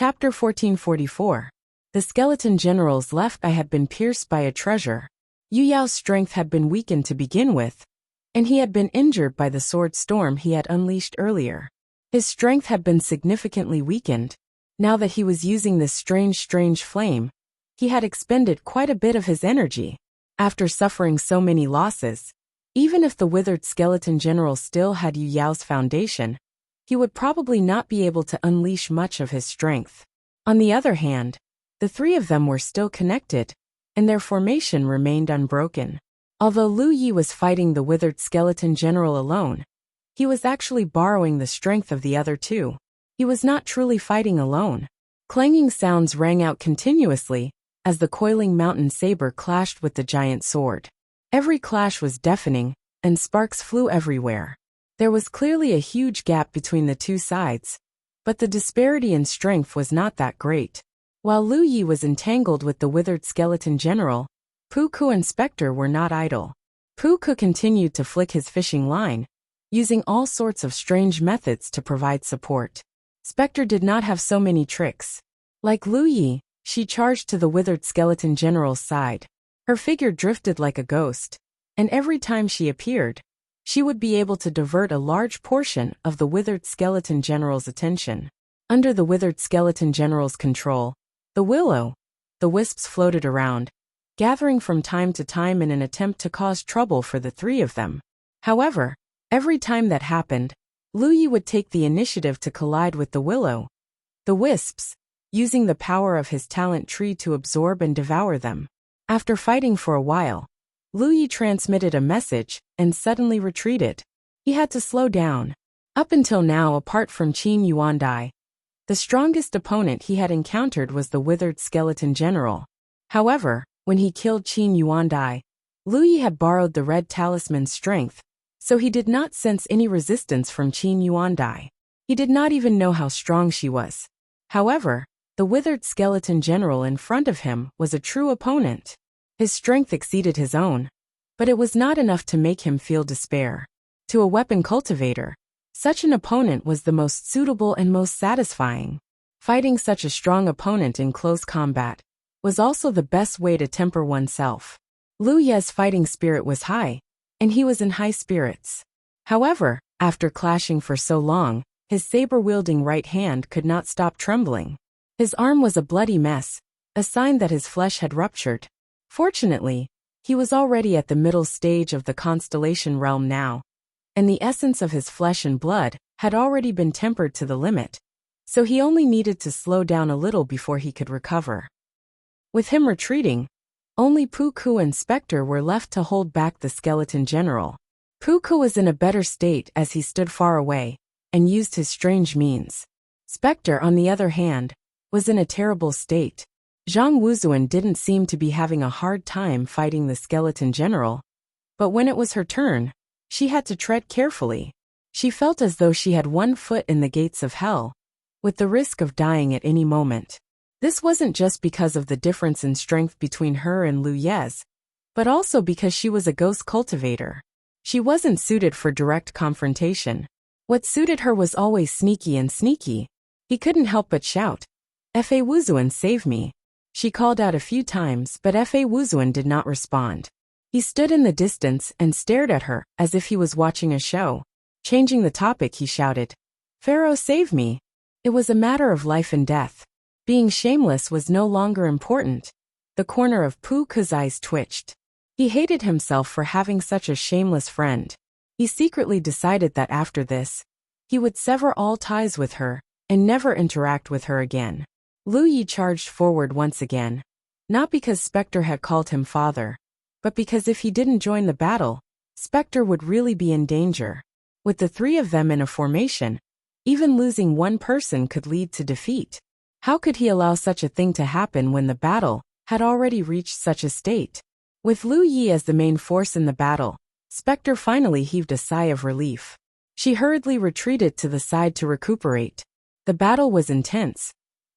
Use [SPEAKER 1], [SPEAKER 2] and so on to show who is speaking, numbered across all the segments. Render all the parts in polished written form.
[SPEAKER 1] Chapter 1444. The skeleton general's left eye had been pierced by a treasure. Yu Yao's strength had been weakened to begin with, and he had been injured by the sword storm he had unleashed earlier. His strength had been significantly weakened. Now that he was using this strange flame, he had expended quite a bit of his energy. After suffering so many losses, even if the withered skeleton general still had Yu Yao's foundation, he would probably not be able to unleash much of his strength. On the other hand, the three of them were still connected, and their formation remained unbroken. Although Lu Yi was fighting the withered skeleton general alone, he was actually borrowing the strength of the other two. He was not truly fighting alone. Clanging sounds rang out continuously as the coiling mountain saber clashed with the giant sword. Every clash was deafening, and sparks flew everywhere. There was clearly a huge gap between the two sides, but the disparity in strength was not that great. While Lu Yi was entangled with the withered skeleton general, Pu Ku and Spectre were not idle. Pu Ku continued to flick his fishing line, using all sorts of strange methods to provide support. Spectre did not have so many tricks. Like Lu Yi, she charged to the withered skeleton general's side. Her figure drifted like a ghost, and every time she appeared, she would be able to divert a large portion of the withered skeleton general's attention. Under the withered skeleton general's control, the wisps floated around, gathering from time to time in an attempt to cause trouble for the three of them. However, every time that happened, Lu Yi would take the initiative to collide with the wisps, using the power of his talent tree to absorb and devour them. After fighting for a while, Lu Yi transmitted a message and suddenly retreated. He had to slow down. Up until now, apart from Qin Yuandai, the strongest opponent he had encountered was the withered skeleton general. However, when he killed Qin Yuandai, Lu Yi had borrowed the red talisman's strength, so he did not sense any resistance from Qin Yuandai. He did not even know how strong she was. However, the withered skeleton general in front of him was a true opponent. His strength exceeded his own, but it was not enough to make him feel despair. To a weapon cultivator, such an opponent was the most suitable and most satisfying. Fighting such a strong opponent in close combat was also the best way to temper oneself. Lu Ye's fighting spirit was high, and he was in high spirits. However, after clashing for so long, his saber-wielding right hand could not stop trembling. His arm was a bloody mess, a sign that his flesh had ruptured. Fortunately, he was already at the middle stage of the constellation realm now, and the essence of his flesh and blood had already been tempered to the limit, so he only needed to slow down a little before he could recover. With him retreating, only Pu Ku and Spectre were left to hold back the skeleton general. Pu Ku was in a better state as he stood far away and used his strange means. Spectre, on the other hand, was in a terrible state. Zhang Wuzuan didn't seem to be having a hard time fighting the skeleton general, but when it was her turn, she had to tread carefully. She felt as though she had one foot in the gates of hell, with the risk of dying at any moment. This wasn't just because of the difference in strength between her and Lu Ye's, but also because she was a ghost cultivator. She wasn't suited for direct confrontation. What suited her was always sneaky. He couldn't help but shout, "Fa Wuzuan, save me." She called out a few times, but Fa Wuzuan did not respond. He stood in the distance and stared at her as if he was watching a show. Changing the topic, he shouted, "Pharaoh, save me." It was a matter of life and death. Being shameless was no longer important. The corner of Pu Ku's eyes twitched. He hated himself for having such a shameless friend. He secretly decided that after this, he would sever all ties with her and never interact with her again. Lu Yi charged forward once again, not because Spectre had called him father, but because if he didn't join the battle, Spectre would really be in danger. With the three of them in a formation, even losing one person could lead to defeat. How could he allow such a thing to happen when the battle had already reached such a state? With Lu Yi as the main force in the battle, Spectre finally heaved a sigh of relief. She hurriedly retreated to the side to recuperate. The battle was intense,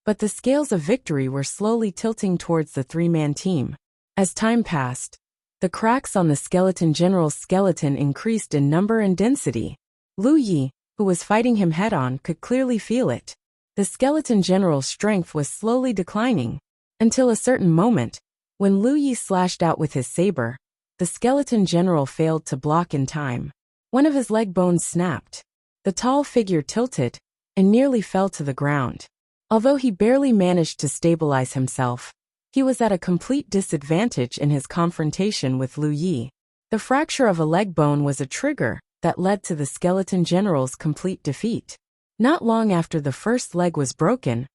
[SPEAKER 1] but the scales of victory were slowly tilting towards the three-man team. As time passed, the cracks on the skeleton general's skeleton increased in number and density. Lu Yi, who was fighting him head-on, could clearly feel it. The skeleton general's strength was slowly declining, until a certain moment, when Lu Yi slashed out with his saber, the skeleton general failed to block in time. One of his leg bones snapped. The tall figure tilted and nearly fell to the ground. Although he barely managed to stabilize himself, he was at a complete disadvantage in his confrontation with Lu Yi. The fracture of a leg bone was a trigger that led to the skeleton general's complete defeat. Not long after the first leg was broken,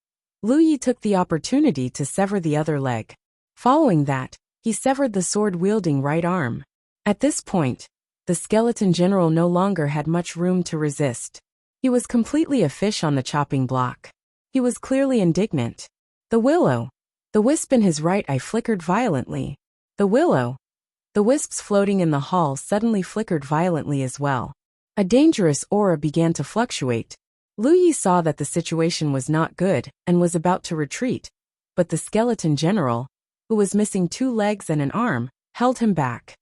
[SPEAKER 1] Lu Yi took the opportunity to sever the other leg. Following that, he severed the sword-wielding right arm. At this point, the skeleton general no longer had much room to resist. He was completely a fish on the chopping block. He was clearly indignant. The wisp in his right eye flickered violently. The wisps floating in the hall suddenly flickered violently as well. A dangerous aura began to fluctuate. Lu Yi saw that the situation was not good and was about to retreat, but the skeleton general, who was missing 2 legs and an arm, held him back.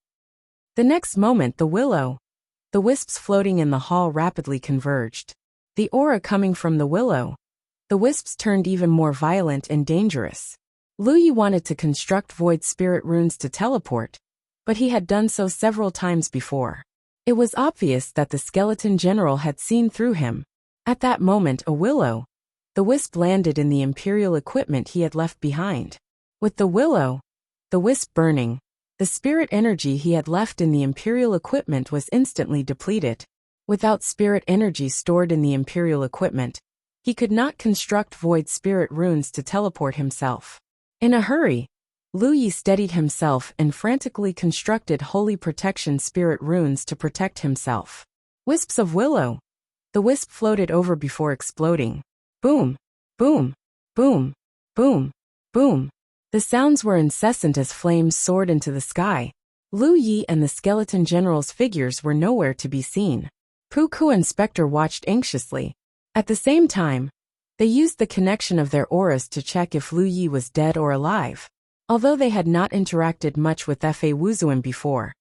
[SPEAKER 1] The next moment the wisps floating in the hall rapidly converged. The aura coming from the wisps turned even more violent and dangerous. Lu Yi wanted to construct void spirit runes to teleport, but he had done so several times before. It was obvious that the skeleton general had seen through him. At that moment the wisp landed in the imperial equipment he had left behind. With the wisp burning, the spirit energy he had left in the imperial equipment was instantly depleted. Without spirit energy stored in the imperial equipment, he could not construct void spirit runes to teleport himself. In a hurry, Lu Yi steadied himself and frantically constructed holy protection spirit runes to protect himself. Wisps of the wisp floated over before exploding. Boom, boom, boom, boom, boom. The sounds were incessant as flames soared into the sky. Lu Yi and the skeleton general's figures were nowhere to be seen. Puku and Spectre watched anxiously. At the same time, they used the connection of their auras to check if Lu Yi was dead or alive. Although they had not interacted much with Fa Wuzuan before,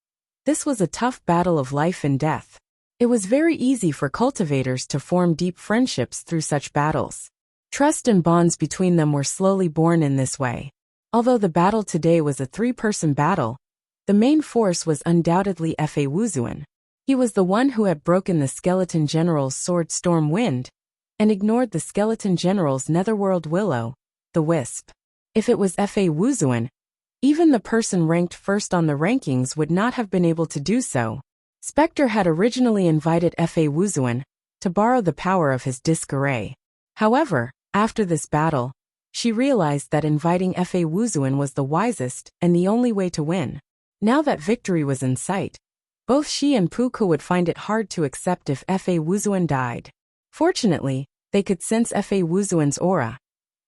[SPEAKER 1] this was a tough battle of life and death. It was very easy for cultivators to form deep friendships through such battles. Trust and bonds between them were slowly born in this way. Although the battle today was a 3-person battle, the main force was undoubtedly Fa Wuzuan. He was the one who had broken the skeleton general's sword storm wind and ignored the skeleton general's netherworld the wisp. If it was Fa Wuzuan, even the person ranked first on the rankings would not have been able to do so. Spectre had originally invited Fa Wuzuan to borrow the power of his disc array. However, after this battle, she realized that inviting Fa Wuzuan was the wisest and the only way to win. Now that victory was in sight, both she and Puku would find it hard to accept if Fa Wuzuan died. Fortunately, they could sense Fa Wuzuan's aura.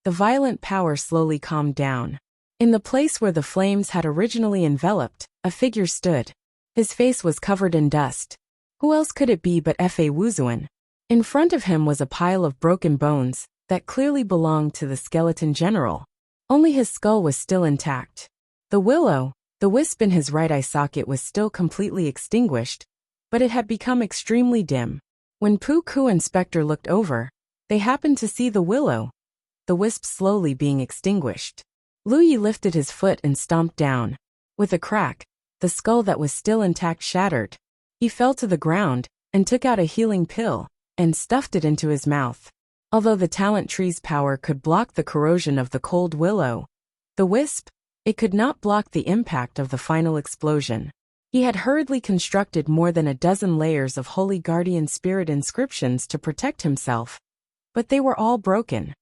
[SPEAKER 1] The violent power slowly calmed down. In the place where the flames had originally enveloped, a figure stood. His face was covered in dust. Who else could it be but Fa Wuzuan? In front of him was a pile of broken bones that clearly belonged to the skeleton general. Only his skull was still intact. The wisp in his right eye socket was still completely extinguished, but it had become extremely dim. When Puku and Spectre looked over, they happened to see the wisp slowly being extinguished. Lu Yi lifted his foot and stomped down. With a crack, the skull that was still intact shattered. He fell to the ground and took out a healing pill and stuffed it into his mouth. Although the talent tree's power could block the corrosion of the cold the wisp, it could not block the impact of the final explosion. He had hurriedly constructed more than a dozen layers of Holy Guardian Spirit inscriptions to protect himself, but they were all broken.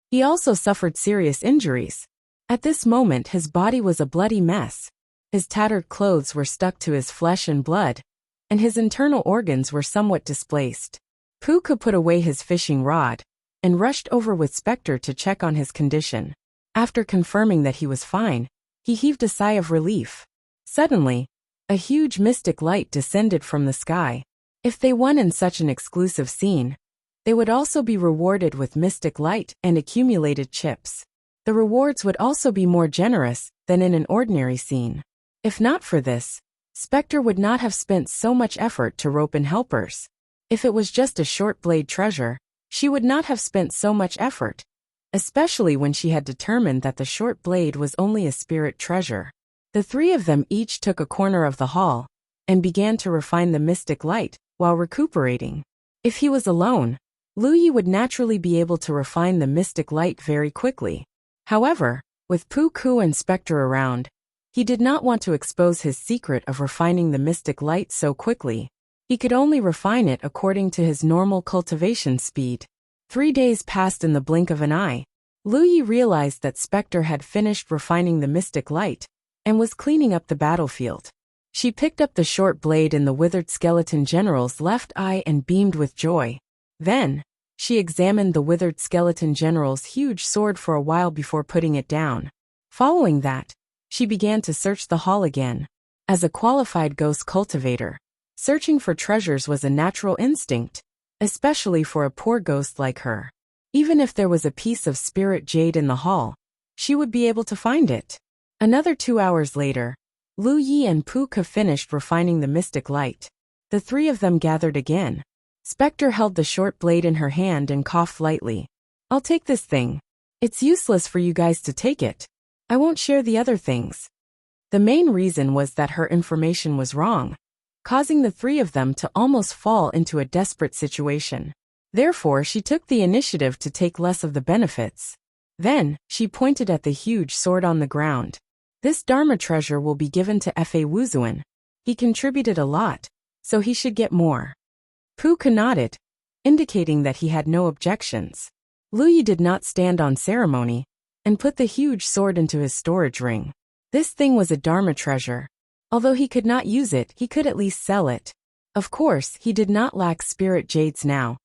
[SPEAKER 1] He also suffered serious injuries. At this moment his body was a bloody mess. His tattered clothes were stuck to his flesh and blood, and his internal organs were somewhat displaced. Puku put away his fishing rod and rushed over with Spectre to check on his condition. After confirming that he was fine, he heaved a sigh of relief. Suddenly, a huge mystic light descended from the sky. If they won in such an exclusive scene, they would also be rewarded with mystic light and accumulated chips. The rewards would also be more generous than in an ordinary scene. If not for this, Spectre would not have spent so much effort to rope in helpers. If it was just a short blade treasure, she would not have spent so much effort, especially when she had determined that the short blade was only a spirit treasure. The three of them each took a corner of the hall and began to refine the mystic light while recuperating. If he was alone, Lu Yi would naturally be able to refine the mystic light very quickly. However, with Pu Ku and Spectre around, he did not want to expose his secret of refining the mystic light so quickly. He could only refine it according to his normal cultivation speed. 3 days passed in the blink of an eye. Lu Yi realized that Spectre had finished refining the mystic light and was cleaning up the battlefield. She picked up the short blade in the withered skeleton general's left eye and beamed with joy. Then, she examined the withered skeleton general's huge sword for a while before putting it down. Following that, she began to search the hall again. As a qualified ghost cultivator, searching for treasures was a natural instinct, especially for a poor ghost like her. Even if there was a piece of spirit jade in the hall, she would be able to find it. Another 2 hours later, Lu Yi and Pu Ke finished refining the mystic light. The three of them gathered again. Spectre held the short blade in her hand and coughed lightly. "I'll take this thing. It's useless for you guys to take it. I won't share the other things." The main reason was that her information was wrong, causing the three of them to almost fall into a desperate situation. Therefore, she took the initiative to take less of the benefits. Then, she pointed at the huge sword on the ground. "This Dharma treasure will be given to Fa Wuzuan. He contributed a lot, so he should get more." Pu Ke nodded, indicating that he had no objections. Lu Yi did not stand on ceremony and put the huge sword into his storage ring. This thing was a Dharma treasure. Although he could not use it, he could at least sell it. Of course, he did not lack spirit jades now,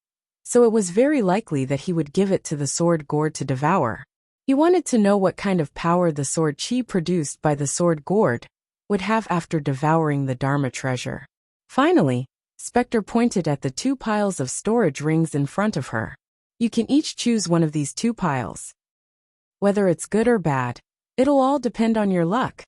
[SPEAKER 1] so it was very likely that he would give it to the sword gourd to devour. He wanted to know what kind of power the sword chi produced by the sword gourd would have after devouring the Dharma treasure. Finally, Spectre pointed at the 2 piles of storage rings in front of her. "You can each choose one of these 2 piles. Whether it's good or bad, it'll all depend on your luck."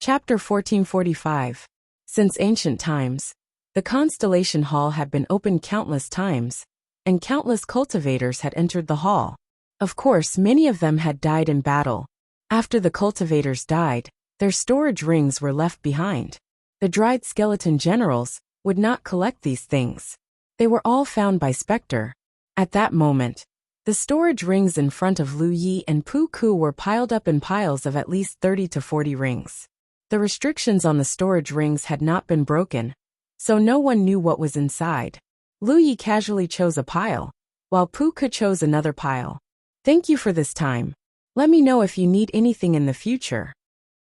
[SPEAKER 1] Chapter 1445. Since ancient times, the Constellation Hall had been opened countless times, and countless cultivators had entered the hall. Of course, many of them had died in battle. After the cultivators died, their storage rings were left behind. The dried skeleton generals would not collect these things. They were all found by Spectre. At that moment, the storage rings in front of Lu Yi and Pu Ku were piled up in piles of at least 30 to 40 rings. The restrictions on the storage rings had not been broken, so no one knew what was inside. Lu Yi casually chose a pile, while Pu Ke chose another pile. "Thank you for this time. Let me know if you need anything in the future."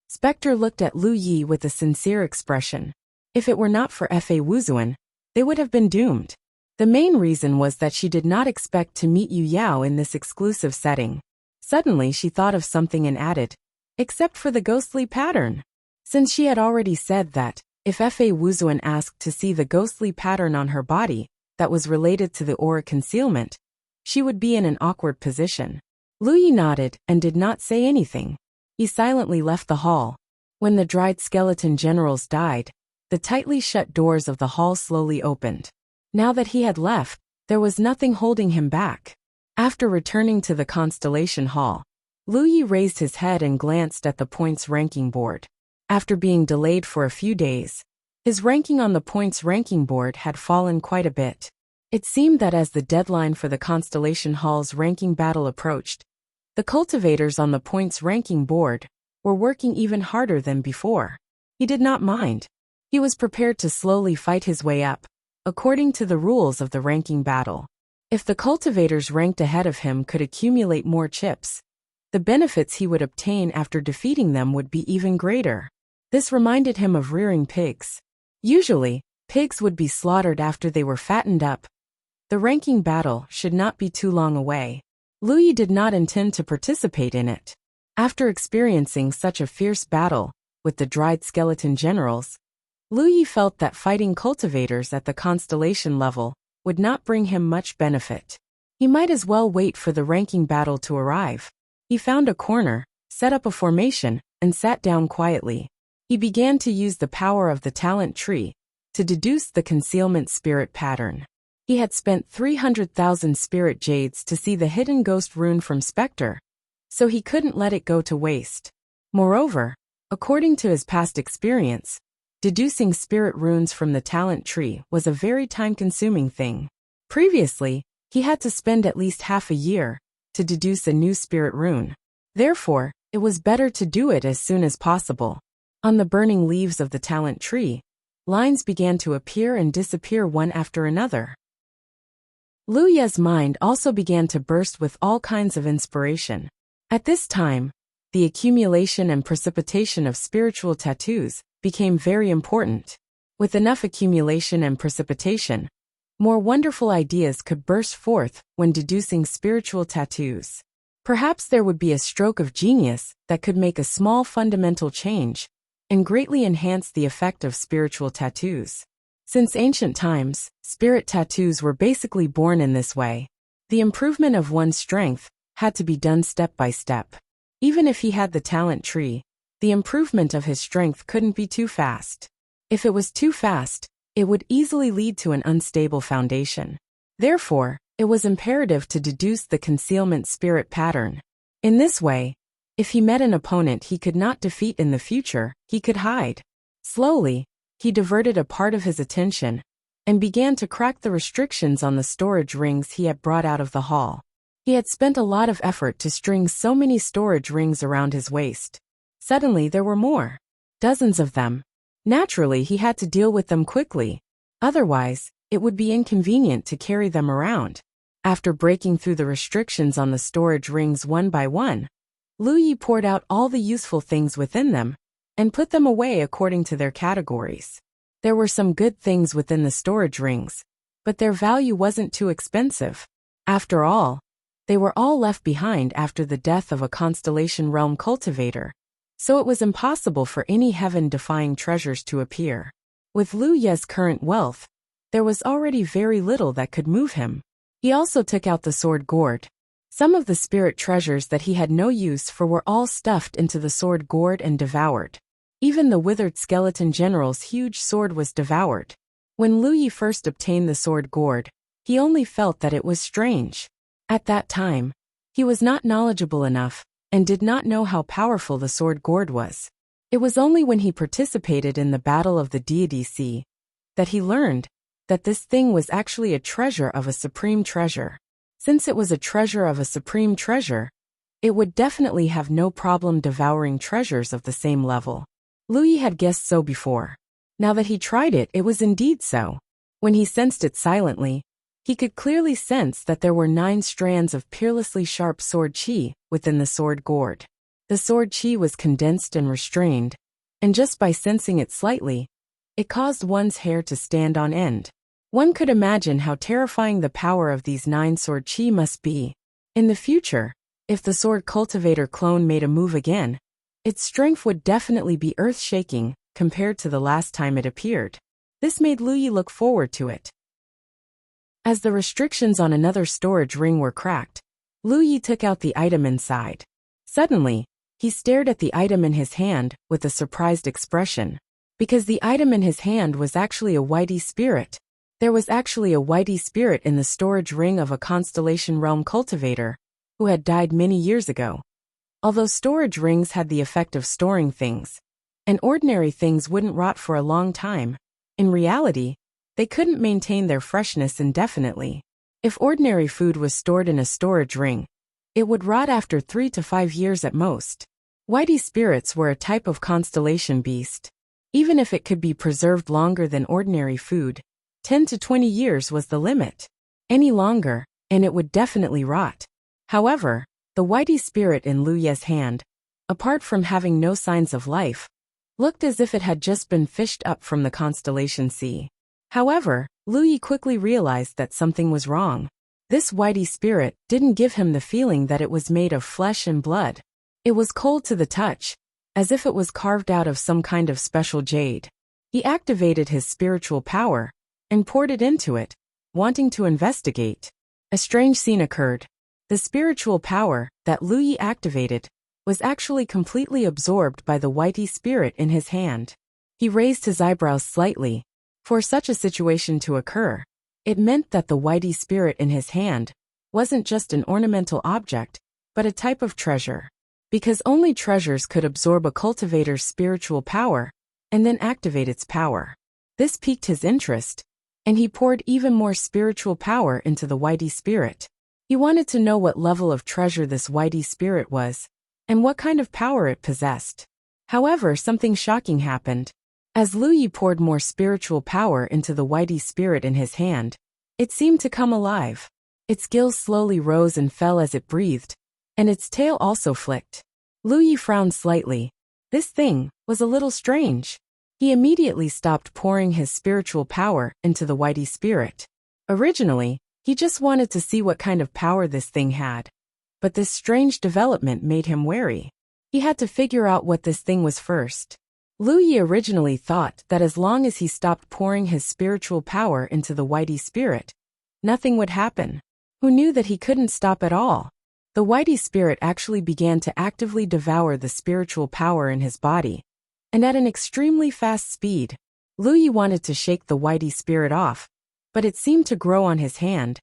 [SPEAKER 1] Spectre looked at Lu Yi with a sincere expression. If it were not for Fa Wuzuan, they would have been doomed. The main reason was that she did not expect to meet Yu Yao in this exclusive setting. Suddenly she thought of something and added, "Except for the ghostly pattern." Since she had already said that, if Fa Wuzuan asked to see the ghostly pattern on her body that was related to the aura concealment, she would be in an awkward position. Lu Yi nodded and did not say anything. He silently left the hall. When the dried skeleton generals died, the tightly shut doors of the hall slowly opened. Now that he had left, there was nothing holding him back. After returning to the Constellation Hall, Lu Yi raised his head and glanced at the points ranking board. After being delayed for a few days, his ranking on the points ranking board had fallen quite a bit. It seemed that as the deadline for the Constellation Hall's ranking battle approached, the cultivators on the points ranking board were working even harder than before. He did not mind. He was prepared to slowly fight his way up, according to the rules of the ranking battle. If the cultivators ranked ahead of him could accumulate more chips, the benefits he would obtain after defeating them would be even greater. This reminded him of rearing pigs. Usually, pigs would be slaughtered after they were fattened up. The ranking battle should not be too long away. Lu Yi did not intend to participate in it. After experiencing such a fierce battle with the dried skeleton generals, Lu Yi felt that fighting cultivators at the constellation level would not bring him much benefit. He might as well wait for the ranking battle to arrive. He found a corner, set up a formation, and sat down quietly. He began to use the power of the talent tree to deduce the concealment spirit pattern. He had spent 300,000 spirit jades to see the hidden ghost rune from Spectre, so he couldn't let it go to waste. Moreover, according to his past experience, deducing spirit runes from the talent tree was a very time-consuming thing. Previously, he had to spend at least half a year to deduce a new spirit rune. Therefore, it was better to do it as soon as possible. On the burning leaves of the talent tree, lines began to appear and disappear one after another. Lu Ye's mind also began to burst with all kinds of inspiration. At this time, the accumulation and precipitation of spiritual tattoos became very important. With enough accumulation and precipitation, more wonderful ideas could burst forth when deducing spiritual tattoos. Perhaps there would be a stroke of genius that could make a small fundamental change and greatly enhance the effect of spiritual tattoos. Since ancient times, spirit tattoos were basically born in this way. The improvement of one's strength had to be done step by step. Even if he had the talent tree, the improvement of his strength couldn't be too fast. If it was too fast, it would easily lead to an unstable foundation. Therefore, it was imperative to deduce the concealment spirit pattern. In this way, if he met an opponent he could not defeat in the future, he could hide. Slowly, he diverted a part of his attention and began to crack the restrictions on the storage rings he had brought out of the hall. He had spent a lot of effort to string so many storage rings around his waist. Suddenly there were more. Dozens of them. Naturally, he had to deal with them quickly. Otherwise, it would be inconvenient to carry them around. After breaking through the restrictions on the storage rings one by one, Lu Yi poured out all the useful things within them and put them away according to their categories. There were some good things within the storage rings, but their value wasn't too expensive. After all, they were all left behind after the death of a constellation realm cultivator, so it was impossible for any heaven-defying treasures to appear. With Lu Ye's current wealth, there was already very little that could move him. He also took out the sword gourd. Some of the spirit treasures that he had no use for were all stuffed into the sword gourd and devoured. Even the withered skeleton general's huge sword was devoured. When Lu Yi first obtained the sword gourd, he only felt that it was strange. At that time, he was not knowledgeable enough and did not know how powerful the sword gourd was. It was only when he participated in the Battle of the Deity Sea that he learned that this thing was actually a treasure of a supreme treasure. Since it was a treasure of a supreme treasure, it would definitely have no problem devouring treasures of the same level. Lu Yi had guessed so before. Now that he tried it, it was indeed so. When he sensed it silently, he could clearly sense that there were 9 strands of peerlessly sharp sword chi within the sword gourd. The sword chi was condensed and restrained, and just by sensing it slightly, it caused one's hair to stand on end. One could imagine how terrifying the power of these 9 sword chi must be. In the future, if the sword cultivator clone made a move again, its strength would definitely be earth-shaking compared to the last time it appeared. This made Lu Yi look forward to it. As the restrictions on another storage ring were cracked, Lu Yi took out the item inside. Suddenly, he stared at the item in his hand with a surprised expression. Because the item in his hand was actually a whitey spirit. There was actually a whitey spirit in the storage ring of a constellation realm cultivator, who had died many years ago. Although storage rings had the effect of storing things, and ordinary things wouldn't rot for a long time, in reality, they couldn't maintain their freshness indefinitely. If ordinary food was stored in a storage ring, it would rot after 3 to 5 years at most. Whitey spirits were a type of constellation beast. Even if it could be preserved longer than ordinary food, 10 to 20 years was the limit. Any longer, and it would definitely rot. However, the whitey spirit in Lu Ye's hand, apart from having no signs of life, looked as if it had just been fished up from the constellation sea. However, Lu Yi quickly realized that something was wrong. This whitey spirit didn't give him the feeling that it was made of flesh and blood. It was cold to the touch, as if it was carved out of some kind of special jade. He activated his spiritual power and poured it into it, wanting to investigate. A strange scene occurred. The spiritual power that Lu Yi activated was actually completely absorbed by the whitey spirit in his hand. He raised his eyebrows slightly. For such a situation to occur, It meant that the whitey spirit in his hand wasn't just an ornamental object, but a type of treasure. Because only treasures could absorb a cultivator's spiritual power and then activate its power. This piqued his interest, and he poured even more spiritual power into the whitey spirit. He wanted to know what level of treasure this whitey spirit was, and what kind of power it possessed. However, something shocking happened. As Lu Yi poured more spiritual power into the whitey spirit in his hand, it seemed to come alive. Its gills slowly rose and fell as it breathed, and its tail also flicked. Lu Yi frowned slightly. This thing was a little strange. He immediately stopped pouring his spiritual power into the whitey spirit. Originally, he just wanted to see what kind of power this thing had. But this strange development made him wary. He had to figure out what this thing was first. Lu Yi originally thought that as long as he stopped pouring his spiritual power into the whitey spirit, nothing would happen. Who knew that he couldn't stop at all? The whitey spirit actually began to actively devour the spiritual power in his body, and at an extremely fast speed. Lu Yi wanted to shake the whitey spirit off, but it seemed to grow on his hand,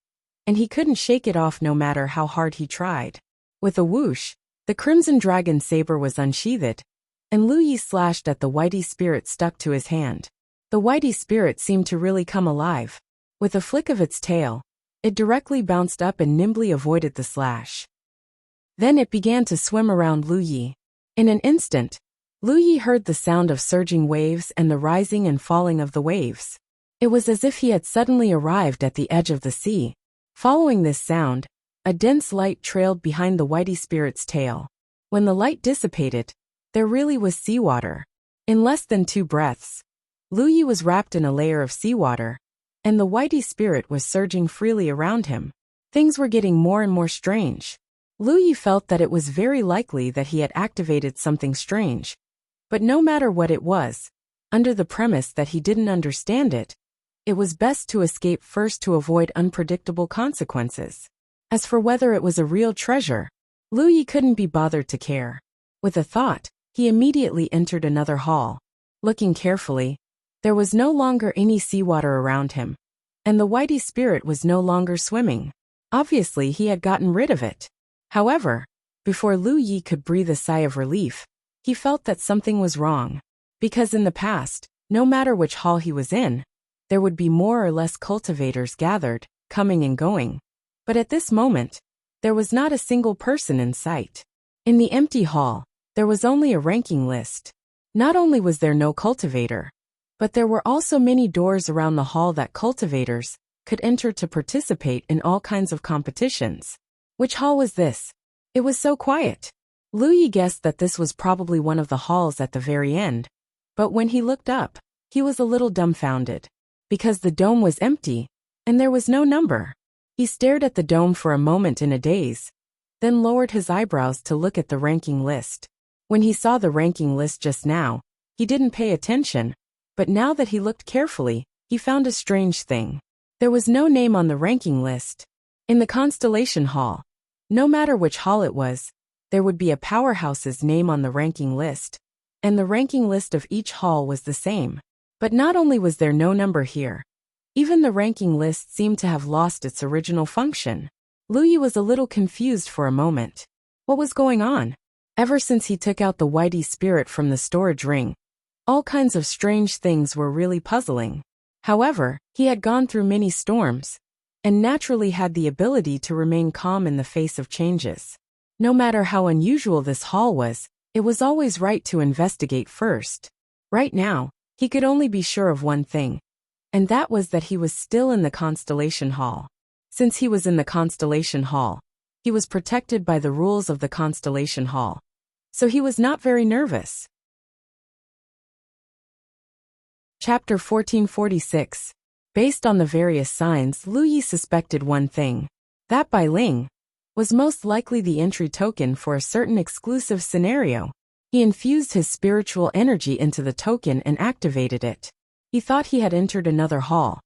[SPEAKER 1] and he couldn't shake it off no matter how hard he tried. With a whoosh, the crimson dragon saber was unsheathed, and Lu Yi slashed at the whitey spirit stuck to his hand. The whitey spirit seemed to really come alive. With a flick of its tail, it directly bounced up and nimbly avoided the slash. Then it began to swim around Lu Yi. In an instant, Lu Yi heard the sound of surging waves and the rising and falling of the waves. It was as if he had suddenly arrived at the edge of the sea. Following this sound, a dense light trailed behind the whitey spirit's tail. When the light dissipated, there really was seawater. In less than 2 breaths, Lu Yi was wrapped in a layer of seawater, and the whitey spirit was surging freely around him. Things were getting more and more strange. Lu Yi felt that it was very likely that he had activated something strange. But no matter what it was, under the premise that he didn't understand it, it was best to escape first to avoid unpredictable consequences. As for whether it was a real treasure, Lu Yi couldn't be bothered to care. With a thought, he immediately entered another hall. Looking carefully, there was no longer any seawater around him, and the whitey spirit was no longer swimming. Obviously, he had gotten rid of it. However, before Lu Yi could breathe a sigh of relief, he felt that something was wrong. Because in the past, no matter which hall he was in, there would be more or less cultivators gathered, coming and going. But at this moment, there was not a single person in sight. In the empty hall, there was only a ranking list. Not only was there no cultivator, but there were also many doors around the hall that cultivators could enter to participate in all kinds of competitions. Which hall was this? It was so quiet. Lu Yi guessed that this was probably one of the halls at the very end, but when he looked up, he was a little dumbfounded. Because the dome was empty, and there was no number. He stared at the dome for a moment in a daze, then lowered his eyebrows to look at the ranking list. When he saw the ranking list just now, he didn't pay attention, but now that he looked carefully, he found a strange thing. There was no name on the ranking list. In the Constellation Hall, no matter which hall it was, there would be a powerhouse's name on the ranking list, and the ranking list of each hall was the same. But not only was there no number here, even the ranking list seemed to have lost its original function. Lu Yi was a little confused for a moment. What was going on? Ever since he took out the whitey spirit from the storage ring, all kinds of strange things were really puzzling. However, he had gone through many storms, and naturally had the ability to remain calm in the face of changes. No matter how unusual this hall was, it was always right to investigate first. Right now, he could only be sure of one thing, and that was that he was still in the Constellation Hall. Since he was in the Constellation Hall, he was protected by the rules of the Constellation Hall, so he was not very nervous. Chapter 1446. Based on the various signs, Lu Yi suspected one thing. That Bai Ling was most likely the entry token for a certain exclusive scenario. He infused his spiritual energy into the token and activated it. He thought he had entered another hall,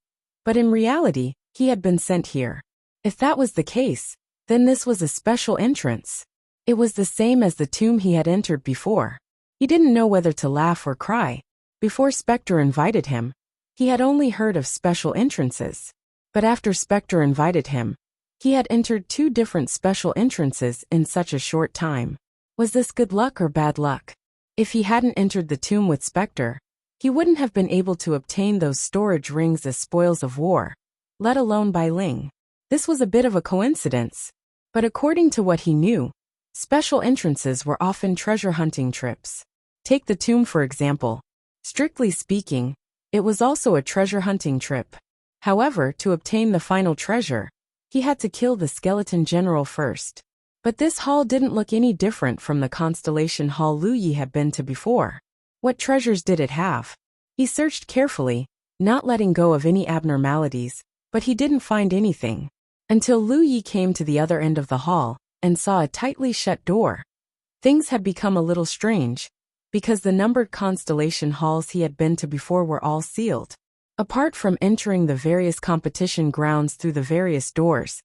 [SPEAKER 1] but in reality, he had been sent here. If that was the case, then this was a special entrance. It was the same as the tomb he had entered before. He didn't know whether to laugh or cry. Before Spectre invited him, he had only heard of special entrances. But after Spectre invited him, he had entered 2 different special entrances in such a short time. Was this good luck or bad luck? If he hadn't entered the tomb with Spectre, he wouldn't have been able to obtain those storage rings as spoils of war, let alone by Ling. This was a bit of a coincidence, but according to what he knew, special entrances were often treasure hunting trips. Take the tomb for example. Strictly speaking, it was also a treasure hunting trip. However, to obtain the final treasure, he had to kill the skeleton general first. But this hall didn't look any different from the constellation hall Lu Yi had been to before. What treasures did it have? He searched carefully, not letting go of any abnormalities, but he didn't find anything. Until Lu Yi came to the other end of the hall and saw a tightly shut door. Things had become a little strange, because the numbered constellation halls he had been to before were all sealed. Apart from entering the various competition grounds through the various doors,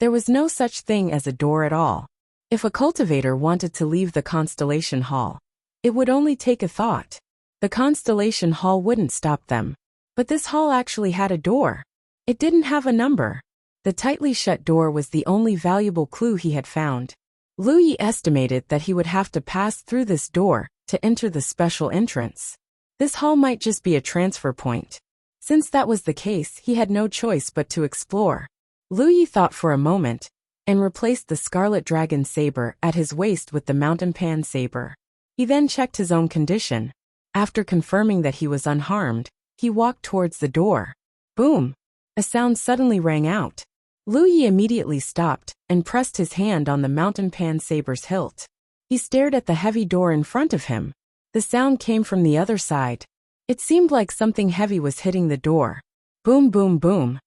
[SPEAKER 1] there was no such thing as a door at all. If a cultivator wanted to leave the constellation hall, it would only take a thought. The constellation hall wouldn't stop them. But this hall actually had a door. It didn't have a number. The tightly shut door was the only valuable clue he had found. Lu Yi estimated that he would have to pass through this door to enter the special entrance. This hall might just be a transfer point. Since that was the case, he had no choice but to explore. Lu Yi thought for a moment, and replaced the Scarlet Dragon saber at his waist with the Mountain Pan saber. He then checked his own condition. After confirming that he was unharmed, he walked towards the door. Boom! A sound suddenly rang out. Lu Yi immediately stopped and pressed his hand on the Mountain Pan saber's hilt. He stared at the heavy door in front of him. The sound came from the other side. It seemed like something heavy was hitting the door. Boom, boom, boom.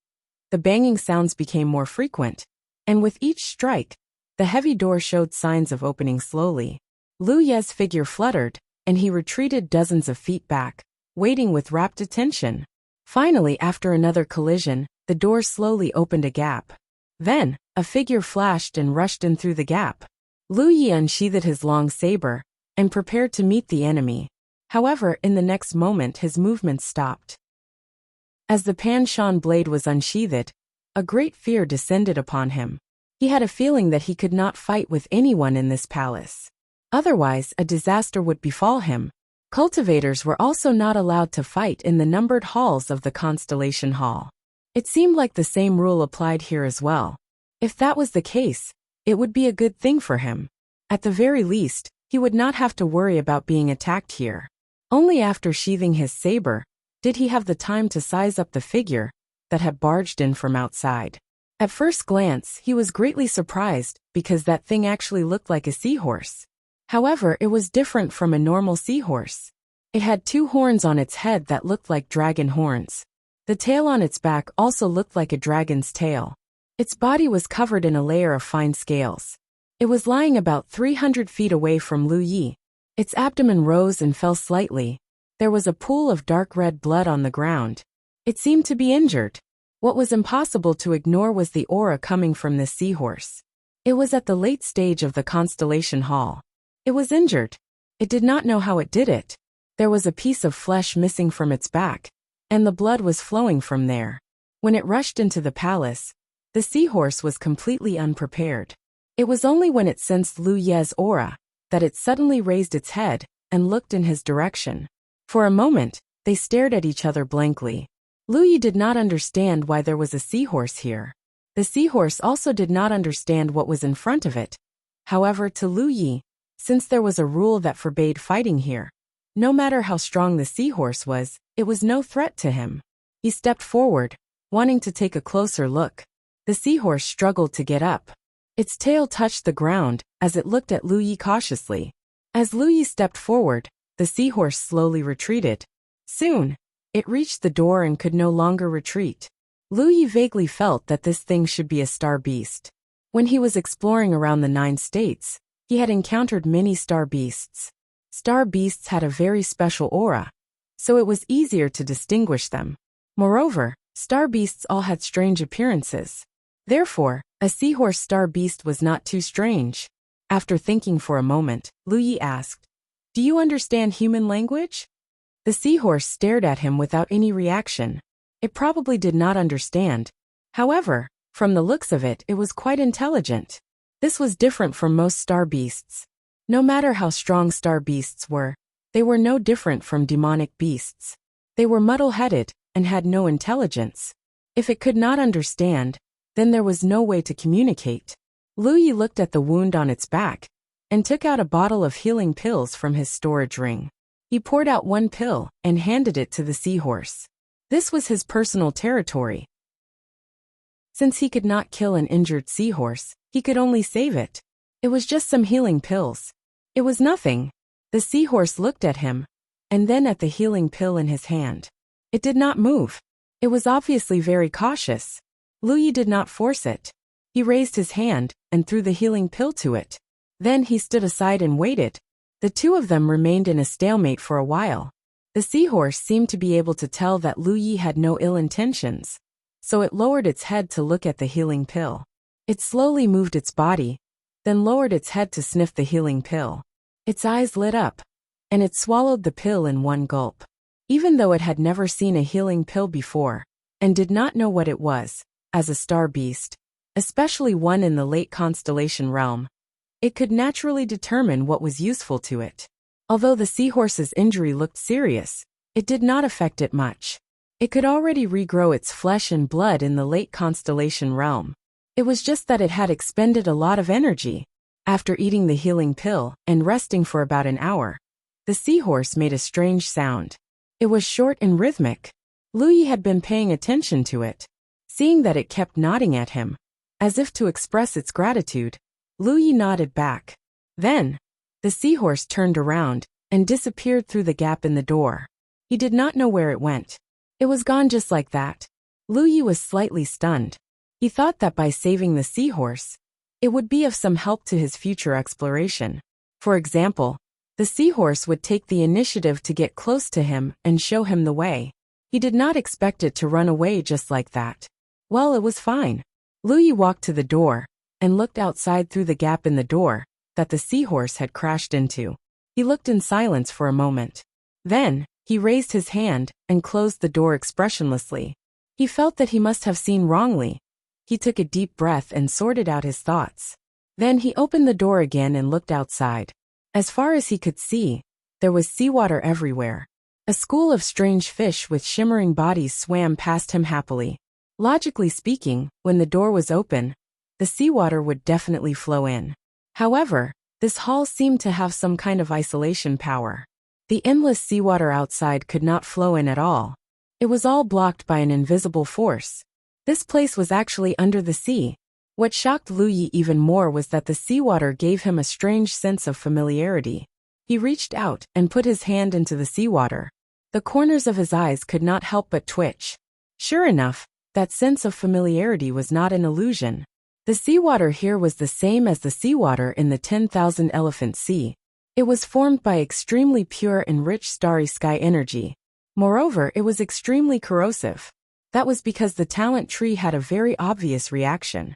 [SPEAKER 1] The banging sounds became more frequent, and with each strike, the heavy door showed signs of opening slowly. Lu Ye's figure fluttered, and he retreated dozens of feet back, waiting with rapt attention. Finally, after another collision, the door slowly opened a gap. Then, a figure flashed and rushed in through the gap. Lu Yi unsheathed his long saber and prepared to meet the enemy. However, in the next moment his movements stopped. As the Pan-Shan blade was unsheathed, a great fear descended upon him. He had a feeling that he could not fight with anyone in this palace. Otherwise, a disaster would befall him. Cultivators were also not allowed to fight in the numbered halls of the Constellation Hall. It seemed like the same rule applied here as well. If that was the case, it would be a good thing for him. At the very least, he would not have to worry about being attacked here. Only after sheathing his saber did he have the time to size up the figure that had barged in from outside. At first glance, he was greatly surprised because that thing actually looked like a seahorse. However, it was different from a normal seahorse. It had 2 horns on its head that looked like dragon horns. The tail on its back also looked like a dragon's tail. Its body was covered in a layer of fine scales. It was lying about 300 feet away from Lu Yi. Its abdomen rose and fell slightly. There was a pool of dark red blood on the ground. It seemed to be injured. What was impossible to ignore was the aura coming from this seahorse. It was at the late stage of the Constellation Hall. It was injured. It did not know how it did it. There was a piece of flesh missing from its back, and the blood was flowing from there. When it rushed into the palace, the seahorse was completely unprepared. It was only when it sensed Lu Ye's aura that it suddenly raised its head and looked in his direction. For a moment, they stared at each other blankly. Lu Yi did not understand why there was a seahorse here. The seahorse also did not understand what was in front of it. However, to Lu Yi, since there was a rule that forbade fighting here, no matter how strong the seahorse was, it was no threat to him. He stepped forward, wanting to take a closer look. The seahorse struggled to get up. Its tail touched the ground as it looked at Lu Yi cautiously. As Lu Yi stepped forward, the seahorse slowly retreated. Soon, it reached the door and could no longer retreat. Lu Yi vaguely felt that this thing should be a star beast. When he was exploring around the 9 states, he had encountered many star beasts. Star beasts had a very special aura, so it was easier to distinguish them. Moreover, star beasts all had strange appearances. Therefore, a seahorse star beast was not too strange. After thinking for a moment, Lu Yi asked, "Do you understand human language?" The seahorse stared at him without any reaction. It probably did not understand. However, from the looks of it, it was quite intelligent. This was different from most star beasts. No matter how strong star beasts were, they were no different from demonic beasts. They were muddle-headed and had no intelligence. If it could not understand, then there was no way to communicate. Lu Yi looked at the wound on its back and took out a bottle of healing pills from his storage ring. He poured out one pill and handed it to the seahorse. This was his personal territory. Since he could not kill an injured seahorse, he could only save it. It was just some healing pills. It was nothing. The seahorse looked at him, and then at the healing pill in his hand. It did not move. It was obviously very cautious. Lu Yi did not force it. He raised his hand and threw the healing pill to it. Then he stood aside and waited. The two of them remained in a stalemate for a while. The seahorse seemed to be able to tell that Lu Yi had no ill intentions, so it lowered its head to look at the healing pill. It slowly moved its body, then lowered its head to sniff the healing pill. Its eyes lit up, and it swallowed the pill in one gulp. Even though it had never seen a healing pill before, and did not know what it was, as a star beast, especially one in the late constellation realm, it could naturally determine what was useful to it. Although the seahorse's injury looked serious, it did not affect it much. It could already regrow its flesh and blood in the late constellation realm. It was just that it had expended a lot of energy. After eating the healing pill and resting for about an hour, the seahorse made a strange sound. It was short and rhythmic. Lu Yi had been paying attention to it. Seeing that it kept nodding at him, as if to express its gratitude, Lu Yi nodded back. Then, the seahorse turned around and disappeared through the gap in the door. He did not know where it went. It was gone just like that. Lu Yi was slightly stunned. He thought that by saving the seahorse, it would be of some help to his future exploration. For example, the seahorse would take the initiative to get close to him and show him the way. He did not expect it to run away just like that. Well, it was fine. Lu Yi walked to the door and looked outside through the gap in the door that the seahorse had crashed into. He looked in silence for a moment. Then, he raised his hand and closed the door expressionlessly. He felt that he must have seen wrongly. He took a deep breath and sorted out his thoughts. Then he opened the door again and looked outside. As far as he could see, there was seawater everywhere. A school of strange fish with shimmering bodies swam past him happily. Logically speaking, when the door was open, the seawater would definitely flow in. However, this hall seemed to have some kind of isolation power. The endless seawater outside could not flow in at all. It was all blocked by an invisible force. This place was actually under the sea. What shocked Lu Yi even more was that the seawater gave him a strange sense of familiarity. He reached out and put his hand into the seawater. The corners of his eyes could not help but twitch. Sure enough, that sense of familiarity was not an illusion. The seawater here was the same as the seawater in the 10,000 Elephant Sea. It was formed by extremely pure and rich starry sky energy. Moreover, it was extremely corrosive. That was because the talent tree had a very obvious reaction.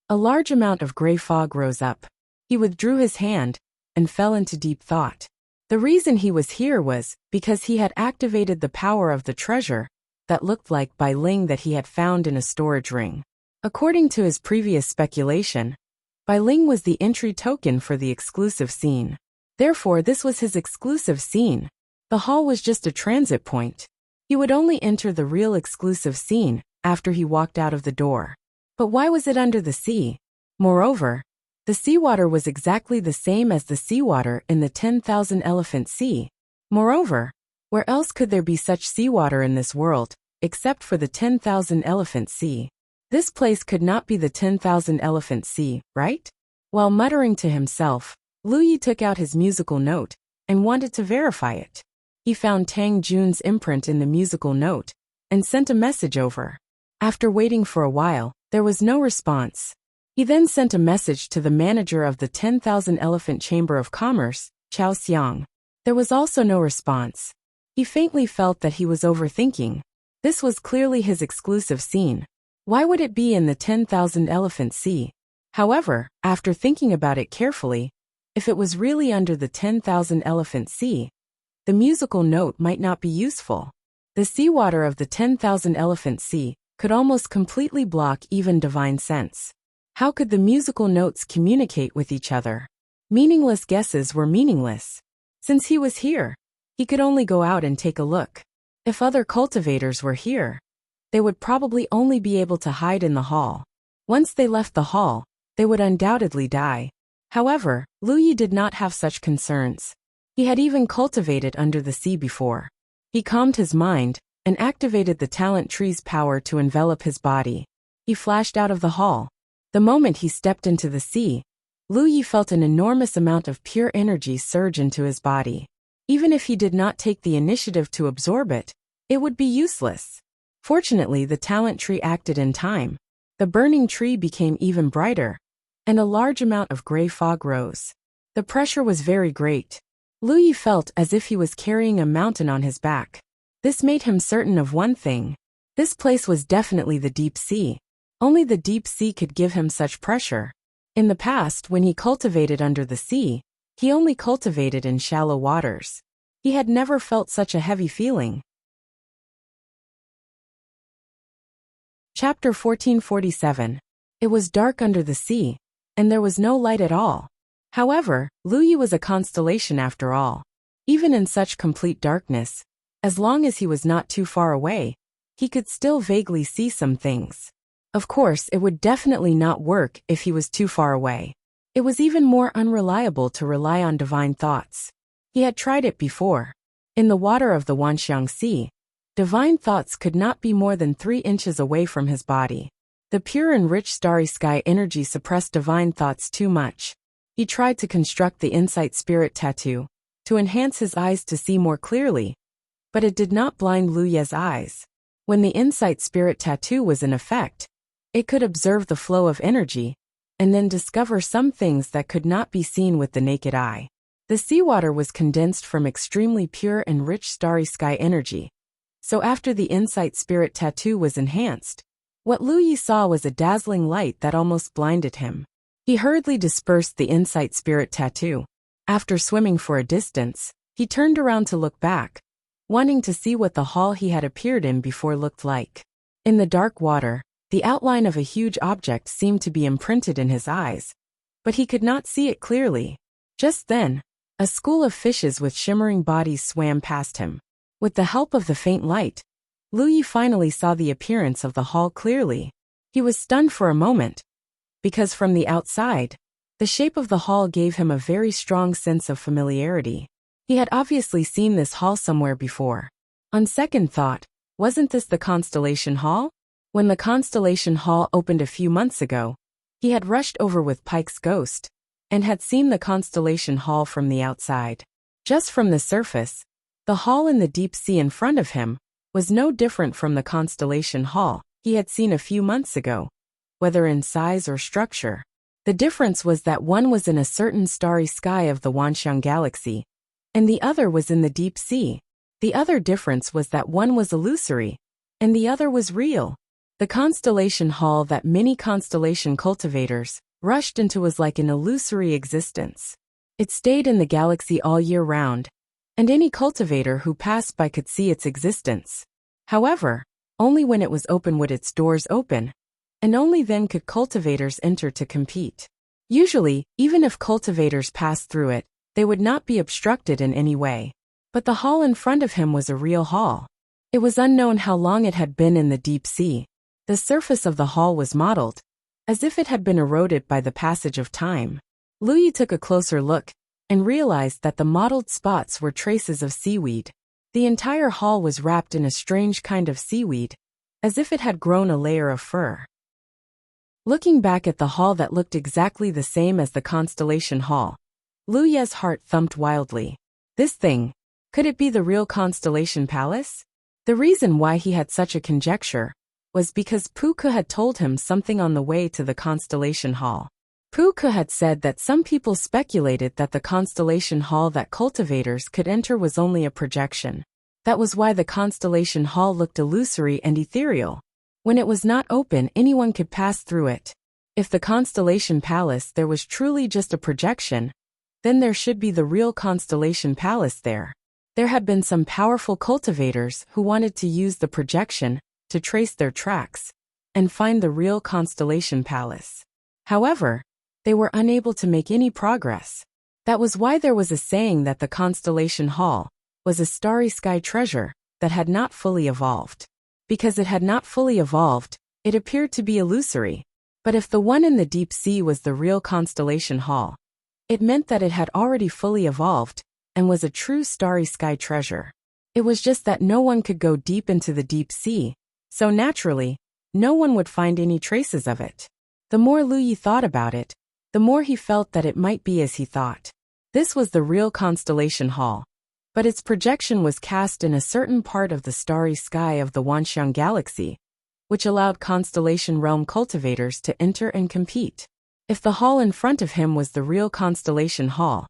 [SPEAKER 1] A large amount of gray fog rose up. He withdrew his hand and fell into deep thought. The reason he was here was because he had activated the power of the treasure that looked like Bai Ling that he had found in a storage ring. According to his previous speculation, Bai Ling was the entry token for the exclusive scene. Therefore, this was his exclusive scene. The hall was just a transit point. He would only enter the real exclusive scene after he walked out of the door. But why was it under the sea? Moreover, the seawater was exactly the same as the seawater in the 10,000 Elephant Sea. Moreover, where else could there be such seawater in this world, except for the 10,000 Elephant Sea? This place could not be the 10,000 Elephant Sea, right? While muttering to himself, Lu Yi took out his musical note and wanted to verify it. He found Tang Jun's imprint in the musical note and sent a message over. After waiting for a while, there was no response. He then sent a message to the manager of the 10,000 Elephant Chamber of Commerce, Chao Xiang. There was also no response. He faintly felt that he was overthinking. This was clearly his exclusive scene. Why would it be in the 10,000 Elephant Sea? However, after thinking about it carefully, if it was really under the 10,000 Elephant Sea, the musical note might not be useful. The seawater of the 10,000 Elephant Sea could almost completely block even divine sense. How could the musical notes communicate with each other? Meaningless guesses were meaningless. Since he was here, he could only go out and take a look. If other cultivators were here, they would probably only be able to hide in the hall. Once they left the hall, they would undoubtedly die. However, Lu Yi did not have such concerns. He had even cultivated under the sea before. He calmed his mind and activated the talent tree's power to envelop his body. He flashed out of the hall. The moment he stepped into the sea, Lu Yi felt an enormous amount of pure energy surge into his body. Even if he did not take the initiative to absorb it, it would be useless. Fortunately, the talent tree acted in time. The burning tree became even brighter, and a large amount of gray fog rose. The pressure was very great. Lu Yi felt as if he was carrying a mountain on his back. This made him certain of one thing. This place was definitely the deep sea. Only the deep sea could give him such pressure. In the past, when he cultivated under the sea, he only cultivated in shallow waters. He had never felt such a heavy feeling. Chapter 1447. It was dark under the sea, and there was no light at all. However, Lu Yi was a constellation after all. Even in such complete darkness, as long as he was not too far away, he could still vaguely see some things. Of course, it would definitely not work if he was too far away. It was even more unreliable to rely on divine thoughts. He had tried it before. In the water of the Wanxiang Sea, divine thoughts could not be more than 3 inches away from his body. The pure and rich starry sky energy suppressed divine thoughts too much. He tried to construct the insight spirit tattoo to enhance his eyes to see more clearly, but it did not blind Lu Ye's eyes. When the insight spirit tattoo was in effect, it could observe the flow of energy and then discover some things that could not be seen with the naked eye. The seawater was condensed from extremely pure and rich starry sky energy. So after the insight spirit tattoo was enhanced, what Lu Yi saw was a dazzling light that almost blinded him. He hurriedly dispersed the insight spirit tattoo. After swimming for a distance, he turned around to look back, wanting to see what the hall he had appeared in before looked like. In the dark water, the outline of a huge object seemed to be imprinted in his eyes, but he could not see it clearly. Just then, a school of fishes with shimmering bodies swam past him. With the help of the faint light, Lu Yi finally saw the appearance of the hall clearly. He was stunned for a moment, because from the outside, the shape of the hall gave him a very strong sense of familiarity. He had obviously seen this hall somewhere before. On second thought, wasn't this the Constellation Hall? When the Constellation Hall opened a few months ago, he had rushed over with Pike's ghost, and had seen the Constellation Hall from the outside. Just from the surface, the hall in the deep sea in front of him was no different from the Constellation Hall he had seen a few months ago, whether in size or structure. The difference was that one was in a certain starry sky of the Wanxiang Galaxy, and the other was in the deep sea. The other difference was that one was illusory, and the other was real. The Constellation Hall that many constellation cultivators rushed into was like an illusory existence. It stayed in the galaxy all year round, and any cultivator who passed by could see its existence. However, only when it was open would its doors open, and only then could cultivators enter to compete. Usually, even if cultivators passed through it, they would not be obstructed in any way. But the hall in front of him was a real hall. It was unknown how long it had been in the deep sea. The surface of the hall was mottled, as if it had been eroded by the passage of time. Lu Yi took a closer look and realized that the mottled spots were traces of seaweed. The entire hall was wrapped in a strange kind of seaweed, as if it had grown a layer of fur. Looking back at the hall that looked exactly the same as the Constellation Hall, Lu Ye's heart thumped wildly. This thing, could it be the real Constellation Palace? The reason why he had such a conjecture was because Pu Ke had told him something on the way to the Constellation Hall. Pu Ke had said that some people speculated that the Constellation Hall that cultivators could enter was only a projection. That was why the Constellation Hall looked illusory and ethereal. When it was not open, anyone could pass through it. If the Constellation Palace there was truly just a projection, then there should be the real Constellation Palace there. There had been some powerful cultivators who wanted to use the projection to trace their tracks and find the real Constellation Palace. However, they were unable to make any progress. That was why there was a saying that the Constellation Hall was a starry sky treasure that had not fully evolved. Because it had not fully evolved, it appeared to be illusory. But if the one in the deep sea was the real Constellation Hall, it meant that it had already fully evolved and was a true starry sky treasure. It was just that no one could go deep into the deep sea, so naturally, no one would find any traces of it. The more Lu Yi thought about it, the more he felt that it might be as he thought. This was the real Constellation Hall, but its projection was cast in a certain part of the starry sky of the Wanxiang Galaxy, which allowed Constellation Realm cultivators to enter and compete. If the hall in front of him was the real Constellation Hall,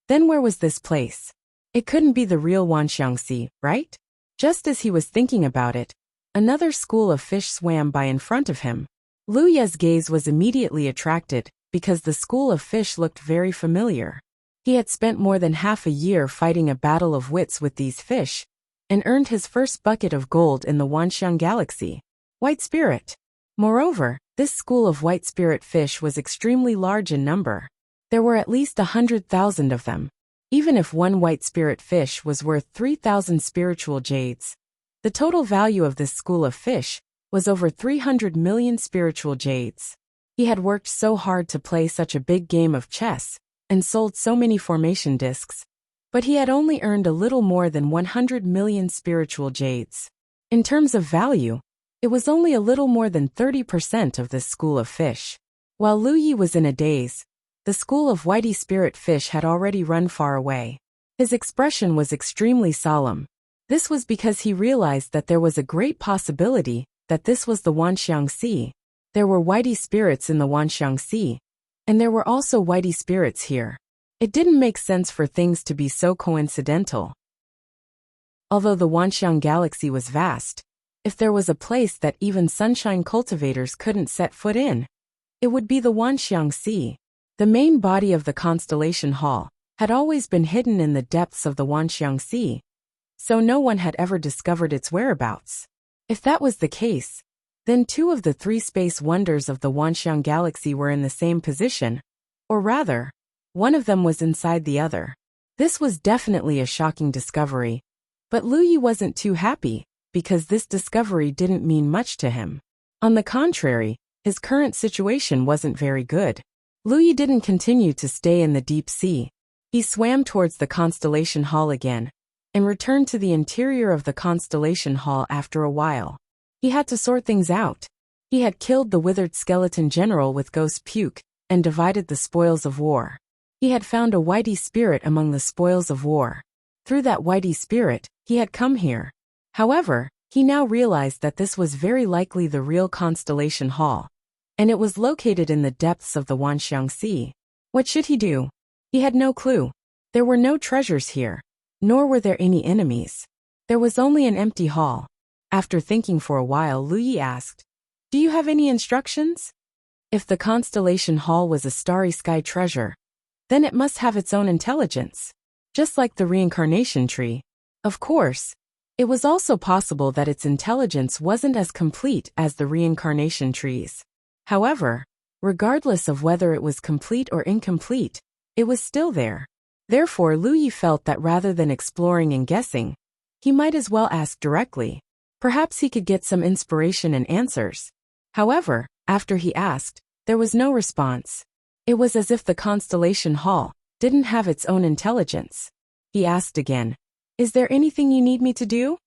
[SPEAKER 1] then where was this place? It couldn't be the real Wanxiangxi, right? Just as he was thinking about it, another school of fish swam by in front of him. Lu Ye's gaze was immediately attracted because the school of fish looked very familiar. He had spent more than half a year fighting a battle of wits with these fish, and earned his first bucket of gold in the Wanxiang Galaxy. White Spirit. Moreover, this school of white spirit fish was extremely large in number. There were at least 100,000 of them. Even if one white spirit fish was worth 3,000 spiritual jades, the total value of this school of fish was over 300 million spiritual jades. He had worked so hard to play such a big game of chess, and sold so many formation discs, but he had only earned a little more than 100 million spiritual jades. In terms of value, it was only a little more than 30% of this school of fish. While Lu Yi was in a daze, the school of whitey spirit fish had already run far away. His expression was extremely solemn. This was because he realized that there was a great possibility that this was the Wanxiang Sea. There were whitey spirits in the Wanxiang Sea, and there were also whitey spirits here. It didn't make sense for things to be so coincidental. Although the Wanxiang Galaxy was vast, if there was a place that even sunshine cultivators couldn't set foot in, it would be the Wanxiang Sea. The main body of the Constellation Hall had always been hidden in the depths of the Wanxiang Sea, so no one had ever discovered its whereabouts. If that was the case, then two of the three space wonders of the Wanxiang Galaxy were in the same position, or rather, one of them was inside the other. This was definitely a shocking discovery, but Lu Yi wasn't too happy, because this discovery didn't mean much to him. On the contrary, his current situation wasn't very good. Lu Yi didn't continue to stay in the deep sea. He swam towards the Constellation Hall again, and returned to the interior of the Constellation Hall after a while. He had to sort things out. He had killed the withered skeleton general with ghost puke, and divided the spoils of war. He had found a whitey spirit among the spoils of war. Through that whitey spirit, he had come here. However, he now realized that this was very likely the real Constellation Hall, and it was located in the depths of the Wanxiang Sea. What should he do? He had no clue. There were no treasures here, nor were there any enemies. There was only an empty hall. After thinking for a while, Lu Yi asked, "Do you have any instructions?" If the Constellation Hall was a starry sky treasure, then it must have its own intelligence, just like the reincarnation tree. Of course, it was also possible that its intelligence wasn't as complete as the reincarnation trees. However, regardless of whether it was complete or incomplete, it was still there. Therefore, Lu Yi felt that rather than exploring and guessing, he might as well ask directly. Perhaps he could get some inspiration and answers. However, after he asked, there was no response. It was as if the Constellation Hall didn't have its own intelligence. He asked again, "Is there anything you need me to do?"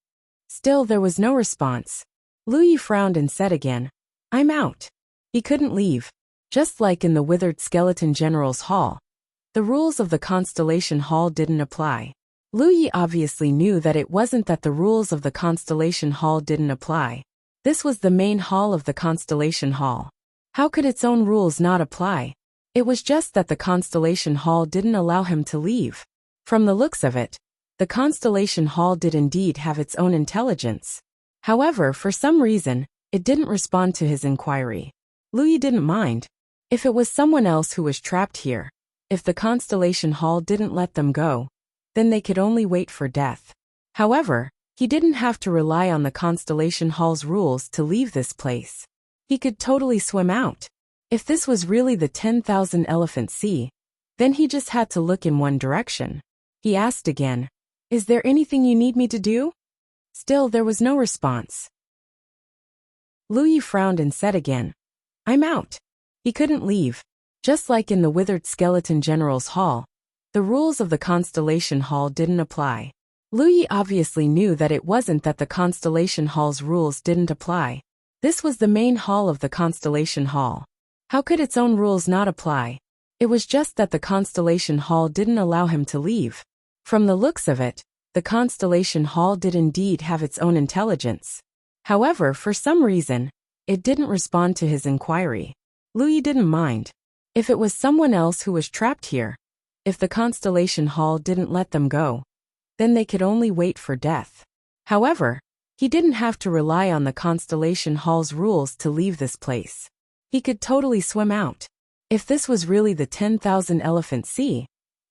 [SPEAKER 1] Still there was no response. Lu Yi frowned and said again, "I'm out." He couldn't leave. Just like in the withered skeleton general's hall, the rules of the Constellation Hall didn't apply. Lu Yi obviously knew that it wasn't that the rules of the Constellation Hall didn't apply. This was the main hall of the Constellation Hall. How could its own rules not apply? It was just that the Constellation Hall didn't allow him to leave. From the looks of it, the Constellation Hall did indeed have its own intelligence. However, for some reason, it didn't respond to his inquiry. Lu Yi didn't mind. If it was someone else who was trapped here, if the Constellation Hall didn't let them go, then they could only wait for death. However, He didn't have to rely on the Constellation Hall's rules to leave this place. He could totally swim out. If this was really the 10,000 Elephant Sea, then he just had to look in one direction. He asked again, "Is there anything you need me to do?" Still, there was no response. Lu Yi frowned and said again, "I'm out." He couldn't leave. Just like in the Withered Skeleton General's Hall, the rules of the Constellation Hall didn't apply. Lu Yi obviously knew that it wasn't that the Constellation Hall's rules didn't apply. This was the main hall of the Constellation Hall. How could its own rules not apply? It was just that the Constellation Hall didn't allow him to leave. From the looks of it, the Constellation Hall did indeed have its own intelligence. However, for some reason, it didn't respond to his inquiry. Lu Yi didn't mind. If it was someone else who was trapped here, if the Constellation Hall didn't let them go, then they could only wait for death. However, he didn't have to rely on the Constellation Hall's rules to leave this place. He could totally swim out. If this was really the 10,000 Elephant Sea,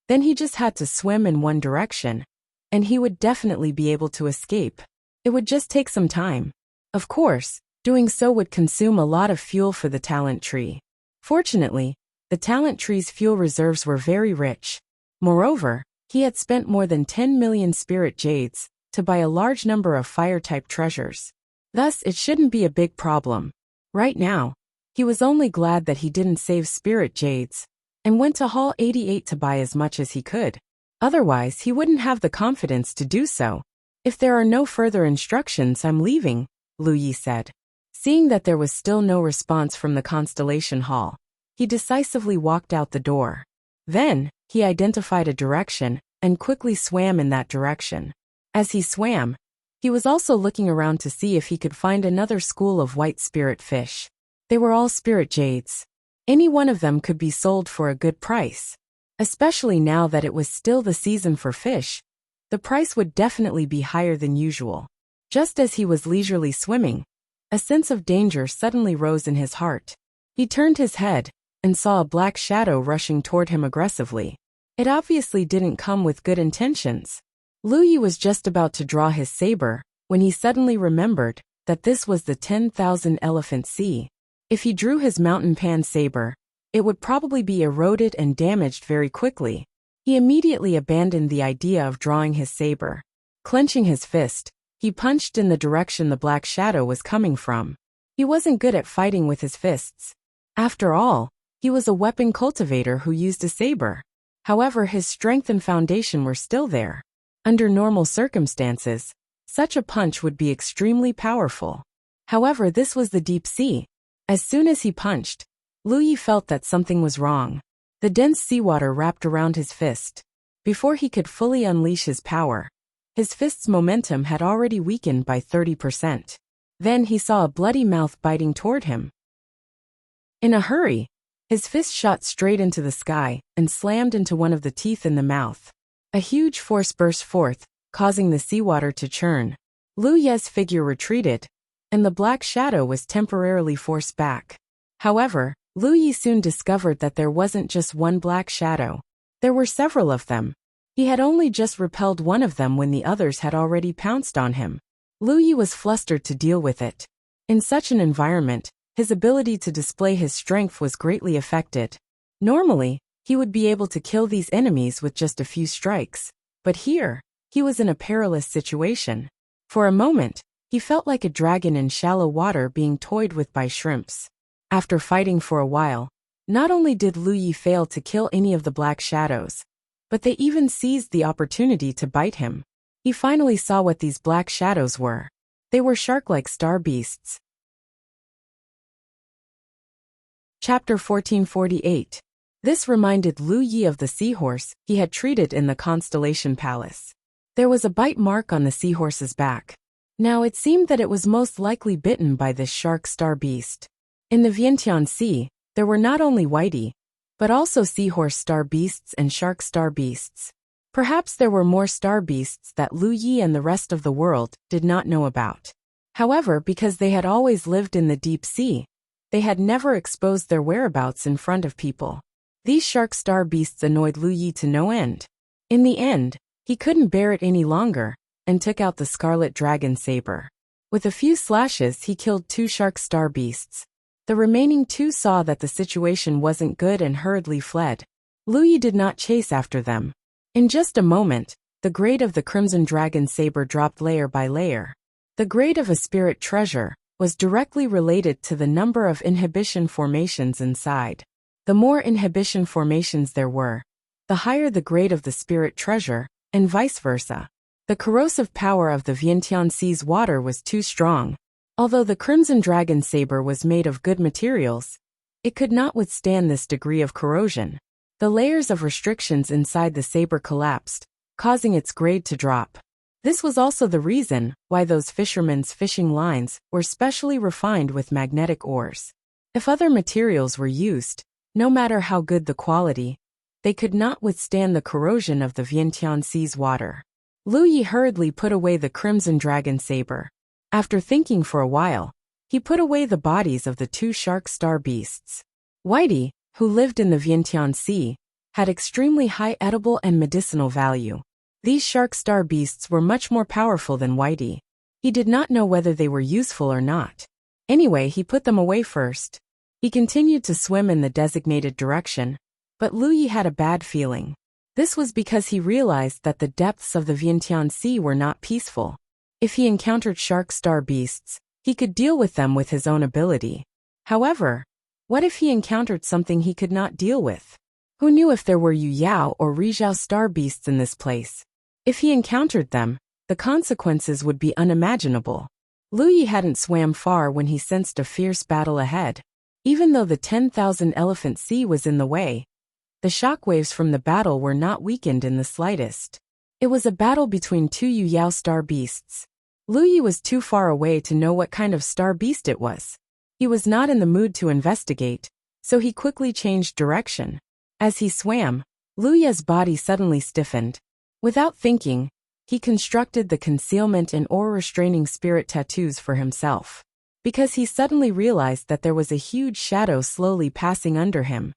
[SPEAKER 1] then he just had to swim in one direction, and he would definitely be able to escape. It would just take some time. Of course, doing so would consume a lot of fuel for the talent tree. Fortunately, the talent tree's fuel reserves were very rich. Moreover, he had spent more than 10 million spirit jades to buy a large number of fire-type treasures. Thus, it shouldn't be a big problem. Right now, he was only glad that he didn't save spirit jades and went to Hall 88 to buy as much as he could. Otherwise, he wouldn't have the confidence to do so. "If there are no further instructions, I'm leaving," Lu Yi said. Seeing that there was still no response from the Constellation Hall, he decisively walked out the door. Then, he identified a direction and quickly swam in that direction. As he swam, he was also looking around to see if he could find another school of white spirit fish. They were all spirit jades. Any one of them could be sold for a good price. Especially now that it was still the season for fish, the price would definitely be higher than usual. Just as he was leisurely swimming, a sense of danger suddenly rose in his heart. He turned his head and saw a black shadow rushing toward him aggressively. It obviously didn't come with good intentions. Lu Yi was just about to draw his saber when he suddenly remembered that this was the 10,000 Elephant Sea. If he drew his mountain pan saber, it would probably be eroded and damaged very quickly. He immediately abandoned the idea of drawing his saber. Clenching his fist, he punched in the direction the black shadow was coming from. He wasn't good at fighting with his fists. After all, he was a weapon cultivator who used a saber. However, his strength and foundation were still there. Under normal circumstances, such a punch would be extremely powerful. However, this was the deep sea. As soon as he punched, Lu Yi felt that something was wrong. The dense seawater wrapped around his fist. Before he could fully unleash his power, his fist's momentum had already weakened by 30%. Then he saw a bloody mouth biting toward him. In a hurry, his fist shot straight into the sky and slammed into one of the teeth in the mouth. A huge force burst forth, causing the seawater to churn. Lu Ye's figure retreated, and the black shadow was temporarily forced back. However, Lu Yi soon discovered that there wasn't just one black shadow. There were several of them. He had only just repelled one of them when the others had already pounced on him. Lu Yi was flustered to deal with it. In such an environment, his ability to display his strength was greatly affected. Normally, he would be able to kill these enemies with just a few strikes. But here, he was in a perilous situation. For a moment, he felt like a dragon in shallow water being toyed with by shrimps. After fighting for a while, not only did Lu Yi fail to kill any of the black shadows, but they even seized the opportunity to bite him. He finally saw what these black shadows were. They were shark-like star beasts. Chapter 1448. This reminded Lu Yi of the seahorse he had treated in the Constellation Palace. There was a bite mark on the seahorse's back. Now it seemed that it was most likely bitten by this shark star beast. In the Vientiane Sea, there were not only whitey, but also seahorse star beasts and shark star beasts. Perhaps there were more star beasts that Lu Yi and the rest of the world did not know about. However, because they had always lived in the deep sea, they had never exposed their whereabouts in front of people. These shark star beasts annoyed Lu Yi to no end. In the end, he couldn't bear it any longer, and took out the scarlet dragon saber. With a few slashes, he killed 2 shark star beasts. The remaining 2 saw that the situation wasn't good and hurriedly fled. Lu Yi did not chase after them. In just a moment, the grade of the crimson dragon saber dropped layer by layer. The grade of a spirit treasure was directly related to the number of inhibition formations inside. The more inhibition formations there were, the higher the grade of the spirit treasure, and vice versa. The corrosive power of the Vientiane Sea's water was too strong. Although the crimson dragon saber was made of good materials, it could not withstand this degree of corrosion. The layers of restrictions inside the saber collapsed, causing its grade to drop. This was also the reason why those fishermen's fishing lines were specially refined with magnetic ores. If other materials were used, no matter how good the quality, they could not withstand the corrosion of the Vientiane Sea's water. Lu Yi hurriedly put away the crimson dragon saber. After thinking for a while, he put away the bodies of the 2 shark star beasts. Whitey, who lived in the Vientiane Sea, had extremely high edible and medicinal value. These shark star beasts were much more powerful than Whitey. He did not know whether they were useful or not. Anyway, he put them away first. He continued to swim in the designated direction, but Lu Yi had a bad feeling. This was because he realized that the depths of the Vientiane Sea were not peaceful. If he encountered shark star beasts, he could deal with them with his own ability. However, what if he encountered something he could not deal with? Who knew if there were Yu Yao or Rizhao star beasts in this place? If he encountered them, the consequences would be unimaginable. Lu Yi hadn't swam far when he sensed a fierce battle ahead. Even though the 10,000 elephant sea was in the way, the shockwaves from the battle were not weakened in the slightest. It was a battle between 2 Yu Yao star beasts. Lu Yi was too far away to know what kind of star beast it was. He was not in the mood to investigate, so he quickly changed direction. As he swam, Lu Yi's body suddenly stiffened. Without thinking, he constructed the concealment and aura-restraining spirit tattoos for himself. Because he suddenly realized that there was a huge shadow slowly passing under him.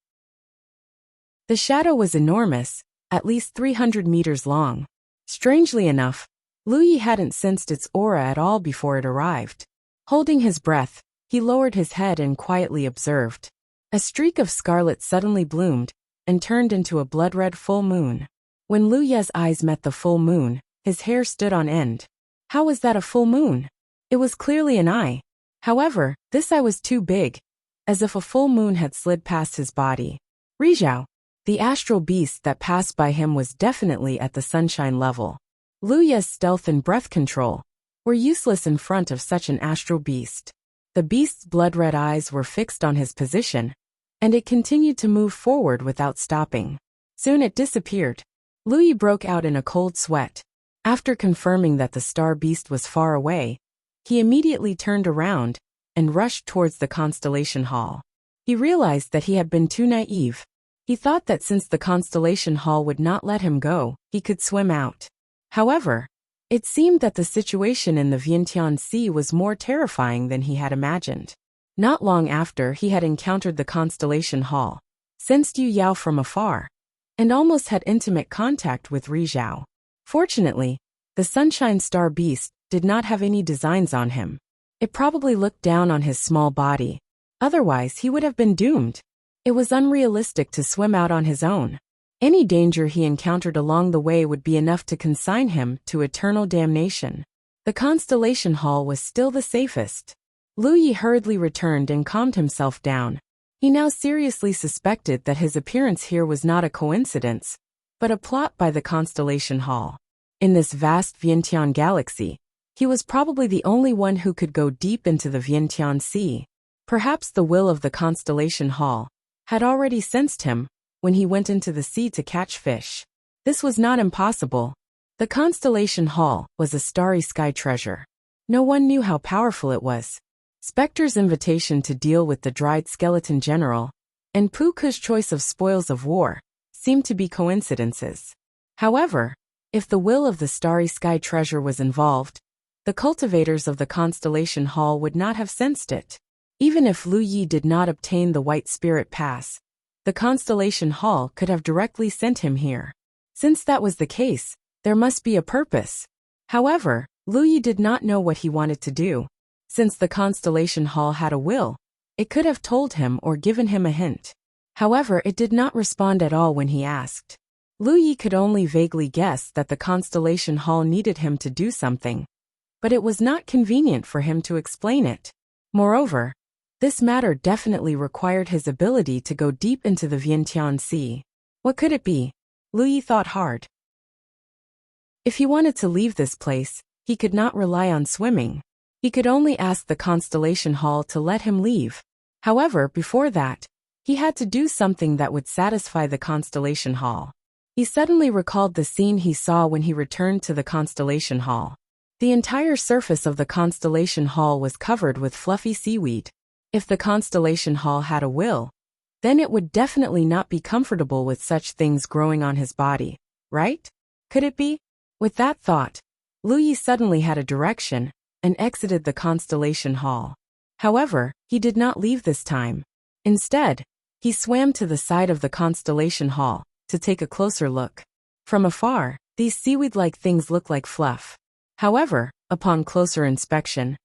[SPEAKER 1] The shadow was enormous, at least 300 meters long. Strangely enough, Lu Yi hadn't sensed its aura at all before it arrived. Holding his breath, he lowered his head and quietly observed. A streak of scarlet suddenly bloomed and turned into a blood-red full moon. When Lu Yi's eyes met the full moon, his hair stood on end. How was that a full moon? It was clearly an eye. However, this eye was too big, as if a full moon had slid past his body. Rizhao, the astral beast that passed by him, was definitely at the sunshine level. Lu Yi's stealth and breath control were useless in front of such an astral beast. The beast's blood-red eyes were fixed on his position, and it continued to move forward without stopping. Soon it disappeared. Lu Yi broke out in a cold sweat. After confirming that the star beast was far away, he immediately turned around and rushed towards the constellation hall. He realized that he had been too naive. He thought that since the constellation hall would not let him go, he could swim out. However, it seemed that the situation in the Vientiane Sea was more terrifying than he had imagined. Not long after, he had encountered the constellation hall, sensed Yu Yao from afar, and almost had intimate contact with Rizhao. Fortunately, the sunshine star beast did not have any designs on him. It probably looked down on his small body. Otherwise, he would have been doomed. It was unrealistic to swim out on his own. Any danger he encountered along the way would be enough to consign him to eternal damnation. The constellation hall was still the safest. Lu Yi hurriedly returned and calmed himself down. He now seriously suspected that his appearance here was not a coincidence, but a plot by the constellation hall. In this vast Vientiane galaxy, he was probably the only one who could go deep into the Vientiane Sea. Perhaps the will of the constellation hall had already sensed him when he went into the sea to catch fish. This was not impossible. The constellation hall was a starry sky treasure. No one knew how powerful it was. Spectre's invitation to deal with the dried skeleton general and Puku's choice of spoils of war seemed to be coincidences. However, if the will of the starry sky treasure was involved, the cultivators of the constellation hall would not have sensed it. Even if Lu Yi did not obtain the white spirit pass, the constellation hall could have directly sent him here. Since that was the case, there must be a purpose. However, Lu Yi did not know what he wanted to do. Since the Constellation Hall had a will, it could have told him or given him a hint. However, it did not respond at all when he asked. Lu Yi could only vaguely guess that the Constellation Hall needed him to do something, but it was not convenient for him to explain it. Moreover, this matter definitely required his ability to go deep into the Vientiane Sea. What could it be? Lu Yi thought hard. If he wanted to leave this place, he could not rely on swimming. He could only ask the Constellation Hall to let him leave. However, before that, he had to do something that would satisfy the Constellation Hall. He suddenly recalled the scene he saw when he returned to the Constellation Hall. The entire surface of the Constellation Hall was covered with fluffy seaweed. If the Constellation Hall had a will, then it would definitely not be comfortable with such things growing on his body, right? Could it be? With that thought, Lu Yi suddenly had a direction and exited the Constellation Hall. However, he did not leave this time. Instead, he swam to the side of the Constellation Hall to take a closer look. From afar, these seaweed-like things look like fluff. However, upon closer inspection,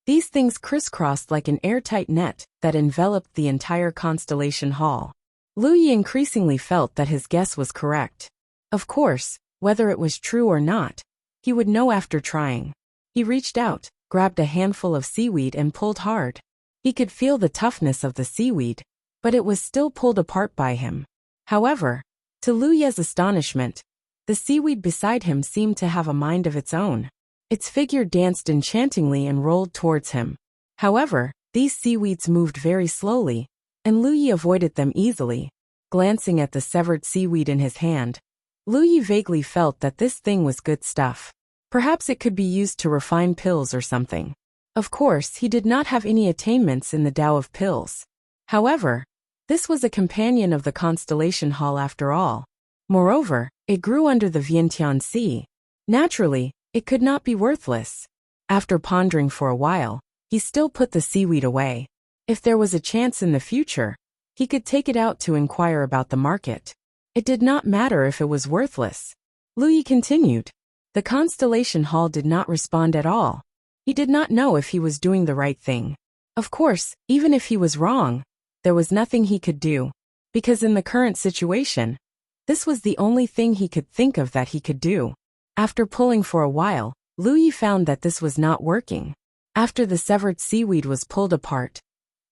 [SPEAKER 1] these things crisscrossed like an airtight net that enveloped the entire Constellation Hall. Lu Yi increasingly felt that his guess was correct. Of course, whether it was true or not, he would know after trying. He reached out, grabbed a handful of seaweed and pulled hard. He could feel the toughness of the seaweed, but it was still pulled apart by him. However, to Lu Yi's astonishment, the seaweed beside him seemed to have a mind of its own. Its figure danced enchantingly and rolled towards him. However, these seaweeds moved very slowly, and Lu Yi avoided them easily. Glancing at the severed seaweed in his hand, Lu Yi vaguely felt that this thing was good stuff. Perhaps it could be used to refine pills or something. Of course, he did not have any attainments in the Tao of pills. However, this was a companion of the Constellation Hall after all. Moreover, it grew under the Vientiane Sea. Naturally, it could not be worthless. After pondering for a while, he still put the seaweed away. If there was a chance in the future, he could take it out to inquire about the market. It did not matter if it was worthless. Lu Yi continued. The Constellation Hall did not respond at all. He did not know if he was doing the right thing. Of course, even if he was wrong, there was nothing he could do, because in the current situation, this was the only thing he could think of that he could do. After pulling for a while, Lu Yi found that this was not working. After the severed seaweed was pulled apart,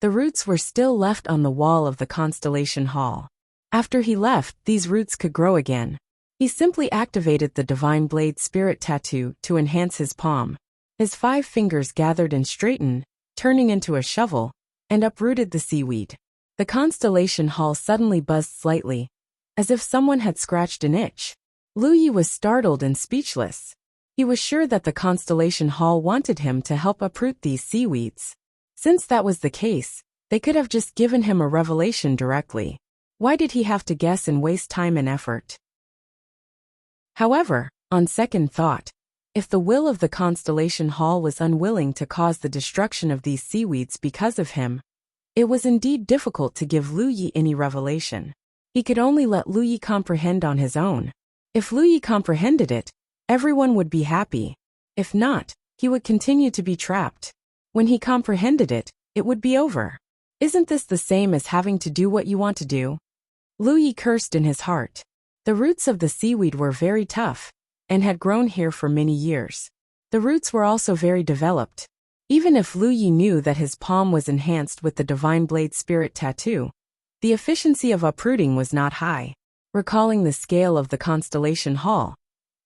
[SPEAKER 1] the roots were still left on the wall of the Constellation Hall. After he left, these roots could grow again. He simply activated the Divine Blade Spirit Tattoo to enhance his palm. His 5 fingers gathered and straightened, turning into a shovel, and uprooted the seaweed. The Constellation Hall suddenly buzzed slightly, as if someone had scratched an itch. Lu Yi was startled and speechless. He was sure that the Constellation Hall wanted him to help uproot these seaweeds. Since that was the case, they could have just given him a revelation directly. Why did he have to guess and waste time and effort? However, on second thought, if the will of the Constellation Hall was unwilling to cause the destruction of these seaweeds because of him, it was indeed difficult to give Lu Yi any revelation. He could only let Lu Yi comprehend on his own. If Lu Yi comprehended it, everyone would be happy. If not, he would continue to be trapped. When he comprehended it, it would be over. Isn't this the same as having to do what you want to do? Lu Yi cursed in his heart. The roots of the seaweed were very tough, and had grown here for many years. The roots were also very developed. Even if Lu Yi knew that his palm was enhanced with the Divine Blade Spirit Tattoo, the efficiency of uprooting was not high. Recalling the scale of the Constellation Hall,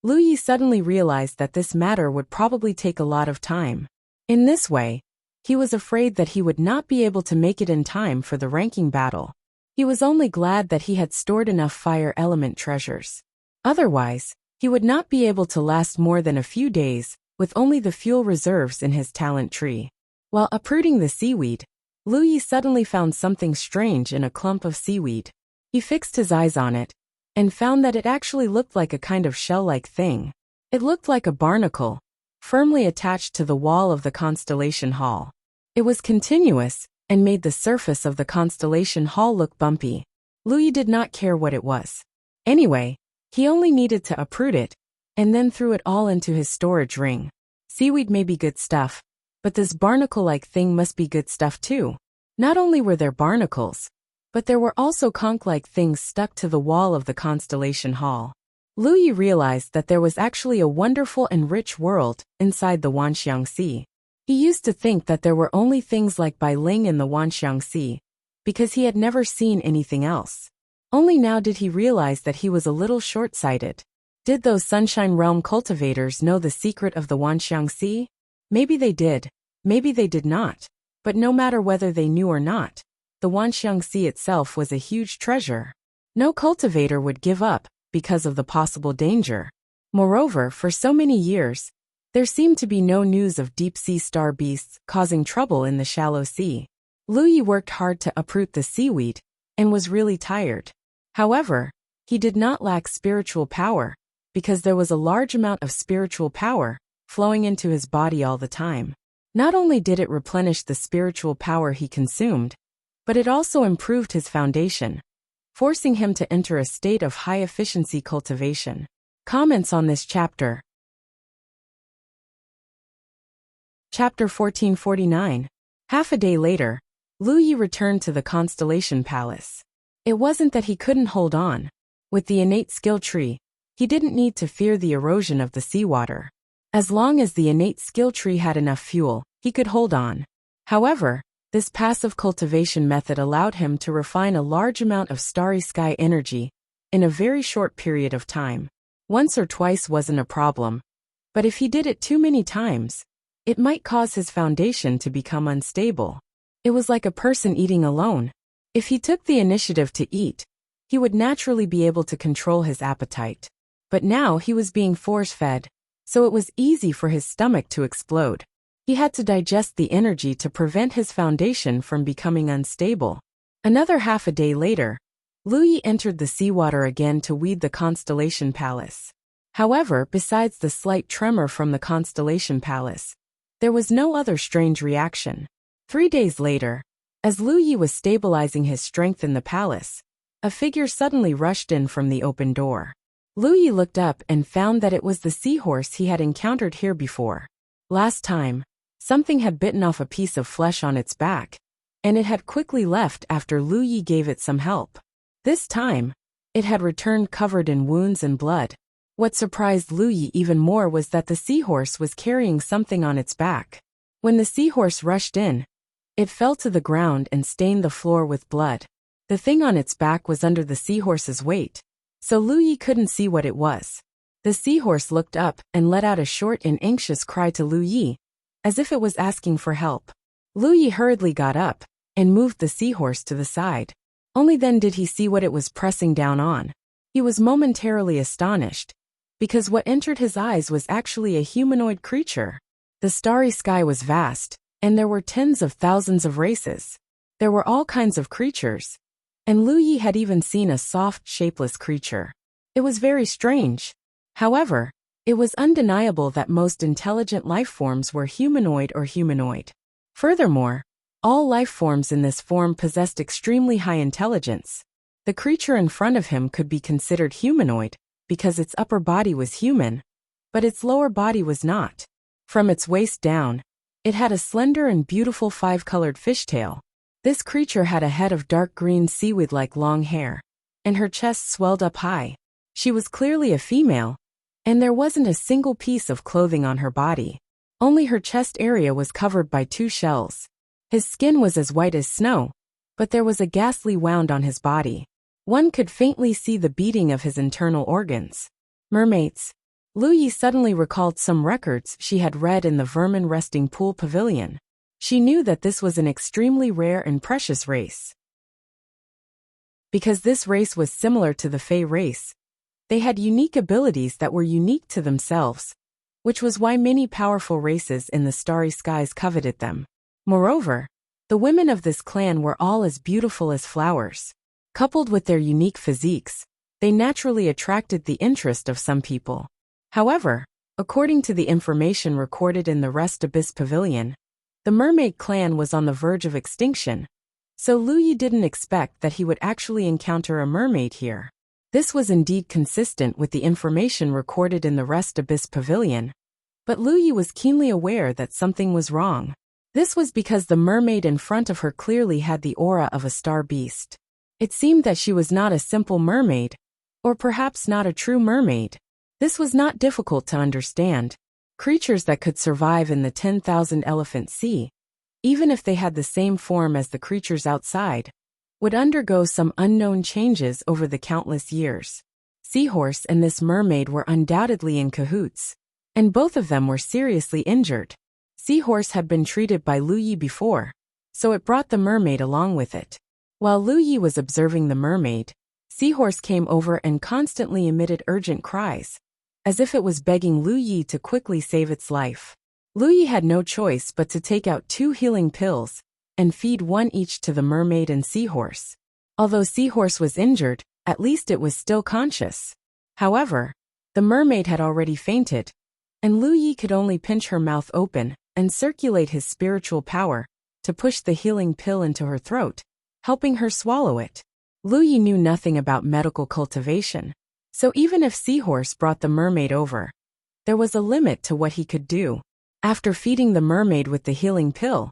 [SPEAKER 1] Lu Yi suddenly realized that this matter would probably take a lot of time. In this way, he was afraid that he would not be able to make it in time for the ranking battle. He was only glad that he had stored enough fire element treasures. Otherwise, he would not be able to last more than a few days, with only the fuel reserves in his talent tree. While uprooting the seaweed, Lu Yi suddenly found something strange in a clump of seaweed. He fixed his eyes on it, and found that it actually looked like a kind of shell-like thing. It looked like a barnacle, firmly attached to the wall of the Constellation Hall. It was continuous, and made the surface of the Constellation Hall look bumpy. Lu Yi did not care what it was. Anyway, he only needed to uproot it, and then threw it all into his storage ring. Seaweed may be good stuff, but this barnacle-like thing must be good stuff too. Not only were there barnacles, but there were also conch-like things stuck to the wall of the Constellation Hall. Lu Yi realized that there was actually a wonderful and rich world inside the Wanxiang Sea. He used to think that there were only things like Bai Ling in the Wanxiang Sea, because he had never seen anything else. Only now did he realize that he was a little short-sighted. Did those Sunshine Realm cultivators know the secret of the Wanxiang Sea? Maybe they did, maybe they did not. But no matter whether they knew or not, the Wanxiang Sea itself was a huge treasure. No cultivator would give up because of the possible danger. Moreover, for so many years, there seemed to be no news of deep-sea star beasts causing trouble in the shallow sea. Lu Yi worked hard to uproot the seaweed and was really tired. However, he did not lack spiritual power, because there was a large amount of spiritual power flowing into his body all the time. Not only did it replenish the spiritual power he consumed, but it also improved his foundation, forcing him to enter a state of high-efficiency cultivation. Comments on this chapter. Chapter 1449. Half a day later, Lu Yi returned to the Constellation Palace. It wasn't that he couldn't hold on. With the innate skill tree, he didn't need to fear the erosion of the seawater. As long as the innate skill tree had enough fuel, he could hold on. However, this passive cultivation method allowed him to refine a large amount of starry sky energy in a very short period of time. Once or twice wasn't a problem, but if he did it too many times, it might cause his foundation to become unstable. It was like a person eating alone. If he took the initiative to eat, he would naturally be able to control his appetite. But now he was being force-fed, so it was easy for his stomach to explode. He had to digest the energy to prevent his foundation from becoming unstable. Another half a day later, Lu Yi entered the seawater again to weed the Constellation Palace. However, besides the slight tremor from the Constellation Palace, there was no other strange reaction. 3 days later, as Lu Yi was stabilizing his strength in the palace, a figure suddenly rushed in from the open door. Lu Yi looked up and found that it was the seahorse he had encountered here before. Last time, something had bitten off a piece of flesh on its back, and it had quickly left after Lu Yi gave it some help. This time, it had returned covered in wounds and blood. What surprised Lu Yi even more was that the seahorse was carrying something on its back. When the seahorse rushed in, it fell to the ground and stained the floor with blood. The thing on its back was under the seahorse's weight, so Lu Yi couldn't see what it was. The seahorse looked up and let out a short and anxious cry to Lu Yi, as if it was asking for help. Lu Yi hurriedly got up and moved the seahorse to the side. Only then did he see what it was pressing down on. He was momentarily astonished, because what entered his eyes was actually a humanoid creature. The starry sky was vast, and there were tens of thousands of races. There were all kinds of creatures, and Lu Yi had even seen a soft, shapeless creature. It was very strange. However, it was undeniable that most intelligent life forms were humanoid or humanoid. Furthermore, all life forms in this form possessed extremely high intelligence. The creature in front of him could be considered humanoid, because its upper body was human, but its lower body was not. From its waist down, it had a slender and beautiful 5-colored fishtail. This creature had a head of dark green seaweed-like long hair, and her chest swelled up high. She was clearly a female, and there wasn't a single piece of clothing on her body. Only her chest area was covered by 2 shells. His skin was as white as snow, but there was a ghastly wound on his body. One could faintly see the beating of his internal organs. Mermaids. Lu Yi suddenly recalled some records she had read in the Vermin Resting Pool Pavilion. She knew that this was an extremely rare and precious race. Because this race was similar to the Fey race, they had unique abilities that were unique to themselves, which was why many powerful races in the starry skies coveted them. Moreover, the women of this clan were all as beautiful as flowers. Coupled with their unique physiques, they naturally attracted the interest of some people. However, according to the information recorded in the Rest Abyss Pavilion, the mermaid clan was on the verge of extinction, so Lu Yi didn't expect that he would actually encounter a mermaid here. This was indeed consistent with the information recorded in the Rest Abyss Pavilion, but Lu Yi was keenly aware that something was wrong. This was because the mermaid in front of her clearly had the aura of a star beast. It seemed that she was not a simple mermaid, or perhaps not a true mermaid. This was not difficult to understand. Creatures that could survive in the 10,000 elephant sea, even if they had the same form as the creatures outside, would undergo some unknown changes over the countless years. Seahorse and this mermaid were undoubtedly in cahoots, and both of them were seriously injured. Seahorse had been treated by Lu Yi before, so it brought the mermaid along with it. While Lu Yi was observing the mermaid, Seahorse came over and constantly emitted urgent cries, as if it was begging Lu Yi to quickly save its life. Lu Yi had no choice but to take out 2 healing pills and feed one each to the mermaid and Seahorse. Although Seahorse was injured, at least it was still conscious. However, the mermaid had already fainted, and Lu Yi could only pinch her mouth open and circulate his spiritual power to push the healing pill into her throat, helping her swallow it. Lu Yi knew nothing about medical cultivation, so even if Seahorse brought the mermaid over, there was a limit to what he could do. After feeding the mermaid with the healing pill,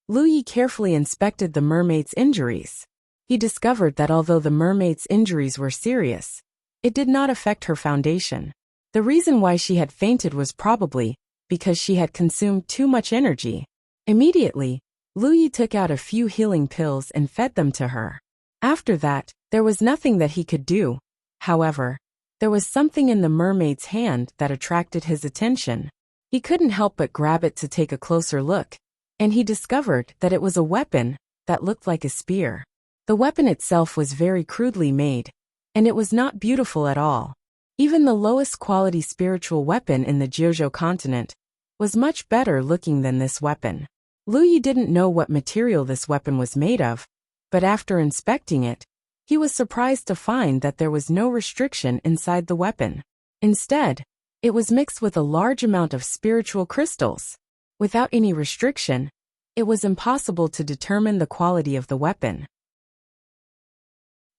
[SPEAKER 1] Lu Yi carefully inspected the mermaid's injuries. He discovered that although the mermaid's injuries were serious, it did not affect her foundation. The reason why she had fainted was probably because she had consumed too much energy. Immediately, Lu Yi took out a few healing pills and fed them to her. After that, there was nothing that he could do. However, there was something in the mermaid's hand that attracted his attention. He couldn't help but grab it to take a closer look, and he discovered that it was a weapon that looked like a spear. The weapon itself was very crudely made, and it was not beautiful at all. Even the lowest quality spiritual weapon in the Jiuzhou continent was much better looking than this weapon. Lu Yi didn't know what material this weapon was made of, but after inspecting it, he was surprised to find that there was no restriction inside the weapon. Instead, it was mixed with a large amount of spiritual crystals. Without any restriction, it was impossible to determine the quality of the weapon.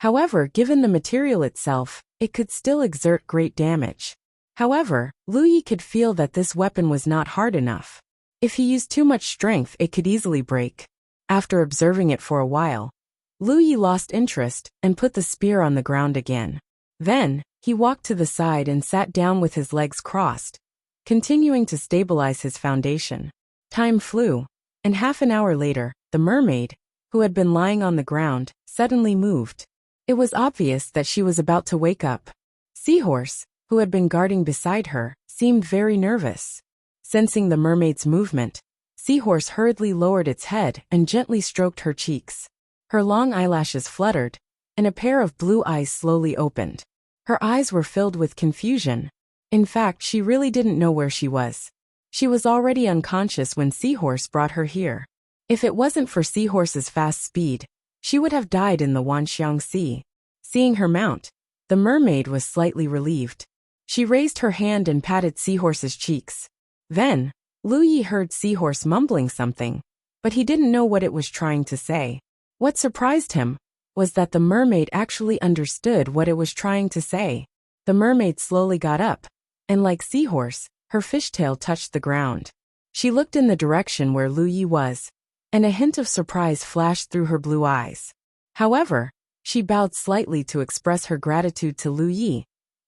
[SPEAKER 1] However, given the material itself, it could still exert great damage. However, Lu Yi could feel that this weapon was not hard enough. If he used too much strength, it could easily break. After observing it for a while, Lu Yi lost interest and put the spear on the ground again. Then, he walked to the side and sat down with his legs crossed, continuing to stabilize his foundation. Time flew, and half an hour later, the mermaid, who had been lying on the ground, suddenly moved. It was obvious that she was about to wake up. Seahorse, who had been guarding beside her, seemed very nervous. Sensing the mermaid's movement, Seahorse hurriedly lowered its head and gently stroked her cheeks. Her long eyelashes fluttered, and a pair of blue eyes slowly opened. Her eyes were filled with confusion. In fact, she really didn't know where she was. She was already unconscious when Seahorse brought her here. If it wasn't for Seahorse's fast speed, she would have died in the Wanxiang Sea. Seeing her mount, the mermaid was slightly relieved. She raised her hand and patted Seahorse's cheeks. Then, Lu Yi heard Seahorse mumbling something, but he didn't know what it was trying to say. What surprised him was that the mermaid actually understood what it was trying to say. The mermaid slowly got up, and like Seahorse, her fishtail touched the ground. She looked in the direction where Lu Yi was, and a hint of surprise flashed through her blue eyes. However, she bowed slightly to express her gratitude to Lu Yi,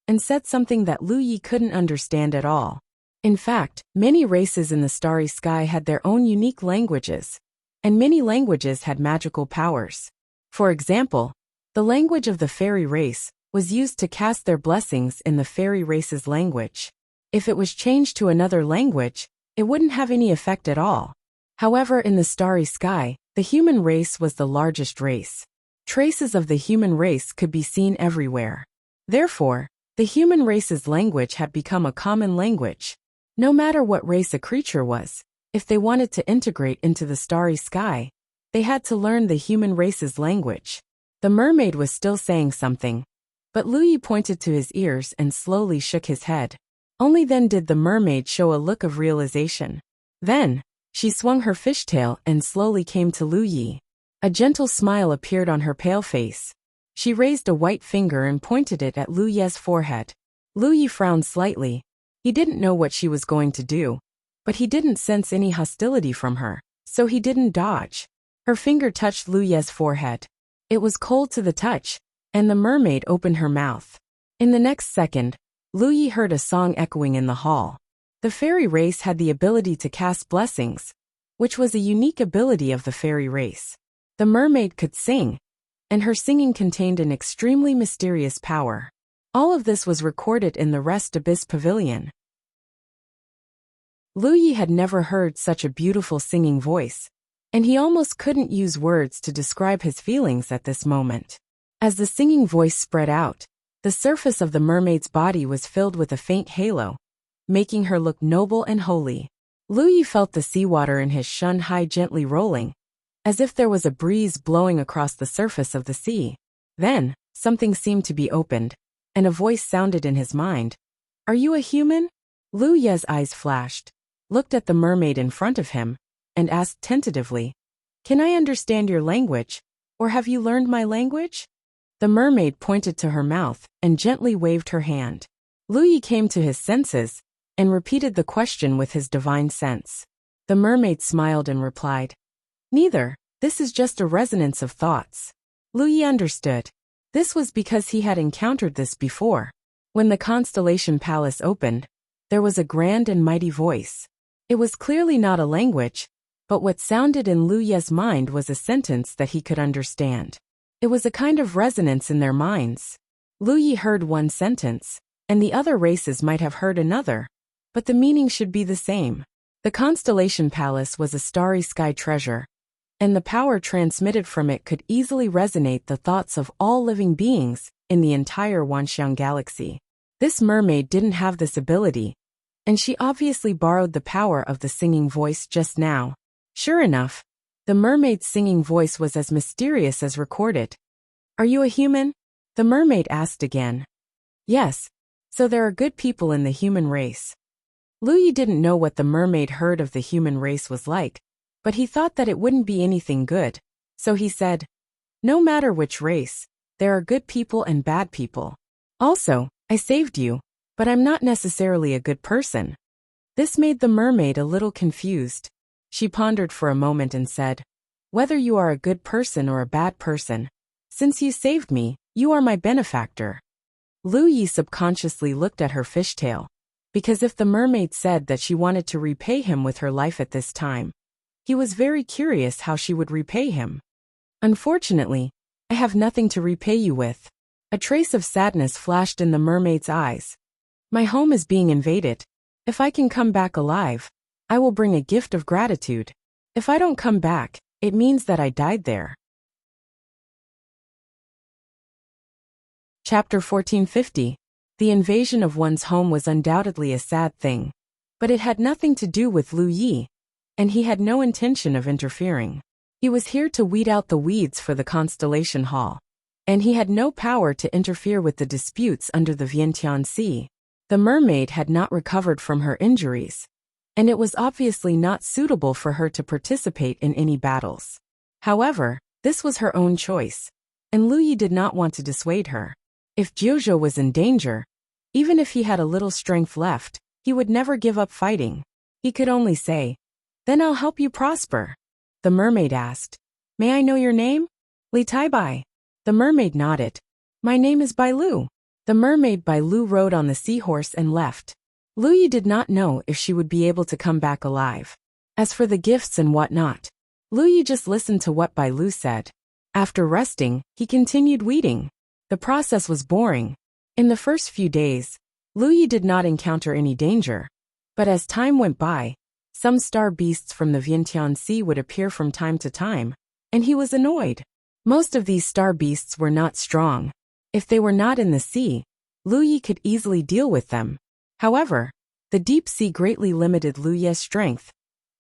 [SPEAKER 1] and said something that Lu Yi couldn't understand at all. In fact, many races in the starry sky had their own unique languages, and many languages had magical powers. For example, the language of the fairy race was used to cast their blessings in the fairy race's language. If it was changed to another language, it wouldn't have any effect at all. However, in the starry sky, the human race was the largest race. Traces of the human race could be seen everywhere. Therefore, the human race's language had become a common language. No matter what race a creature was, if they wanted to integrate into the starry sky, they had to learn the human race's language. The mermaid was still saying something, but Lu Yi pointed to his ears and slowly shook his head. Only then did the mermaid show a look of realization. Then, she swung her fishtail and slowly came to Lu Yi. A gentle smile appeared on her pale face. She raised a white finger and pointed it at Lu Ye's forehead. Lu Ye frowned slightly. He didn't know what she was going to do, but he didn't sense any hostility from her, so he didn't dodge. Her finger touched Lu Ye's forehead. It was cold to the touch, and the mermaid opened her mouth. In the next second, Lu Ye heard a song echoing in the hall. The fairy race had the ability to cast blessings, which was a unique ability of the fairy race. The mermaid could sing, and her singing contained an extremely mysterious power. All of this was recorded in the Rest Abyss Pavilion. Lu Ye had never heard such a beautiful singing voice, and he almost couldn't use words to describe his feelings at this moment. As the singing voice spread out, the surface of the mermaid's body was filled with a faint halo, making her look noble and holy. Lu Ye felt the seawater in his Shun Hai gently rolling, as if there was a breeze blowing across the surface of the sea. Then, something seemed to be opened, and a voice sounded in his mind. "Are you a human?" Lu Ye's eyes flashed, looked at the mermaid in front of him, and asked tentatively, "Can I understand your language, or have you learned my language?" The mermaid pointed to her mouth and gently waved her hand. Lu Ye came to his senses and repeated the question with his divine sense. The mermaid smiled and replied, "Neither, this is just a resonance of thoughts." Lu Ye understood. This was because he had encountered this before. When the Constellation Palace opened, there was a grand and mighty voice. It was clearly not a language, but what sounded in Lu Ye's mind was a sentence that he could understand. It was a kind of resonance in their minds. Lu Ye heard one sentence, and the other races might have heard another, but the meaning should be the same. The Constellation Palace was a starry sky treasure, and the power transmitted from it could easily resonate the thoughts of all living beings in the entire Wanxiang galaxy. This mermaid didn't have this ability, and she obviously borrowed the power of the singing voice just now. Sure enough, the mermaid's singing voice was as mysterious as recorded. "Are you a human?" the mermaid asked again. "Yes, so there are good people in the human race." Lu Ye didn't know what the mermaid heard of the human race was like, but he thought that it wouldn't be anything good, so he said, "No matter which race, there are good people and bad people. Also, I saved you, but I'm not necessarily a good person." This made the mermaid a little confused. She pondered for a moment and said, "Whether you are a good person or a bad person, since you saved me, you are my benefactor." Lu Ye subconsciously looked at her fishtail, because if the mermaid said that she wanted to repay him with her life at this time, he was very curious how she would repay him. "Unfortunately, I have nothing to repay you with." A trace of sadness flashed in the mermaid's eyes. "My home is being invaded. If I can come back alive, I will bring a gift of gratitude. If I don't come back, it means that I died there." Chapter 1450. The invasion of one's home was undoubtedly a sad thing, but it had nothing to do with Lu Ye, and he had no intention of interfering. He was here to weed out the weeds for the Constellation Hall, and he had no power to interfere with the disputes under the Vientiane Sea. The mermaid had not recovered from her injuries, and it was obviously not suitable for her to participate in any battles. However, this was her own choice, and Lu Ye did not want to dissuade her. If Jiuzhou was in danger, even if he had a little strength left, he would never give up fighting. He could only say, "Then I'll help you prosper." The mermaid asked, "May I know your name?" "Li Tai Bai." The mermaid nodded. "My name is Bai Lu." The mermaid Bai Lu rode on the seahorse and left. Lu Ye did not know if she would be able to come back alive. As for the gifts and whatnot, Lu Ye just listened to what Bai Lu said. After resting, he continued weeding. The process was boring. In the first few days, Lu Ye did not encounter any danger, but as time went by, some star beasts from the Vientiane Sea would appear from time to time, and he was annoyed. Most of these star beasts were not strong. If they were not in the sea, Lu Ye could easily deal with them. However, the deep sea greatly limited Lu Ye's strength,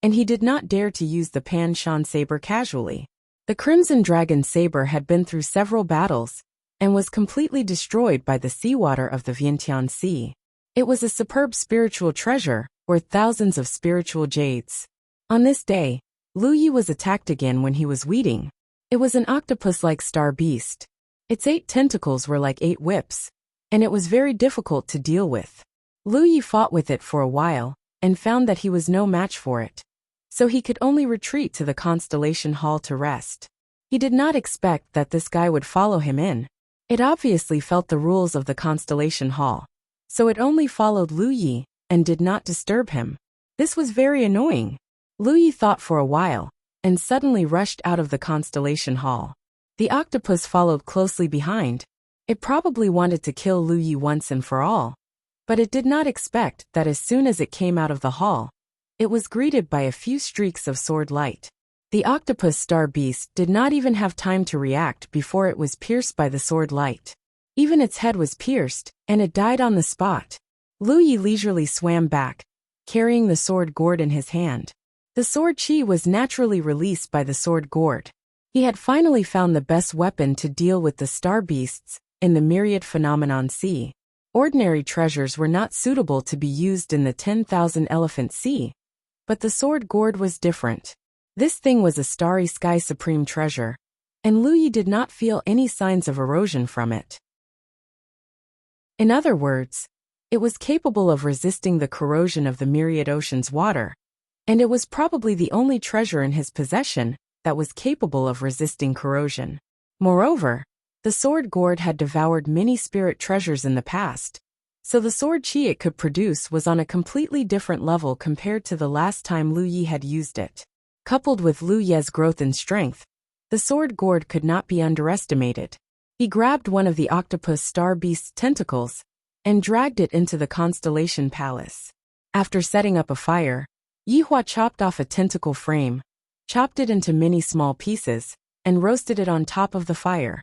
[SPEAKER 1] and he did not dare to use the Pan Shan saber casually. The Crimson Dragon saber had been through several battles, and was completely destroyed by the seawater of the Vientiane Sea. It was a superb spiritual treasure, worth thousands of spiritual jades. On this day, Lu Ye was attacked again when he was weeding. It was an octopus-like star beast. Its 8 tentacles were like 8 whips, and it was very difficult to deal with. Lu Yi fought with it for a while, and found that he was no match for it. So he could only retreat to the Constellation Hall to rest. He did not expect that this guy would follow him in. It obviously felt the rules of the Constellation Hall, so it only followed Lu Yi and did not disturb him. This was very annoying. Lu Yi thought for a while, and suddenly rushed out of the Constellation Hall. The octopus followed closely behind. It probably wanted to kill Lu Yi once and for all, but it did not expect that as soon as it came out of the hall, it was greeted by a few streaks of sword light. The octopus star beast did not even have time to react before it was pierced by the sword light. Even its head was pierced, and it died on the spot. Lu Yi leisurely swam back, carrying the sword gourd in his hand. The sword chi was naturally released by the sword gourd. He had finally found the best weapon to deal with the star beasts in the myriad phenomenon sea. Ordinary treasures were not suitable to be used in the 10,000 elephant sea, but the sword gourd was different. This thing was a starry sky supreme treasure, and Lu Yi did not feel any signs of erosion from it. In other words, it was capable of resisting the corrosion of the myriad ocean's water, and it was probably the only treasure in his possession that was capable of resisting corrosion. Moreover, the sword gourd had devoured many spirit treasures in the past, so the sword chi it could produce was on a completely different level compared to the last time Lu Yi had used it. Coupled with Lu Ye's growth in strength, the sword gourd could not be underestimated. He grabbed one of the octopus star beast's tentacles and dragged it into the Constellation Palace. After setting up a fire, Yihua chopped off a tentacle frame, chopped it into many small pieces, and roasted it on top of the fire.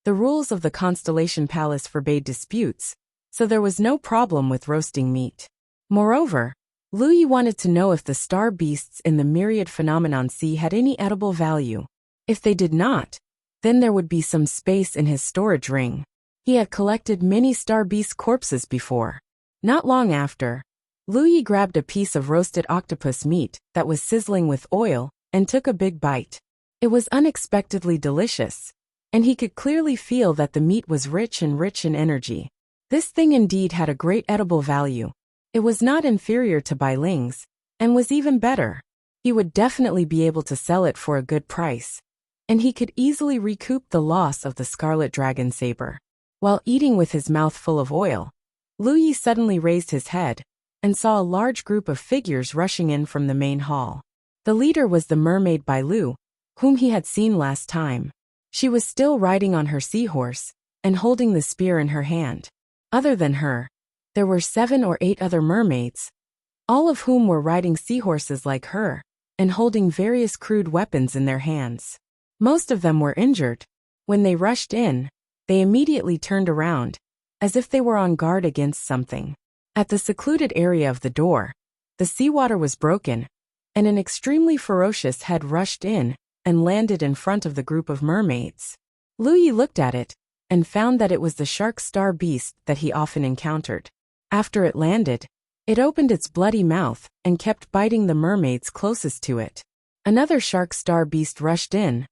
[SPEAKER 1] The rules of the Constellation Palace forbade disputes, so there was no problem with roasting meat. Moreover, Lu Yi wanted to know if the star beasts in the myriad phenomenon sea had any edible value. If they did not, then there would be some space in his storage ring. He had collected many star beast corpses before. Not long after, Lu Yi grabbed a piece of roasted octopus meat that was sizzling with oil and took a big bite. It was unexpectedly delicious, and he could clearly feel that the meat was rich in energy. This thing indeed had a great edible value. It was not inferior to Bai Ling's, and was even better. He would definitely be able to sell it for a good price, and he could easily recoup the loss of the scarlet dragon saber. While eating with his mouth full of oil, Lu Yi suddenly raised his head and saw a large group of figures rushing in from the main hall. The leader was the mermaid Bai Lu, whom he had seen last time. She was still riding on her seahorse and holding the spear in her hand. Other than her, there were 7 or 8 other mermaids, all of whom were riding seahorses like her and holding various crude weapons in their hands. Most of them were injured. When they rushed in, they immediately turned around, as if they were on guard against something. At the secluded area of the door, the seawater was broken, and an extremely ferocious head rushed in and landed in front of the group of mermaids. Lu Yi looked at it and found that it was the shark star beast that he often encountered. After it landed, it opened its bloody mouth and kept biting the mermaids closest to it. Another shark star beast rushed in,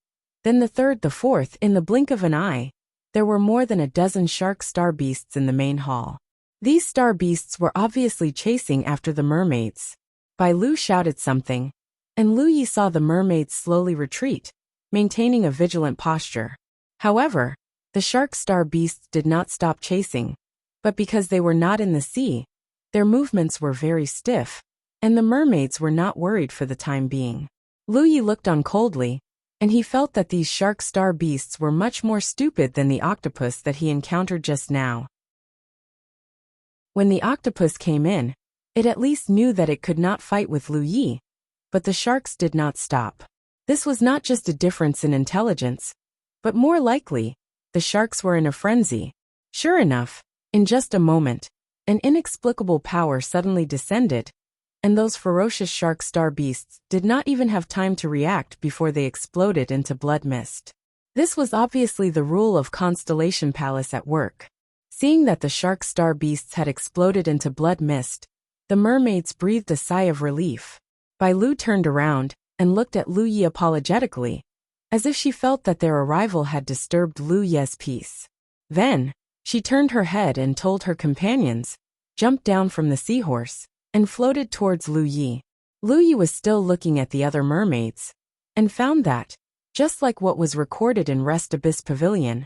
[SPEAKER 1] then the third, the fourth. In the blink of an eye, there were more than a dozen shark star beasts in the main hall. These star beasts were obviously chasing after the mermaids. Bai Lu shouted something, and Lu Yi saw the mermaids slowly retreat, maintaining a vigilant posture. However, the shark star beasts did not stop chasing, but because they were not in the sea, their movements were very stiff, and the mermaids were not worried for the time being. Lu Yi looked on coldly, and he felt that these shark star beasts were much more stupid than the octopus that he encountered just now. When the octopus came in, it at least knew that it could not fight with Lu Yi, but the sharks did not stop. This was not just a difference in intelligence, but more likely, the sharks were in a frenzy. Sure enough, in just a moment, an inexplicable power suddenly descended, and those ferocious shark star beasts did not even have time to react before they exploded into blood mist. This was obviously the rule of Constellation Palace at work. Seeing that the shark star beasts had exploded into blood mist, the mermaids breathed a sigh of relief. Bai Lu turned around and looked at Lu Yi apologetically, as if she felt that their arrival had disturbed Lu Ye's peace. Then, she turned her head and told her companions, jumped down from the seahorse, and floated towards Lu Yi. Lu Yi was still looking at the other mermaids, and found that, just like what was recorded in Rest Abyss Pavilion,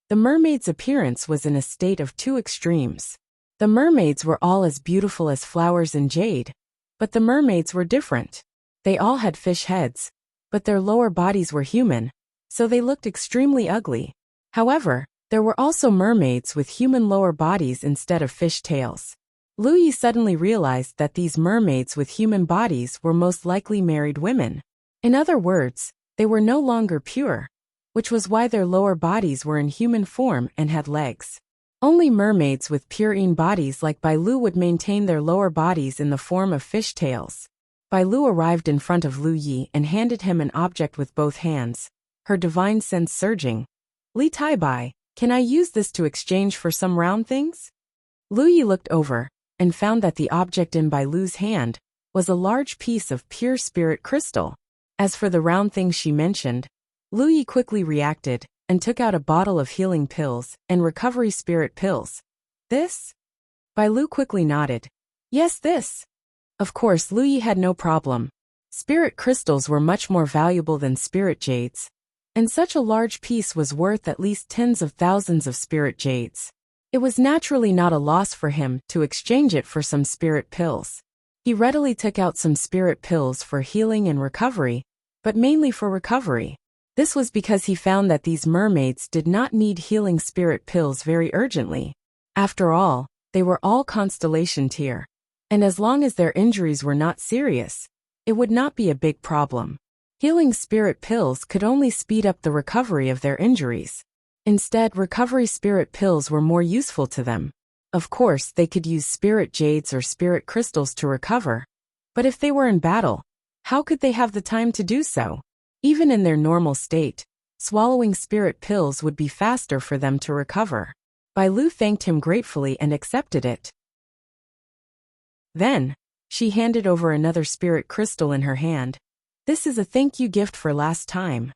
[SPEAKER 1] the mermaid's appearance was in a state of two extremes. The mermaids were all as beautiful as flowers in jade, but the mermaids were different. They all had fish heads, but their lower bodies were human, so they looked extremely ugly. However, there were also mermaids with human lower bodies instead of fish tails. Lu Yi suddenly realized that these mermaids with human bodies were most likely married women. In other words, they were no longer pure, which was why their lower bodies were in human form and had legs. Only mermaids with purine bodies like Bai Lu would maintain their lower bodies in the form of fish tails. Bai Lu arrived in front of Lu Yi and handed him an object with both hands, her divine sense surging. "Li Tai Bai, can I use this to exchange for some round things?" Lu Yi looked over, and found that the object in Bai Lu's hand was a large piece of pure spirit crystal. As for the round things she mentioned, Lu Yi quickly reacted, and took out a bottle of healing pills and recovery spirit pills. "This?" Bai Lu quickly nodded. "Yes, this." Of course, Lu Yi had no problem. Spirit crystals were much more valuable than spirit jades, and such a large piece was worth at least tens of thousands of spirit jades. It was naturally not a loss for him to exchange it for some spirit pills. He readily took out some spirit pills for healing and recovery, but mainly for recovery. This was because he found that these mermaids did not need healing spirit pills very urgently. After all, they were all constellation tier, and as long as their injuries were not serious, it would not be a big problem. Healing spirit pills could only speed up the recovery of their injuries. Instead, recovery spirit pills were more useful to them. Of course, they could use spirit jades or spirit crystals to recover, but if they were in battle, how could they have the time to do so? Even in their normal state, swallowing spirit pills would be faster for them to recover. Bai Lu thanked him gratefully and accepted it. Then, she handed over another spirit crystal in her hand. "This is a thank you gift for last time."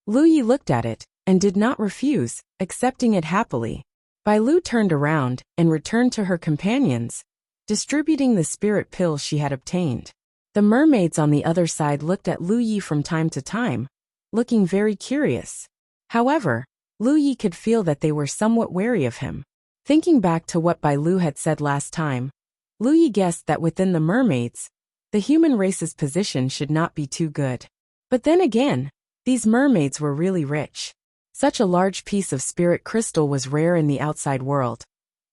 [SPEAKER 1] Lu Yi looked at it, and did not refuse, accepting it happily. Bai Lu turned around, and returned to her companions, distributing the spirit pills she had obtained. The mermaids on the other side looked at Lu Yi from time to time, looking very curious. However, Lu Yi could feel that they were somewhat wary of him. Thinking back to what Bai Lu had said last time, Lu Yi guessed that within the mermaids, the human race's position should not be too good. But then again, these mermaids were really rich. Such a large piece of spirit crystal was rare in the outside world,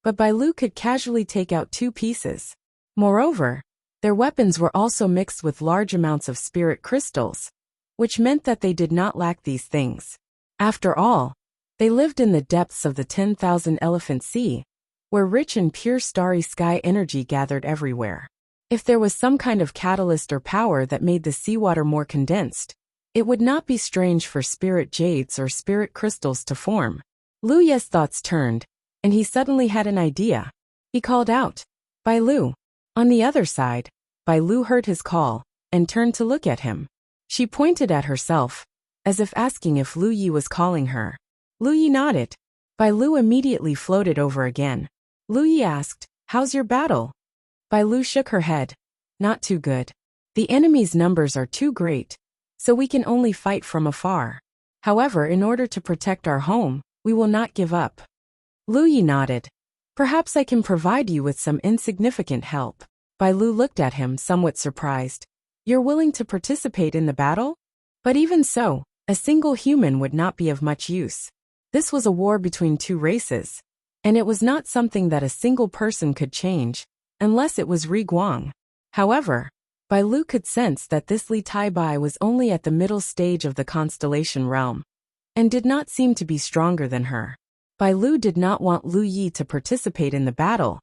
[SPEAKER 1] but Bai Lu could casually take out 2 pieces. Moreover, their weapons were also mixed with large amounts of spirit crystals, which meant that they did not lack these things. After all, they lived in the depths of the 10,000 Elephant Sea, where rich and pure starry sky energy gathered everywhere. If there was some kind of catalyst or power that made the seawater more condensed, it would not be strange for spirit jades or spirit crystals to form. Lu Ye's thoughts turned, and he suddenly had an idea. He called out, "Bai Lu." On the other side, Bai Lu heard his call, and turned to look at him. She pointed at herself, as if asking if Lu Yi was calling her. Lu Yi nodded. Bai Lu immediately floated over again. Lu Yi asked, "How's your battle?" Bai Lu shook her head. "Not too good. The enemy's numbers are too great, so we can only fight from afar. However, in order to protect our home, we will not give up." Lu Yi nodded. "Perhaps I can provide you with some insignificant help." Bai Lu looked at him somewhat surprised. "You're willing to participate in the battle?" But even so, a single human would not be of much use. This was a war between 2 races, and it was not something that a single person could change, unless it was Ri Guang. However, Bai Lu could sense that this Li Tai Bai was only at the middle stage of the constellation realm, and did not seem to be stronger than her. Bai Lu did not want Lu Yi to participate in the battle,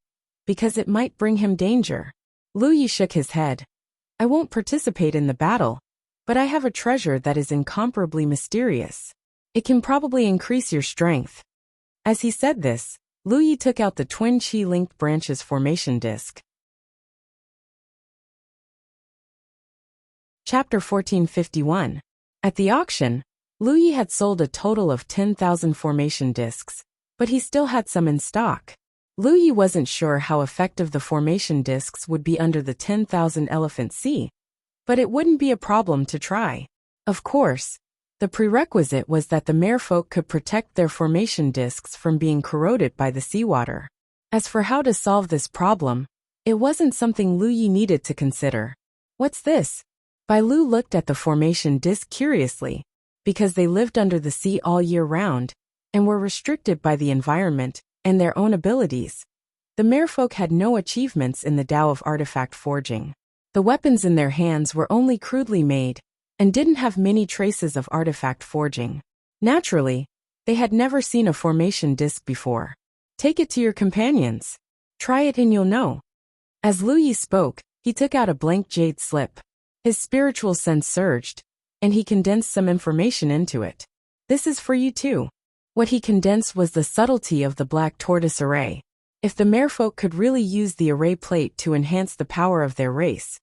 [SPEAKER 1] because it might bring him danger. Lu Yi shook his head. "I won't participate in the battle, but I have a treasure that is incomparably mysterious. It can probably increase your strength." As he said this, Lu Yi took out the twin Qi-linked branches formation disc. Chapter 1451. At the auction, Lu Yi had sold a total of 10,000 formation discs, but he still had some in stock. Lu Yi wasn't sure how effective the formation discs would be under the 10,000 Elephant Sea, but it wouldn't be a problem to try. Of course, the prerequisite was that the merfolk could protect their formation discs from being corroded by the seawater. As for how to solve this problem, it wasn't something Lu Yi needed to consider. What's this? Bai Lu looked at the formation disc curiously, because they lived under the sea all year round, and were restricted by the environment and their own abilities. The merfolk had no achievements in the Tao of artifact forging. The weapons in their hands were only crudely made, and didn't have many traces of artifact forging. Naturally, they had never seen a formation disc before. Take it to your companions. Try it and you'll know. As Lu Yi spoke, he took out a blank jade slip. His spiritual sense surged, and he condensed some information into it. This is for you too. What he condensed was the subtlety of the black tortoise array. If the merfolk could really use the array plate to enhance the power of their race,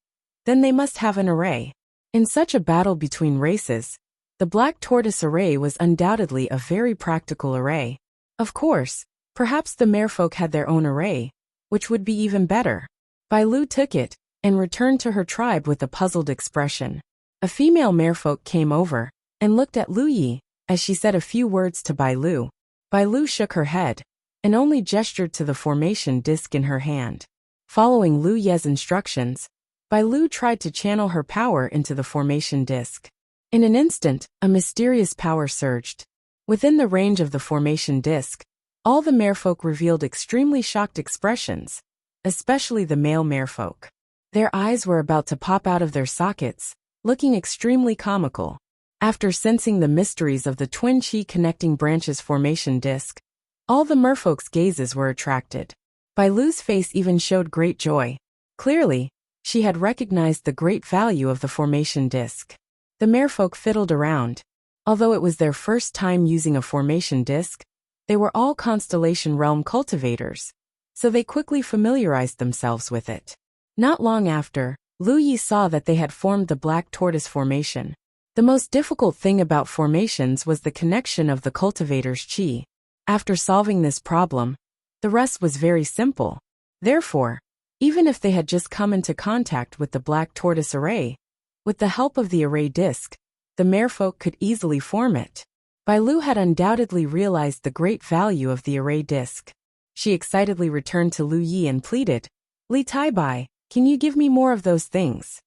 [SPEAKER 1] then they must have an array. In such a battle between races, the black tortoise array was undoubtedly a very practical array. Of course, perhaps the merfolk had their own array, which would be even better. Bai Lu took it, and returned to her tribe with a puzzled expression. A female merfolk came over, and looked at Lu Yi, as she said a few words to Bai Lu. Bai Lu shook her head, and only gestured to the formation disc in her hand. Following Lu Ye's instructions, Bai Lu tried to channel her power into the formation disc. In an instant, a mysterious power surged. Within the range of the formation disc, all the merfolk revealed extremely shocked expressions, especially the male merfolk. Their eyes were about to pop out of their sockets, looking extremely comical. After sensing the mysteries of the twin chi connecting branches formation disc, all the merfolk's gazes were attracted. Bai Lu's face even showed great joy. Clearly, she had recognized the great value of the formation disc. The merfolk fiddled around. Although it was their first time using a formation disc, they were all Constellation Realm cultivators, so they quickly familiarized themselves with it. Not long after, Lu Yi saw that they had formed the black tortoise formation. The most difficult thing about formations was the connection of the cultivator's chi. After solving this problem, the rest was very simple. Therefore, even if they had just come into contact with the black tortoise array, with the help of the array disc, the merfolk could easily form it. Bai Lu had undoubtedly realized the great value of the array disc. She excitedly returned to Lu Yi and pleaded, "Li Tai Bai, can you give me more of those things?"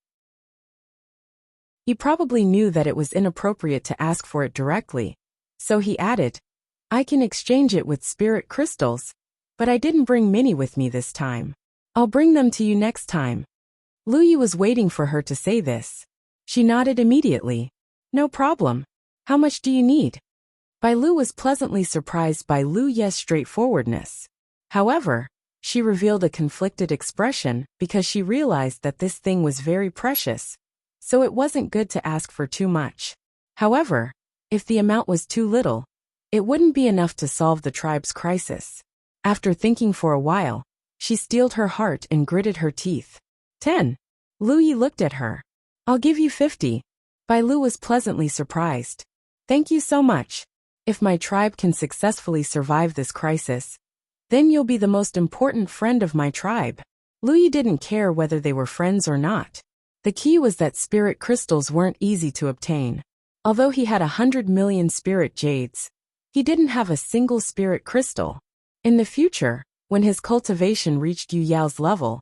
[SPEAKER 1] He probably knew that it was inappropriate to ask for it directly, so he added, "I can exchange it with spirit crystals, but I didn't bring many with me this time. I'll bring them to you next time." Lu Yi was waiting for her to say this. She nodded immediately. "No problem. How much do you need?" Bai Lu was pleasantly surprised by Lu Ye's straightforwardness. However, she revealed a conflicted expression because she realized that this thing was very precious, so it wasn't good to ask for too much. However, if the amount was too little, it wouldn't be enough to solve the tribe's crisis. After thinking for a while, she steeled her heart and gritted her teeth. 10. Lu Yi looked at her. "I'll give you 50. Bai Lu was pleasantly surprised. "Thank you so much. If my tribe can successfully survive this crisis, then you'll be the most important friend of my tribe." Lu Yi didn't care whether they were friends or not. The key was that spirit crystals weren't easy to obtain. Although he had 100 million spirit jades, he didn't have a single spirit crystal. In the future, when his cultivation reached Yu Yao's level,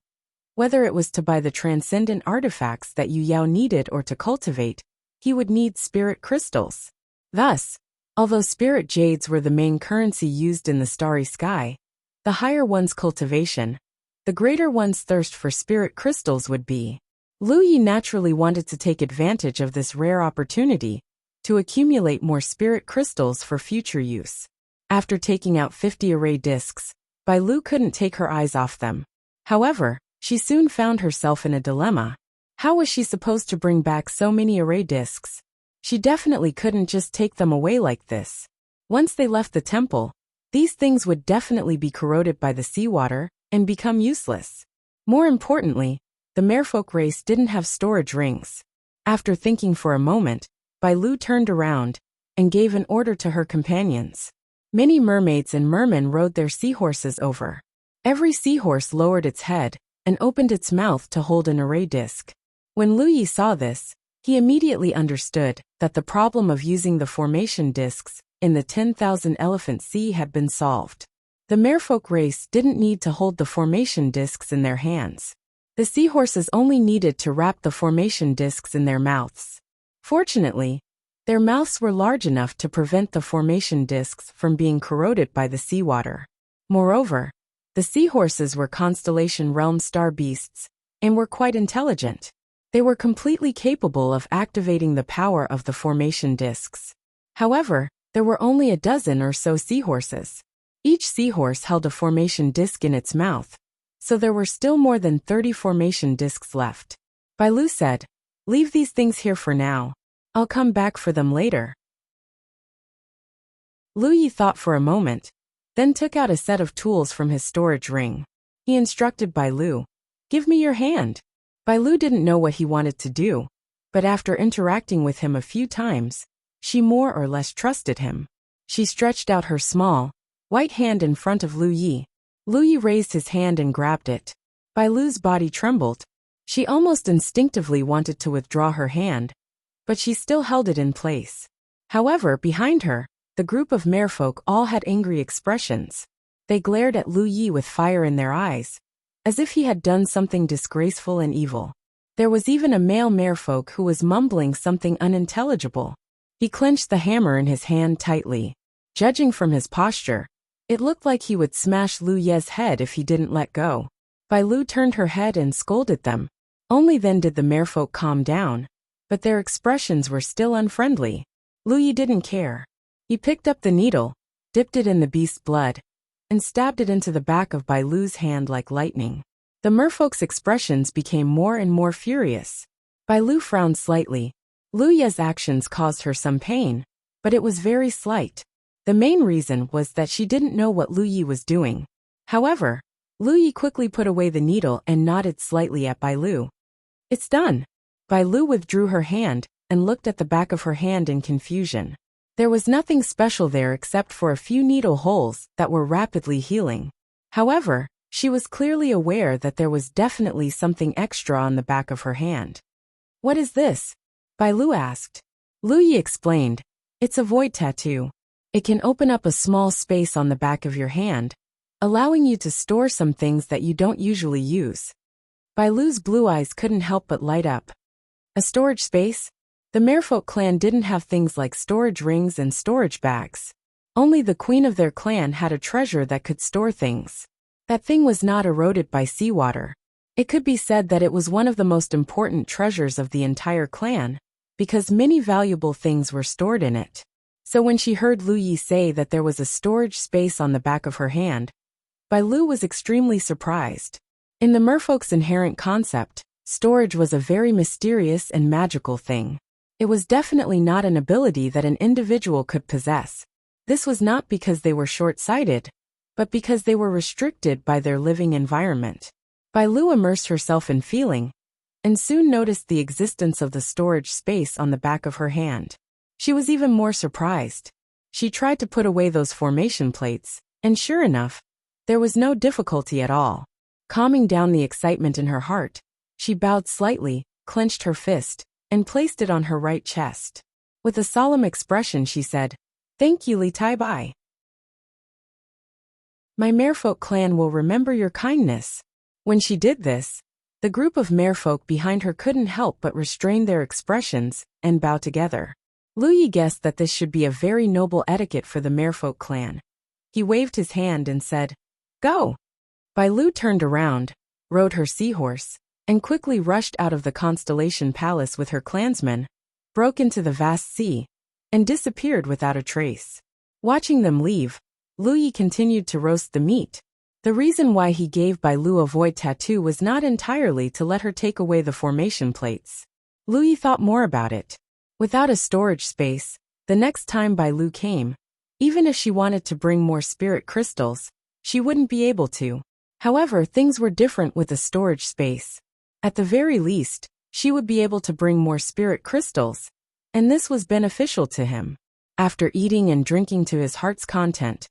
[SPEAKER 1] whether it was to buy the transcendent artifacts that Yu Yao needed or to cultivate, he would need spirit crystals. Thus, although spirit jades were the main currency used in the starry sky, the higher one's cultivation, the greater one's thirst for spirit crystals would be. Lu Yi naturally wanted to take advantage of this rare opportunity to accumulate more spirit crystals for future use. After taking out 50 array discs, Bai Lu couldn't take her eyes off them. However, she soon found herself in a dilemma. How was she supposed to bring back so many array discs? She definitely couldn't just take them away like this. Once they left the temple, these things would definitely be corroded by the seawater and become useless. More importantly, the merfolk race didn't have storage rings. After thinking for a moment, Bai Lu turned around and gave an order to her companions. Many mermaids and mermen rode their seahorses over. Every seahorse lowered its head and opened its mouth to hold an array disc. When Lu Yi saw this, he immediately understood that the problem of using the formation discs in the 10,000 Elephant Sea had been solved. The merfolk race didn't need to hold the formation discs in their hands. The seahorses only needed to wrap the formation discs in their mouths. Fortunately, their mouths were large enough to prevent the formation discs from being corroded by the seawater. Moreover, the seahorses were constellation realm star beasts and were quite intelligent. They were completely capable of activating the power of the formation discs. However, there were only a dozen or so seahorses. Each seahorse held a formation disc in its mouth, so there were still more than 30 formation discs left. Bai Lu said, "Leave these things here for now. I'll come back for them later." Lu Yi thought for a moment, then took out a set of tools from his storage ring. He instructed Bai Lu, "Give me your hand." Bai Lu didn't know what he wanted to do, but after interacting with him a few times, she more or less trusted him. She stretched out her small, white hand in front of Lu Yi. Lu Yi raised his hand and grabbed it. Bai Lu's body trembled. She almost instinctively wanted to withdraw her hand, but she still held it in place. However, behind her, the group of merfolk all had angry expressions. They glared at Lu Yi with fire in their eyes, as if he had done something disgraceful and evil. There was even a male merfolk who was mumbling something unintelligible. He clenched the hammer in his hand tightly. Judging from his posture, it looked like he would smash Lu Ye's head if he didn't let go. Bai Lu turned her head and scolded them. Only then did the merfolk calm down, but their expressions were still unfriendly. Lu Yi didn't care. He picked up the needle, dipped it in the beast's blood, and stabbed it into the back of Bai Lu's hand like lightning. The merfolk's expressions became more and more furious. Bai Lu frowned slightly. Lu Ye's actions caused her some pain, but it was very slight. The main reason was that she didn't know what Lu Yi was doing. However, Lu Yi quickly put away the needle and nodded slightly at Bai Lu. "It's done." Bai Lu withdrew her hand and looked at the back of her hand in confusion. There was nothing special there except for a few needle holes that were rapidly healing. However, she was clearly aware that there was definitely something extra on the back of her hand. "What is this?" Bai Lu asked. Lu Yi explained, "It's a void tattoo. It can open up a small space on the back of your hand, allowing you to store some things that you don't usually use." Bai Lu's blue eyes couldn't help but light up. A storage space? The merfolk clan didn't have things like storage rings and storage bags. Only the queen of their clan had a treasure that could store things. That thing was not eroded by seawater. It could be said that it was one of the most important treasures of the entire clan, because many valuable things were stored in it. So when she heard Lu Yi say that there was a storage space on the back of her hand, Bai Lu was extremely surprised. In the merfolk's inherent concept, storage was a very mysterious and magical thing. It was definitely not an ability that an individual could possess. This was not because they were short-sighted, but because they were restricted by their living environment. Bai Lu immersed herself in feeling, and soon noticed the existence of the storage space on the back of her hand. She was even more surprised. She tried to put away those formation plates, and sure enough, there was no difficulty at all. Calming down the excitement in her heart, she bowed slightly, clenched her fist, and placed it on her right chest. With a solemn expression she said, "Thank you, Li Tai Bai. My merfolk clan will remember your kindness." When she did this, the group of merfolk behind her couldn't help but restrain their expressions and bow together. Lu Yi guessed that this should be a very noble etiquette for the merfolk clan. He waved his hand and said, "Go." Bai Lu turned around, rode her seahorse, and quickly rushed out of the Constellation Palace with her clansmen, broke into the vast sea, and disappeared without a trace. Watching them leave, Lu Yi continued to roast the meat. The reason why he gave Bai Lu a void tattoo was not entirely to let her take away the formation plates. Lu Yi thought more about it. Without a storage space, the next time Bai Lu came, even if she wanted to bring more spirit crystals, she wouldn't be able to. However, things were different with a storage space. At the very least, she would be able to bring more spirit crystals, and this was beneficial to him. After eating and drinking to his heart's content,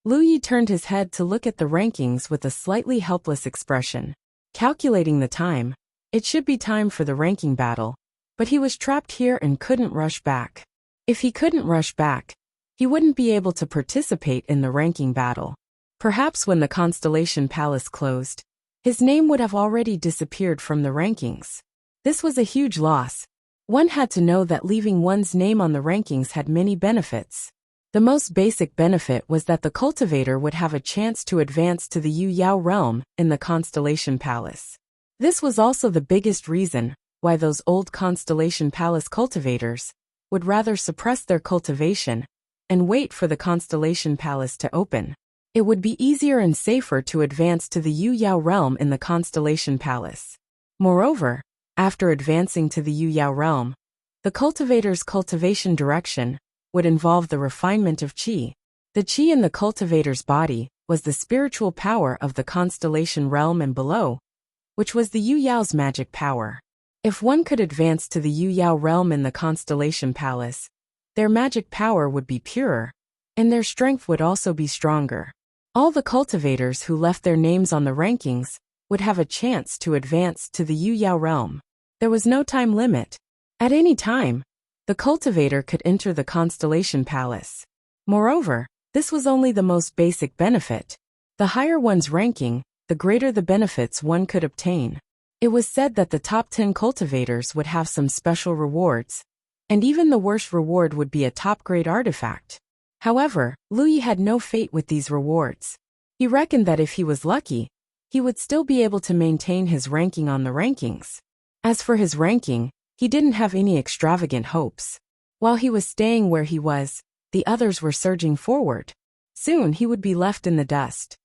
[SPEAKER 1] Lu Yi turned his head to look at the rankings with a slightly helpless expression. Calculating the time, it should be time for the ranking battle, but he was trapped here and couldn't rush back. If he couldn't rush back, he wouldn't be able to participate in the ranking battle. Perhaps when the Constellation Palace closed, his name would have already disappeared from the rankings. This was a huge loss. One had to know that leaving one's name on the rankings had many benefits. The most basic benefit was that the cultivator would have a chance to advance to the Yu Yao realm in the Constellation Palace. This was also the biggest reason why those old Constellation Palace cultivators would rather suppress their cultivation and wait for the Constellation Palace to open. It would be easier and safer to advance to the Yu Yao realm in the Constellation Palace. Moreover, after advancing to the Yu Yao realm, the cultivator's cultivation direction would involve the refinement of qi. The qi in the cultivator's body was the spiritual power of the Constellation realm and below, which was the Yu Yao's magic power. If one could advance to the Yu Yao realm in the Constellation Palace, their magic power would be purer, and their strength would also be stronger. All the cultivators who left their names on the rankings would have a chance to advance to the Yu Yao realm. There was no time limit. At any time, the cultivator could enter the Constellation Palace. Moreover, this was only the most basic benefit. The higher one's ranking, the greater the benefits one could obtain. It was said that the top 10 cultivators would have some special rewards, and even the worst reward would be a top-grade artifact. However, Lu Yi had no fate with these rewards. He reckoned that if he was lucky, he would still be able to maintain his ranking on the rankings. As for his ranking, he didn't have any extravagant hopes. While he was staying where he was, the others were surging forward. Soon he would be left in the dust.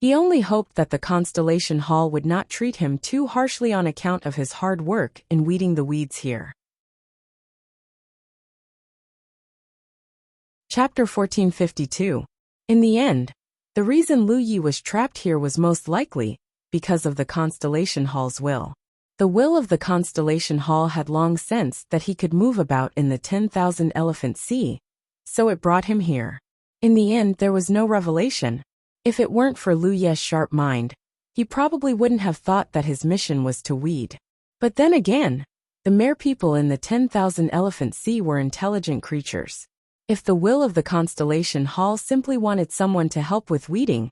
[SPEAKER 1] He only hoped that the Constellation Hall would not treat him too harshly on account of his hard work in weeding the weeds here. Chapter 1452. In the end, the reason Lu Yi was trapped here was most likely because of the Constellation Hall's will. The will of the Constellation Hall had long sensed that he could move about in the 10,000 Elephant Sea, so it brought him here. In the end, there was no revelation. If it weren't for Lu Ye's sharp mind, he probably wouldn't have thought that his mission was to weed. But then again, the mere people in the 10,000 Elephant Sea were intelligent creatures. If the will of the Constellation Hall simply wanted someone to help with weeding,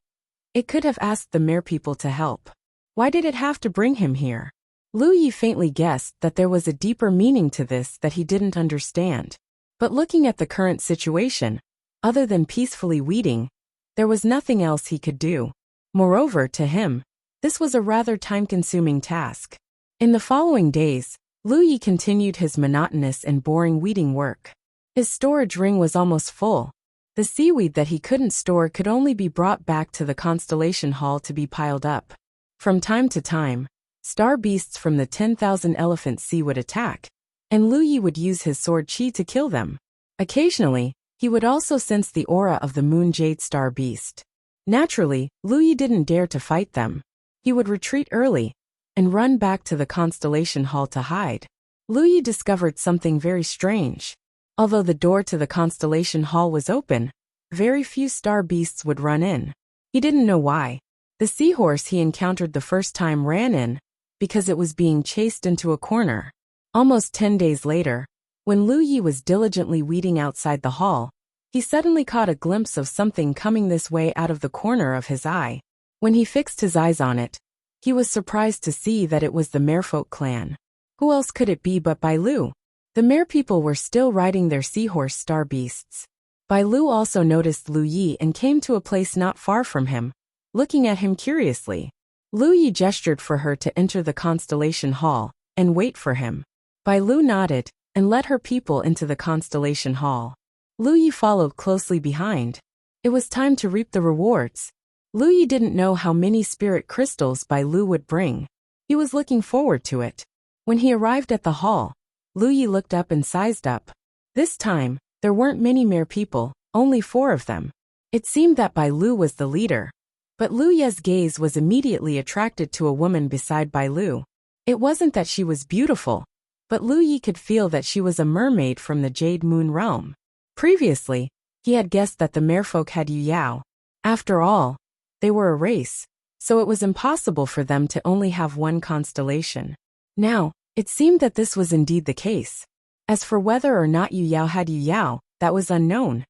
[SPEAKER 1] it could have asked the mere people to help. Why did it have to bring him here? Lu Yi faintly guessed that there was a deeper meaning to this that he didn't understand. But looking at the current situation, other than peacefully weeding, there was nothing else he could do. Moreover, to him, this was a rather time-consuming task. In the following days, Lu Yi continued his monotonous and boring weeding work. His storage ring was almost full. The seaweed that he couldn't store could only be brought back to the Constellation Hall to be piled up. From time to time, star beasts from the 10,000 Elephant Sea would attack, and Lu Yi would use his sword qi to kill them. Occasionally, he would also sense the aura of the moon jade star beast. Naturally, Lu Yi didn't dare to fight them. He would retreat early and run back to the Constellation Hall to hide. Lu Yi discovered something very strange. Although the door to the Constellation Hall was open, very few star beasts would run in. He didn't know why. The seahorse he encountered the first time ran in, because it was being chased into a corner. Almost 10 days later, when Lu Yi was diligently weeding outside the hall, he suddenly caught a glimpse of something coming this way out of the corner of his eye. When he fixed his eyes on it, he was surprised to see that it was the Merfolk clan. Who else could it be but Bai Lu? The Mere people were still riding their seahorse star beasts. Bai Lu also noticed Lu Yi and came to a place not far from him, looking at him curiously. Lu Yi gestured for her to enter the Constellation Hall and wait for him. Bai Lu nodded and led her people into the Constellation Hall. Lu Yi followed closely behind. It was time to reap the rewards. Lu Yi didn't know how many spirit crystals Bai Lu would bring. He was looking forward to it. When he arrived at the hall, Lu Yi looked up and sized up. This time, there weren't many mere people, only 4 of them. It seemed that Bai Lu was the leader. But Lu Ye's gaze was immediately attracted to a woman beside Bai Lu. It wasn't that she was beautiful, but Lu Yi could feel that she was a mermaid from the Jade Moon realm. Previously, he had guessed that the merfolk had Yu Yao. After all, they were a race, so it was impossible for them to only have one constellation. Now, it seemed that this was indeed the case. As for whether or not Yu Yao had Yu Yao, that was unknown.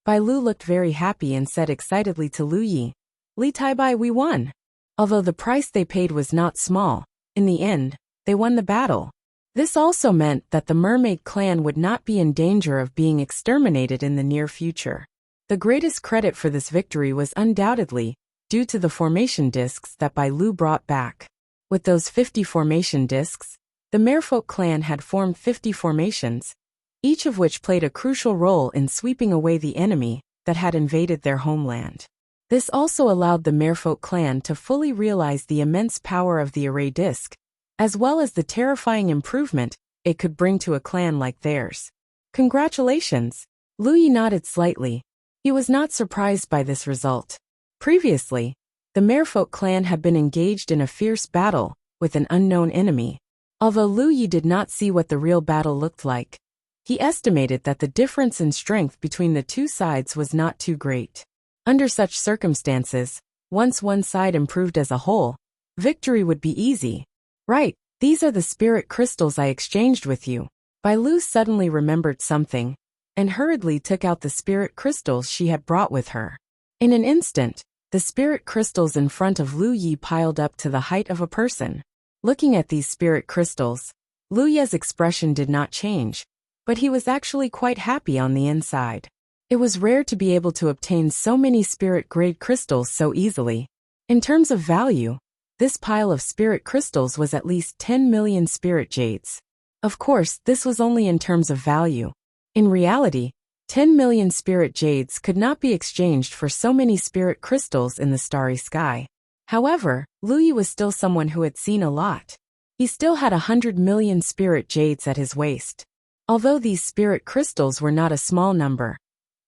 [SPEAKER 1] Bai Lu looked very happy and said excitedly to Lu Yi, "Li Taibai, we won." Although the price they paid was not small, in the end, they won the battle. This also meant that the mermaid clan would not be in danger of being exterminated in the near future. The greatest credit for this victory was undoubtedly due to the formation discs that Bai Lu brought back. With those 50 formation discs, the merfolk clan had formed 50 formations, each of which played a crucial role in sweeping away the enemy that had invaded their homeland. This also allowed the merfolk clan to fully realize the immense power of the array disc, as well as the terrifying improvement it could bring to a clan like theirs. Congratulations! Lu Yi nodded slightly. He was not surprised by this result. Previously, the merfolk clan had been engaged in a fierce battle with an unknown enemy. Although Lu Yi did not see what the real battle looked like, he estimated that the difference in strength between the two sides was not too great. Under such circumstances, once one side improved as a whole, victory would be easy. Right, these are the spirit crystals I exchanged with you. Bai Lu suddenly remembered something, and hurriedly took out the spirit crystals she had brought with her. In an instant, the spirit crystals in front of Lu Yi piled up to the height of a person. Looking at these spirit crystals, Lu Yi's expression did not change, but he was actually quite happy on the inside. It was rare to be able to obtain so many spirit-grade crystals so easily. In terms of value, this pile of spirit crystals was at least 10 million spirit jades. Of course, this was only in terms of value. In reality, 10 million spirit jades could not be exchanged for so many spirit crystals in the starry sky. However, Lu Yi was still someone who had seen a lot. He still had 100 million spirit jades at his waist. Although these spirit crystals were not a small number,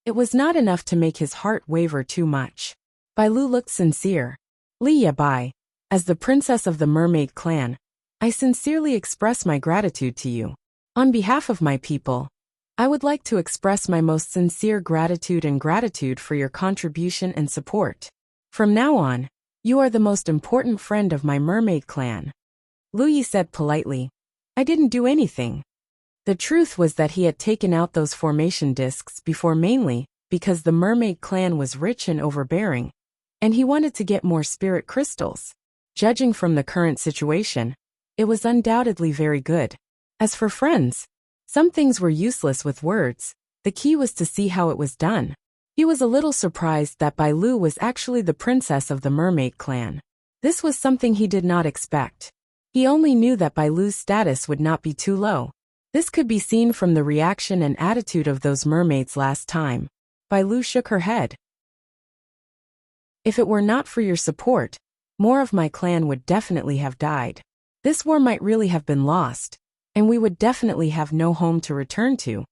[SPEAKER 1] it was not enough to make his heart waver too much. Bai Lu looked sincere. "Li Ya Bai, as the princess of the mermaid clan, I sincerely express my gratitude to you. On behalf of my people, I would like to express my most sincere gratitude for your contribution and support. From now on, you are the most important friend of my mermaid clan." Lu Yi said politely, "I didn't do anything." The truth was that he had taken out those formation discs before mainly because the mermaid clan was rich and overbearing, and he wanted to get more spirit crystals. Judging from the current situation, it was undoubtedly very good. As for friends, some things were useless with words. The key was to see how it was done. He was a little surprised that Bai Lu was actually the princess of the mermaid clan. This was something he did not expect. He only knew that Bai Lu's status would not be too low. This could be seen from the reaction and attitude of those mermaids last time. Bai Lu shook her head. "If it were not for your support, more of my clan would definitely have died. This war might really have been lost, and we would definitely have no home to return to.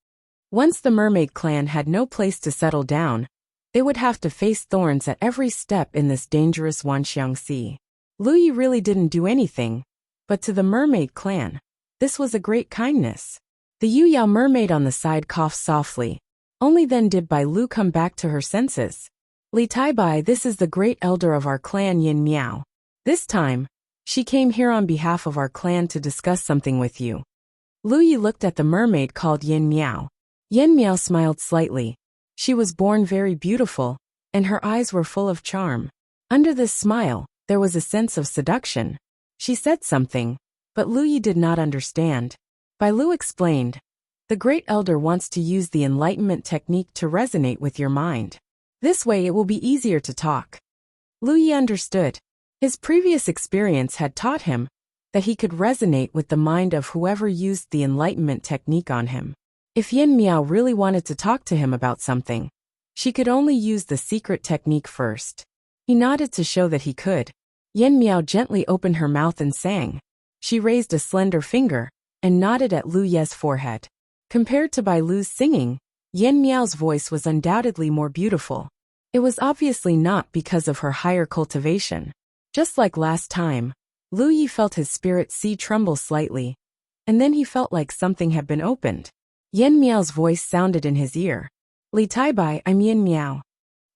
[SPEAKER 1] Once the mermaid clan had no place to settle down, they would have to face thorns at every step in this dangerous Wanxiang Sea. Lu Yi really didn't do anything, but to the mermaid clan, this was a great kindness." The Yu Yao mermaid on the side coughed softly. Only then did Bai Lu come back to her senses. "Li Taibai, this is the great elder of our clan Yin Miao. This time, she came here on behalf of our clan to discuss something with you." Lu Yi looked at the mermaid called Yin Miao. Yin Miao smiled slightly. She was born very beautiful, and her eyes were full of charm. Under this smile, there was a sense of seduction. She said something, but Lu Yi did not understand. Bai Lu explained, "The great elder wants to use the enlightenment technique to resonate with your mind. This way it will be easier to talk." Lu Yi understood. His previous experience had taught him that he could resonate with the mind of whoever used the enlightenment technique on him. If Yin Miao really wanted to talk to him about something, she could only use the secret technique first. He nodded to show that he could. Yin Miao gently opened her mouth and sang. She raised a slender finger and nodded at Lu Ye's forehead. Compared to Bai Lu's singing, Yin Miao's voice was undoubtedly more beautiful. It was obviously not because of her higher cultivation. Just like last time, Lu Yi felt his spirit sea tremble slightly, and then he felt like something had been opened. Yin Miao's voice sounded in his ear. Li Taibai, I'm Yin Miao.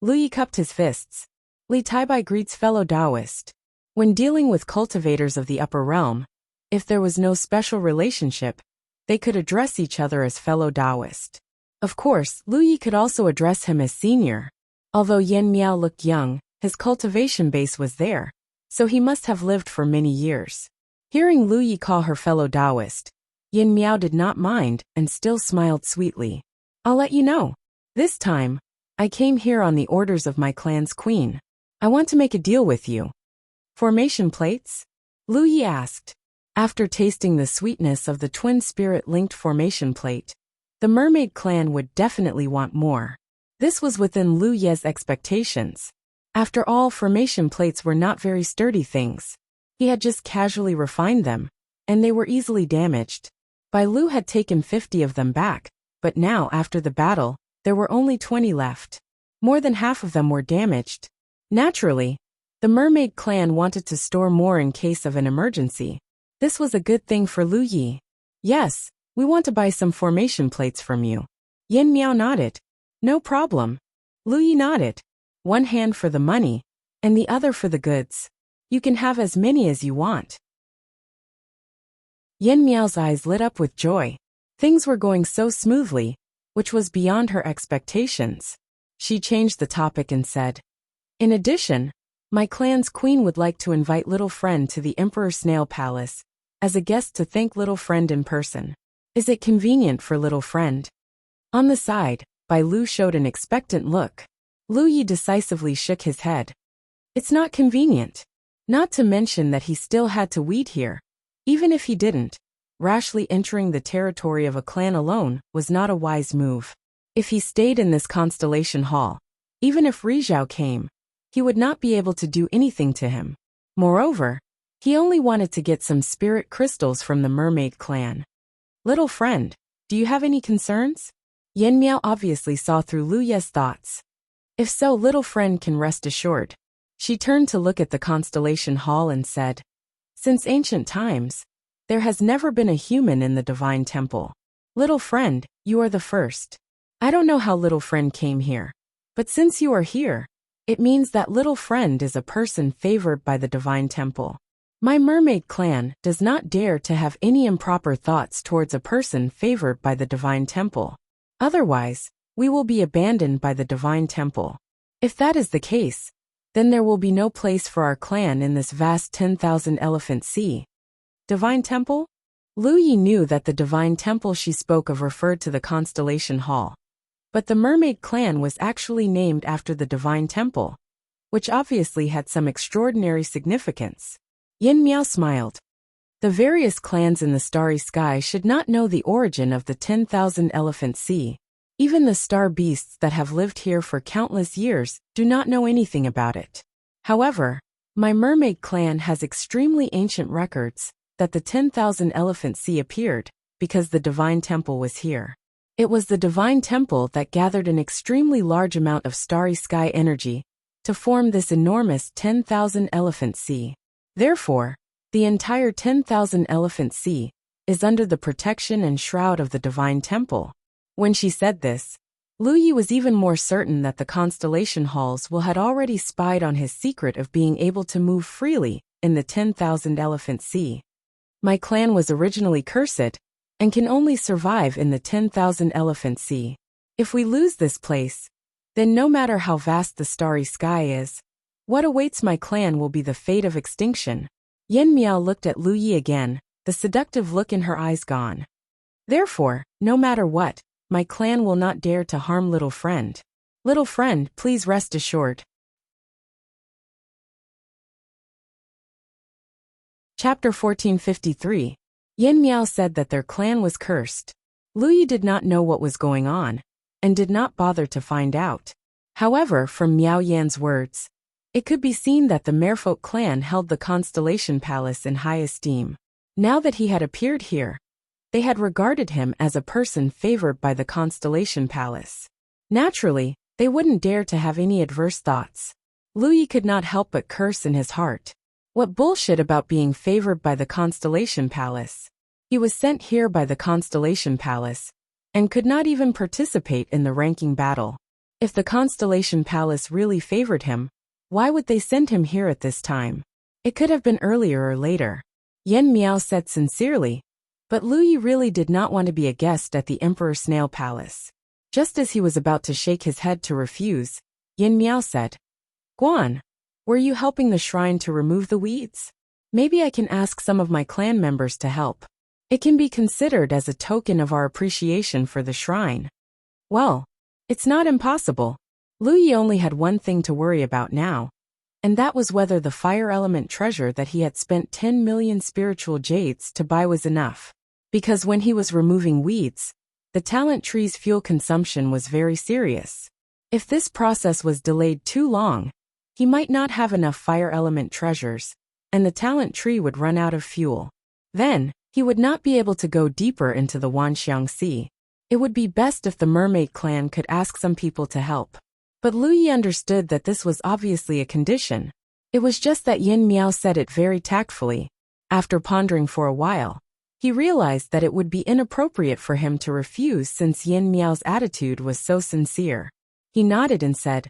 [SPEAKER 1] Lu Yi cupped his fists. Li Taibai greets fellow Taoist. When dealing with cultivators of the upper realm, if there was no special relationship, they could address each other as fellow Taoist. Of course, Lu Yi could also address him as senior. Although Yin Miao looked young, his cultivation base was there, so he must have lived for many years. Hearing Lu Yi call her fellow Taoist, Yin Miao did not mind and still smiled sweetly. I'll let you know. This time, I came here on the orders of my clan's queen. I want to make a deal with you. Formation plates? Lu Yi asked. After tasting the sweetness of the twin spirit-linked formation plate, the mermaid clan would definitely want more. This was within Lu Ye's expectations. After all, formation plates were not very sturdy things. He had just casually refined them, and they were easily damaged. Bai Lu had taken 50 of them back, but now after the battle, there were only 20 left. More than half of them were damaged. Naturally, the mermaid clan wanted to store more in case of an emergency. This was a good thing for Lu Yi. Yes, we want to buy some formation plates from you. Yin Miao nodded. No problem. Lu Yi nodded. One hand for the money, and the other for the goods. You can have as many as you want. Yin Miao's eyes lit up with joy. Things were going so smoothly, which was beyond her expectations. She changed the topic and said, in addition, my clan's queen would like to invite Little Friend to the Emperor Snail Palace as a guest to thank Little Friend in person. Is it convenient for Little Friend? On the side, Bai Lu showed an expectant look. Lu Yi decisively shook his head. It's not convenient. Not to mention that he still had to wait here. Even if he didn't, rashly entering the territory of a clan alone was not a wise move. If he stayed in this constellation hall, even if Rizhao came, he would not be able to do anything to him. Moreover, he only wanted to get some spirit crystals from the mermaid clan. Little Friend, do you have any concerns? Yin Miao obviously saw through Lu Ye's thoughts. If so, Little Friend can rest assured. She turned to look at the constellation hall and said, since ancient times, there has never been a human in the divine temple. Little Friend, you are the first. I don't know how Little Friend came here, but since you are here, it means that Little Friend is a person favored by the divine temple. My mermaid clan does not dare to have any improper thoughts towards a person favored by the divine temple. Otherwise, we will be abandoned by the divine temple. If that is the case, then there will be no place for our clan in this vast 10,000 elephant sea. Divine temple? Lu Yi knew that the divine temple she spoke of referred to the constellation hall. But the mermaid clan was actually named after the divine temple, which obviously had some extraordinary significance. Yin Miao smiled. The various clans in the starry sky should not know the origin of the 10,000 elephant sea. Even the star beasts that have lived here for countless years do not know anything about it. However, my mermaid clan has extremely ancient records that the 10,000 elephant sea appeared because the divine temple was here. It was the divine temple that gathered an extremely large amount of starry sky energy to form this enormous 10,000 elephant sea. Therefore, the entire 10,000 elephant sea is under the protection and shroud of the divine temple. When she said this, Lu Yi was even more certain that the constellation halls had already spied on his secret of being able to move freely in the 10,000 elephant sea. My clan was originally cursed and can only survive in the 10,000 elephant sea. If we lose this place, then no matter how vast the starry sky is, what awaits my clan will be the fate of extinction. Yin Miao looked at Lu Yi again, the seductive look in her eyes gone. Therefore, no matter what, my clan will not dare to harm Little Friend. Little Friend, please rest assured. Chapter 1453. Yin Miao said that their clan was cursed. Lu Yi did not know what was going on, and did not bother to find out. However, from Miao Yan's words, it could be seen that the Merfolk clan held the Constellation Palace in high esteem. Now that he had appeared here, they had regarded him as a person favored by the Constellation Palace. Naturally, they wouldn't dare to have any adverse thoughts. Lu Yi could not help but curse in his heart. What bullshit about being favored by the Constellation Palace? He was sent here by the Constellation Palace, and could not even participate in the ranking battle. If the Constellation Palace really favored him, why would they send him here at this time? It could have been earlier or later. Yen Miao said sincerely, but Lu Yi really did not want to be a guest at the Emperor Snail Palace. Just as he was about to shake his head to refuse, Yen Miao said, "Guan, were you helping the shrine to remove the weeds? Maybe I can ask some of my clan members to help. It can be considered as a token of our appreciation for the shrine." Well, it's not impossible. Lu Yi only had one thing to worry about now, and that was whether the fire element treasure that he had spent 10 million spiritual jades to buy was enough. Because when he was removing weeds, the talent tree's fuel consumption was very serious. If this process was delayed too long, he might not have enough fire element treasures, and the talent tree would run out of fuel. Then, he would not be able to go deeper into the Wanxiang Sea. It would be best if the mermaid clan could ask some people to help. But Lu Yi understood that this was obviously a condition. It was just that Yen Miao said it very tactfully. After pondering for a while, he realized that it would be inappropriate for him to refuse since Yen Miao's attitude was so sincere. He nodded and said,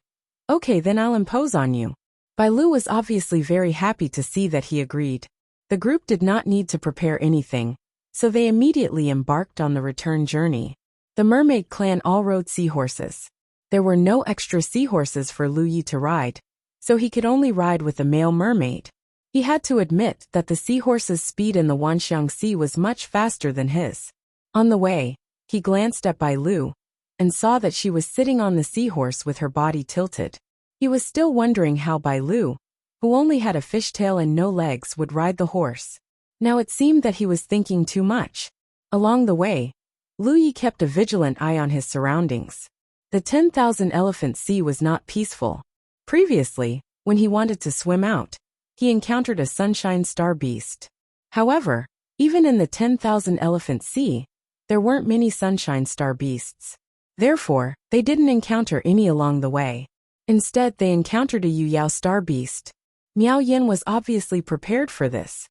[SPEAKER 1] "Okay, then I'll impose on you." Bai Lu was obviously very happy to see that he agreed. The group did not need to prepare anything, so they immediately embarked on the return journey. The mermaid clan all rode seahorses. There were no extra seahorses for Lu Yi to ride, so he could only ride with the male mermaid. He had to admit that the seahorse's speed in the Wanxiang Sea was much faster than his. On the way, he glanced at Bai Lu and saw that she was sitting on the seahorse with her body tilted. He was still wondering how Bai Lu, who only had a fishtail and no legs, would ride the horse. Now it seemed that he was thinking too much. Along the way, Lu Yi kept a vigilant eye on his surroundings. The 10,000 Elephant Sea was not peaceful. Previously, when he wanted to swim out, he encountered a sunshine star beast. However, even in the 10,000 Elephant Sea, there weren't many sunshine star beasts. Therefore, they didn't encounter any along the way. Instead, they encountered a Yuyao star beast. Miao Yin was obviously prepared for this.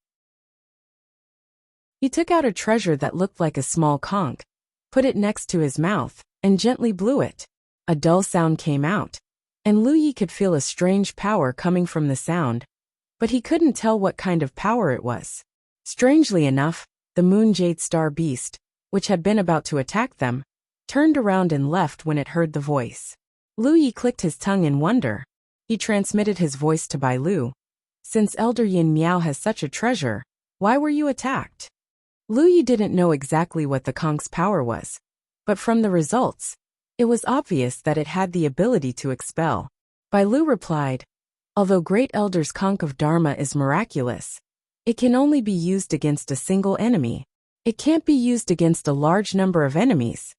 [SPEAKER 1] He took out a treasure that looked like a small conch, put it next to his mouth, and gently blew it. A dull sound came out, and Lu Yi could feel a strange power coming from the sound, but he couldn't tell what kind of power it was. Strangely enough, the moon jade star beast, which had been about to attack them, turned around and left when it heard the voice. Lu Yi clicked his tongue in wonder. He transmitted his voice to Bai Lu. "Since Elder Yin Miao has such a treasure, why were you attacked?" Lu Yi didn't know exactly what the conch's power was, but from the results, it was obvious that it had the ability to expel. Bai Lu replied, "Although Great Elder's conch of Dharma is miraculous, it can only be used against a single enemy. It can't be used against a large number of enemies."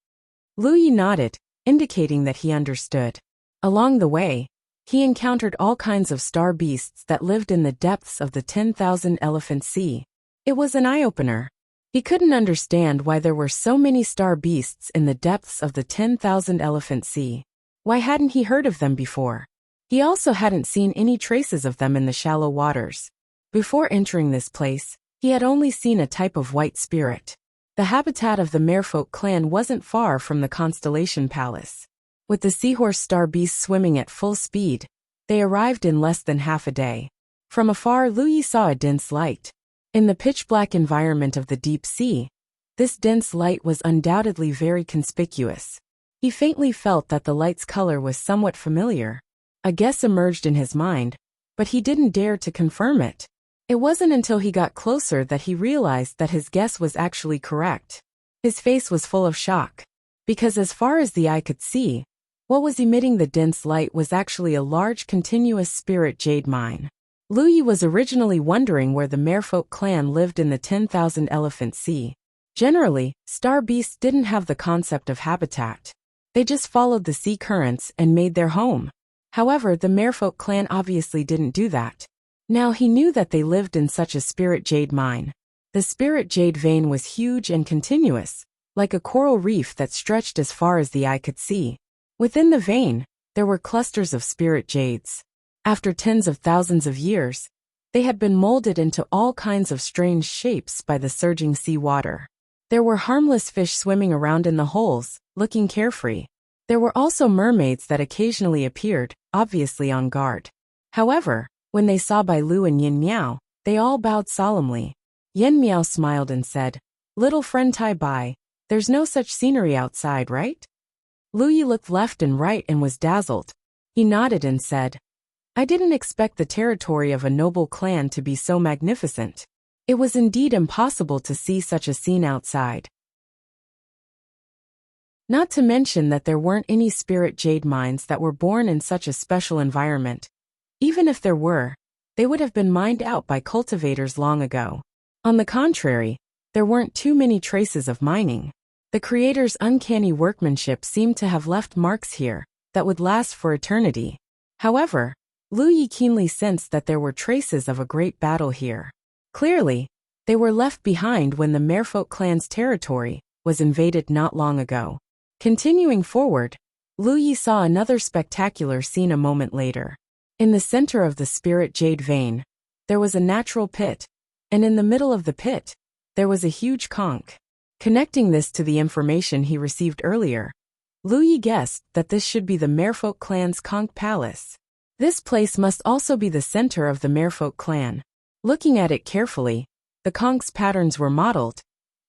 [SPEAKER 1] Lu Yi nodded, indicating that he understood. Along the way, he encountered all kinds of star beasts that lived in the depths of the 10,000 Elephant Sea. It was an eye-opener. He couldn't understand why there were so many star beasts in the depths of the 10,000 Elephant Sea. Why hadn't he heard of them before? He also hadn't seen any traces of them in the shallow waters. Before entering this place, he had only seen a type of white spirit. The habitat of the Merfolk clan wasn't far from the Constellation Palace. With the seahorse star beasts swimming at full speed, they arrived in less than half a day. From afar, Lu Yi saw a dense light. In the pitch-black environment of the deep sea, this dense light was undoubtedly very conspicuous. He faintly felt that the light's color was somewhat familiar. A guess emerged in his mind, but he didn't dare to confirm it. It wasn't until he got closer that he realized that his guess was actually correct. His face was full of shock, because as far as the eye could see, what was emitting the dense light was actually a large continuous spirit jade mine. Lu Yi was originally wondering where the Merfolk clan lived in the 10,000 Elephant Sea. Generally, star beasts didn't have the concept of habitat. They just followed the sea currents and made their home. However, the Merfolk clan obviously didn't do that. Now he knew that they lived in such a spirit jade mine. The spirit jade vein was huge and continuous, like a coral reef that stretched as far as the eye could see. Within the vein, there were clusters of spirit jades. After tens of thousands of years, They had been molded into all kinds of strange shapes by the surging sea water. There were harmless fish swimming around in the holes, looking carefree. There were also mermaids that occasionally appeared, obviously on guard. However, when they saw Bai Lu and Yin Miao, they all bowed solemnly. Yin Miao smiled and said, "Little friend Tai Bai, there's no such scenery outside, right?" Lu Yi looked left and right and was dazzled. He nodded and said, "I didn't expect the territory of a noble clan to be so magnificent. It was indeed impossible to see such a scene outside. Not to mention that there weren't any spirit jade mines that were born in such a special environment. Even if there were, they would have been mined out by cultivators long ago. On the contrary, there weren't too many traces of mining. The creator's uncanny workmanship seemed to have left marks here that would last for eternity. However, Lu Yi keenly sensed that there were traces of a great battle here. Clearly, they were left behind when the Merfolk clan's territory was invaded not long ago. Continuing forward, Lu Yi saw another spectacular scene a moment later. In the center of the spirit jade vein, there was a natural pit, and in the middle of the pit, there was a huge conch. Connecting this to the information he received earlier, Lu Yi guessed that this should be the Merfolk clan's conch palace. This place must also be the center of the Merfolk clan. Looking at it carefully, the conch's patterns were modeled,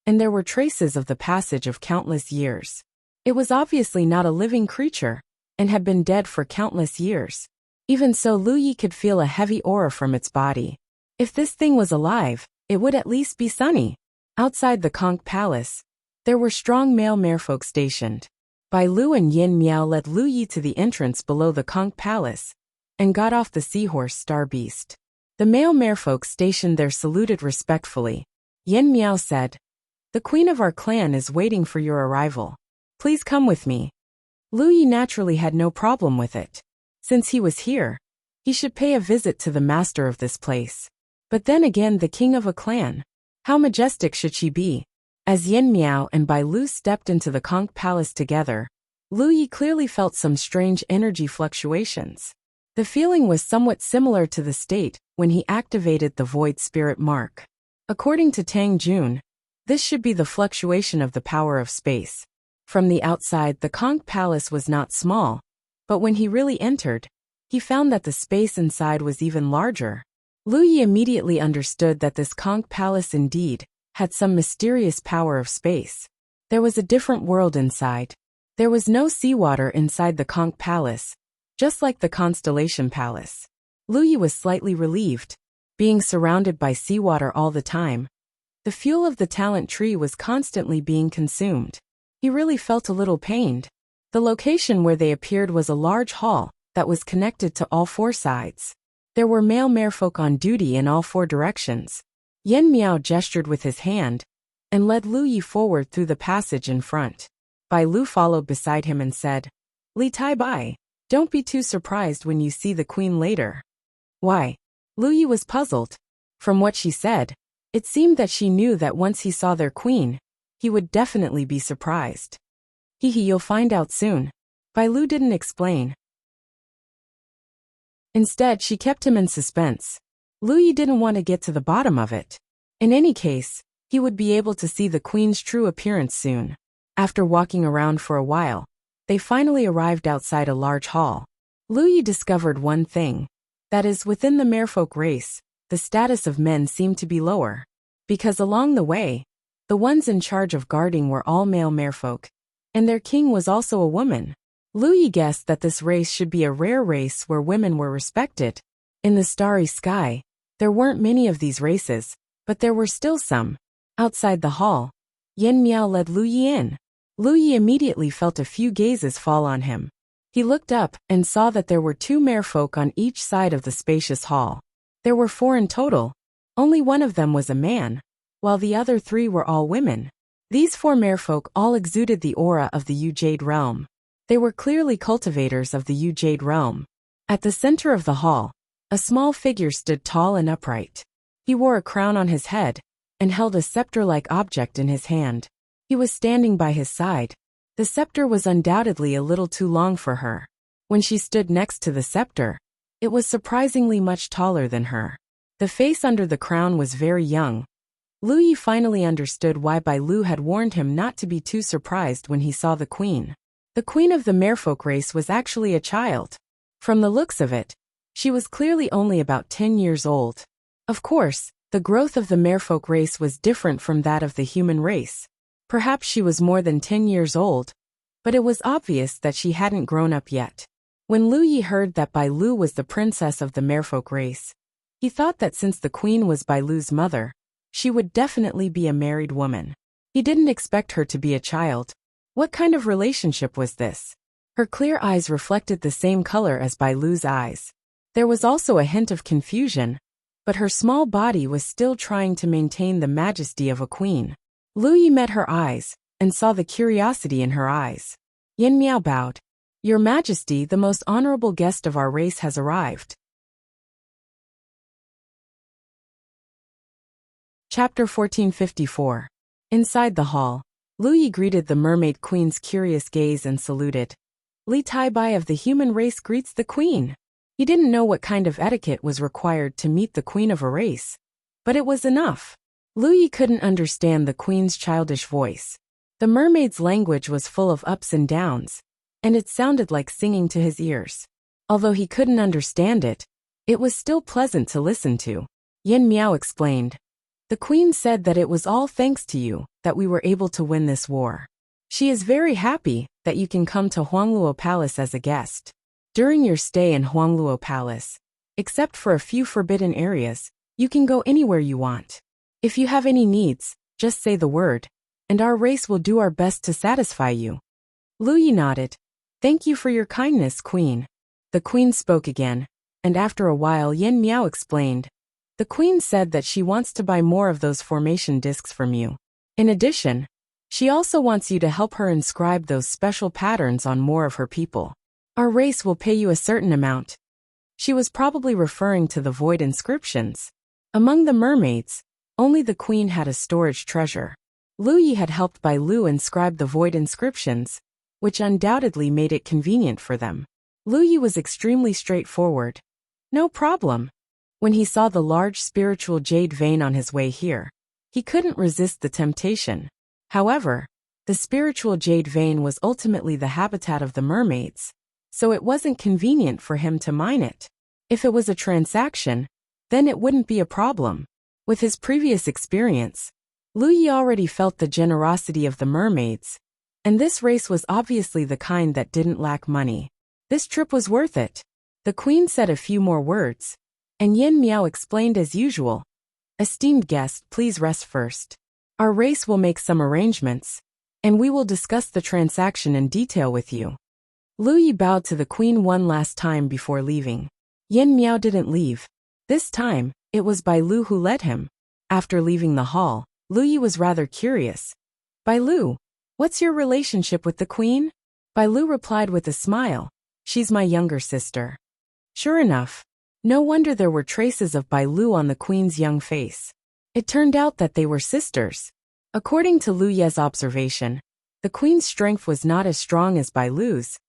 [SPEAKER 1] and there were traces of the passage of countless years. It was obviously not a living creature, and had been dead for countless years. Even so, Lu Yi could feel a heavy aura from its body. If this thing was alive, it would at least be sunny. Outside the conch palace, there were strong male merfolk stationed. Bai Lu and Yin Miao led Lu Yi to the entrance below the conch palace, and got off the seahorse star beast. The male merfolk stationed there saluted respectfully. Yin Miao said, "The queen of our clan is waiting for your arrival. Please come with me." Lu Yi naturally had no problem with it. Since he was here, he should pay a visit to the master of this place. But then again, the king of a clan. How majestic should she be? As Yin Miao and Bai Lu stepped into the conch palace together, Lu Yi clearly felt some strange energy fluctuations. The feeling was somewhat similar to the state when he activated the Void Spirit Mark. According to Tang Jun, this should be the fluctuation of the power of space. From the outside, the conch palace was not small, but when he really entered, he found that the space inside was even larger. Lu Yi immediately understood that this conch palace indeed had some mysterious power of space. There was a different world inside. There was no seawater inside the conch palace, just like the Constellation Palace. Lu Yi was slightly relieved. Being surrounded by seawater all the time, the fuel of the talent tree was constantly being consumed. He really felt a little pained. The location where they appeared was a large hall that was connected to all four sides. There were male merfolk on duty in all four directions. Yin Miao gestured with his hand and led Lu Yi forward through the passage in front. Bai Lu followed beside him and said, "Li Tai Bai, don't be too surprised when you see the queen later." Why? Lu Yi was puzzled. From what she said, it seemed that she knew that once he saw their queen, he would definitely be surprised. You'll find out soon." Bai Lu didn't explain. Instead, she kept him in suspense. Lu Yi didn't want to get to the bottom of it. In any case, he would be able to see the queen's true appearance soon. After walking around for a while, they finally arrived outside a large hall. Lu Yi discovered one thing. That is, within the merfolk race, the status of men seemed to be lower. Because along the way, the ones in charge of guarding were all male merfolk, and their king was also a woman. Lu Yi guessed that this race should be a rare race where women were respected. In the starry sky, there weren't many of these races, but there were still some. Outside the hall, Yin Miao led Lu Yi in. Lu Yi immediately felt a few gazes fall on him. He looked up and saw that there were two merfolk on each side of the spacious hall. There were 4 in total. Only one of them was a man, while the other 3 were all women. These 4 merfolk all exuded the aura of the Yu Jade realm. They were clearly cultivators of the Yu Jade realm. At the center of the hall, a small figure stood tall and upright. He wore a crown on his head and held a scepter-like object in his hand. He was standing by his side. The scepter was undoubtedly a little too long for her. When she stood next to the scepter, it was surprisingly much taller than her. The face under the crown was very young. Lu Yi finally understood why Bai Lu had warned him not to be too surprised when he saw the queen. The queen of the merfolk race was actually a child. From the looks of it, she was clearly only about 10 years old. Of course, the growth of the merfolk race was different from that of the human race. Perhaps she was more than 10 years old, but it was obvious that she hadn't grown up yet. When Lu Yi heard that Bai Lu was the princess of the merfolk race, he thought that since the queen was Bai Lu's mother, she would definitely be a married woman. He didn't expect her to be a child. What kind of relationship was this? Her clear eyes reflected the same color as Bai Lu's eyes. There was also a hint of confusion, but her small body was still trying to maintain the majesty of a queen. Lu Yi met her eyes and saw the curiosity in her eyes. Yin Miao bowed. Your Majesty, the most honorable guest of our race has arrived. Chapter 1454. Inside the hall, Lu Yi greeted the mermaid queen's curious gaze and saluted. Li Taibai of the human race greets the queen. He didn't know what kind of etiquette was required to meet the queen of a race, but it was enough. Lu Yi couldn't understand the queen's childish voice. The mermaid's language was full of ups and downs, and it sounded like singing to his ears. Although he couldn't understand it, it was still pleasant to listen to. Yin Miao explained. The queen said that it was all thanks to you that we were able to win this war. She is very happy that you can come to Huangluo Palace as a guest. During your stay in Huangluo Palace, except for a few forbidden areas, you can go anywhere you want. If you have any needs, just say the word, and our race will do our best to satisfy you. Lu Yi nodded. Thank you for your kindness, Queen. The queen spoke again, and after a while Yin Miao explained. The queen said that she wants to buy more of those formation discs from you. In addition, she also wants you to help her inscribe those special patterns on more of her people. Our race will pay you a certain amount. She was probably referring to the void inscriptions. Among the mermaids, only the queen had a storage treasure. Lu Yi had helped Bai Lu inscribe the void inscriptions, which undoubtedly made it convenient for them. Lu Yi was extremely straightforward. No problem. When he saw the large spiritual jade vein on his way here, he couldn't resist the temptation. However, the spiritual jade vein was ultimately the habitat of the mermaids, so it wasn't convenient for him to mine it. If it was a transaction, then it wouldn't be a problem. With his previous experience, Lu Yi already felt the generosity of the mermaids, and this race was obviously the kind that didn't lack money. This trip was worth it. The queen said a few more words, and Yin Miao explained as usual. Esteemed guest, please rest first. Our race will make some arrangements, and we will discuss the transaction in detail with you. Lu Yi bowed to the queen one last time before leaving. Yin Miao didn't leave. This time, it was Bai Lu who led him. After leaving the hall, Lu Yi was rather curious. Bai Lu, what's your relationship with the queen? Bai Lu replied with a smile. She's my younger sister. Sure enough. No wonder there were traces of Bai Lu on the queen's young face. It turned out that they were sisters. According to Lu Ye's observation, the queen's strength was not as strong as Bai Lu's,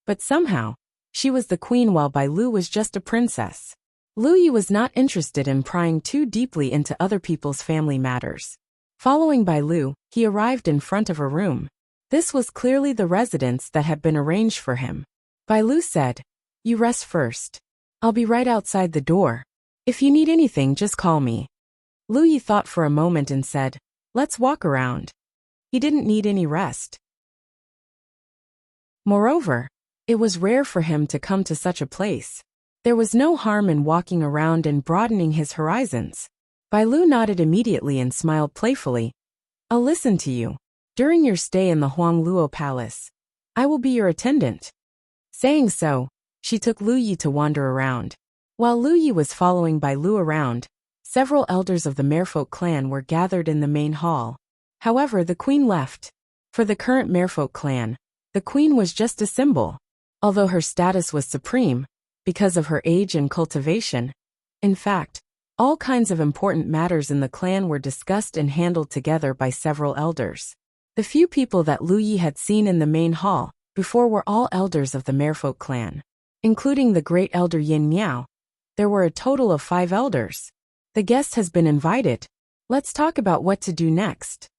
[SPEAKER 1] but somehow, she was the queen while Bai Lu was just a princess. Lu Yi was not interested in prying too deeply into other people's family matters. Following Bai Lu, he arrived in front of a room. This was clearly the residence that had been arranged for him. Bai Lu said, "You rest first. I'll be right outside the door. If you need anything, just call me." Lu Yi thought for a moment and said, "Let's walk around." He didn't need any rest. Moreover, it was rare for him to come to such a place. There was no harm in walking around and broadening his horizons. Bai Lu nodded immediately and smiled playfully. "I'll listen to you. During your stay in the Huangluo Palace, I will be your attendant." Saying so, she took Lu Yi to wander around. While Lu Yi was following Bai Lu around, several elders of the Merfolk clan were gathered in the main hall. However, the queen left. For the current Merfolk clan, the queen was just a symbol. Although her status was supreme, because of her age and cultivation. In fact, all kinds of important matters in the clan were discussed and handled together by several elders. The few people that Lu Yi had seen in the main hall before were all elders of the Merfolk clan. Including the great elder Yin Miao, there were a total of 5 elders. The guest has been invited. Let's talk about what to do next.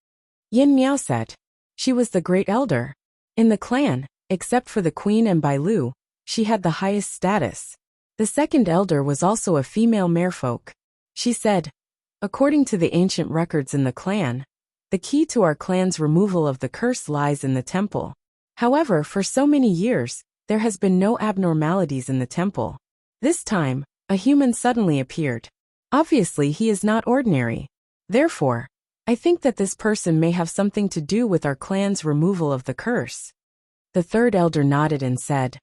[SPEAKER 1] Yin Miao said. She was the great elder. In the clan, except for the queen and Bai Lu, she had the highest status. The second elder was also a female merfolk. She said, according to the ancient records in the clan, the key to our clan's removal of the curse lies in the temple. However, for so many years, there has been no abnormalities in the temple. This time, a human suddenly appeared. Obviously, he is not ordinary. Therefore, I think that this person may have something to do with our clan's removal of the curse. The third elder nodded and said,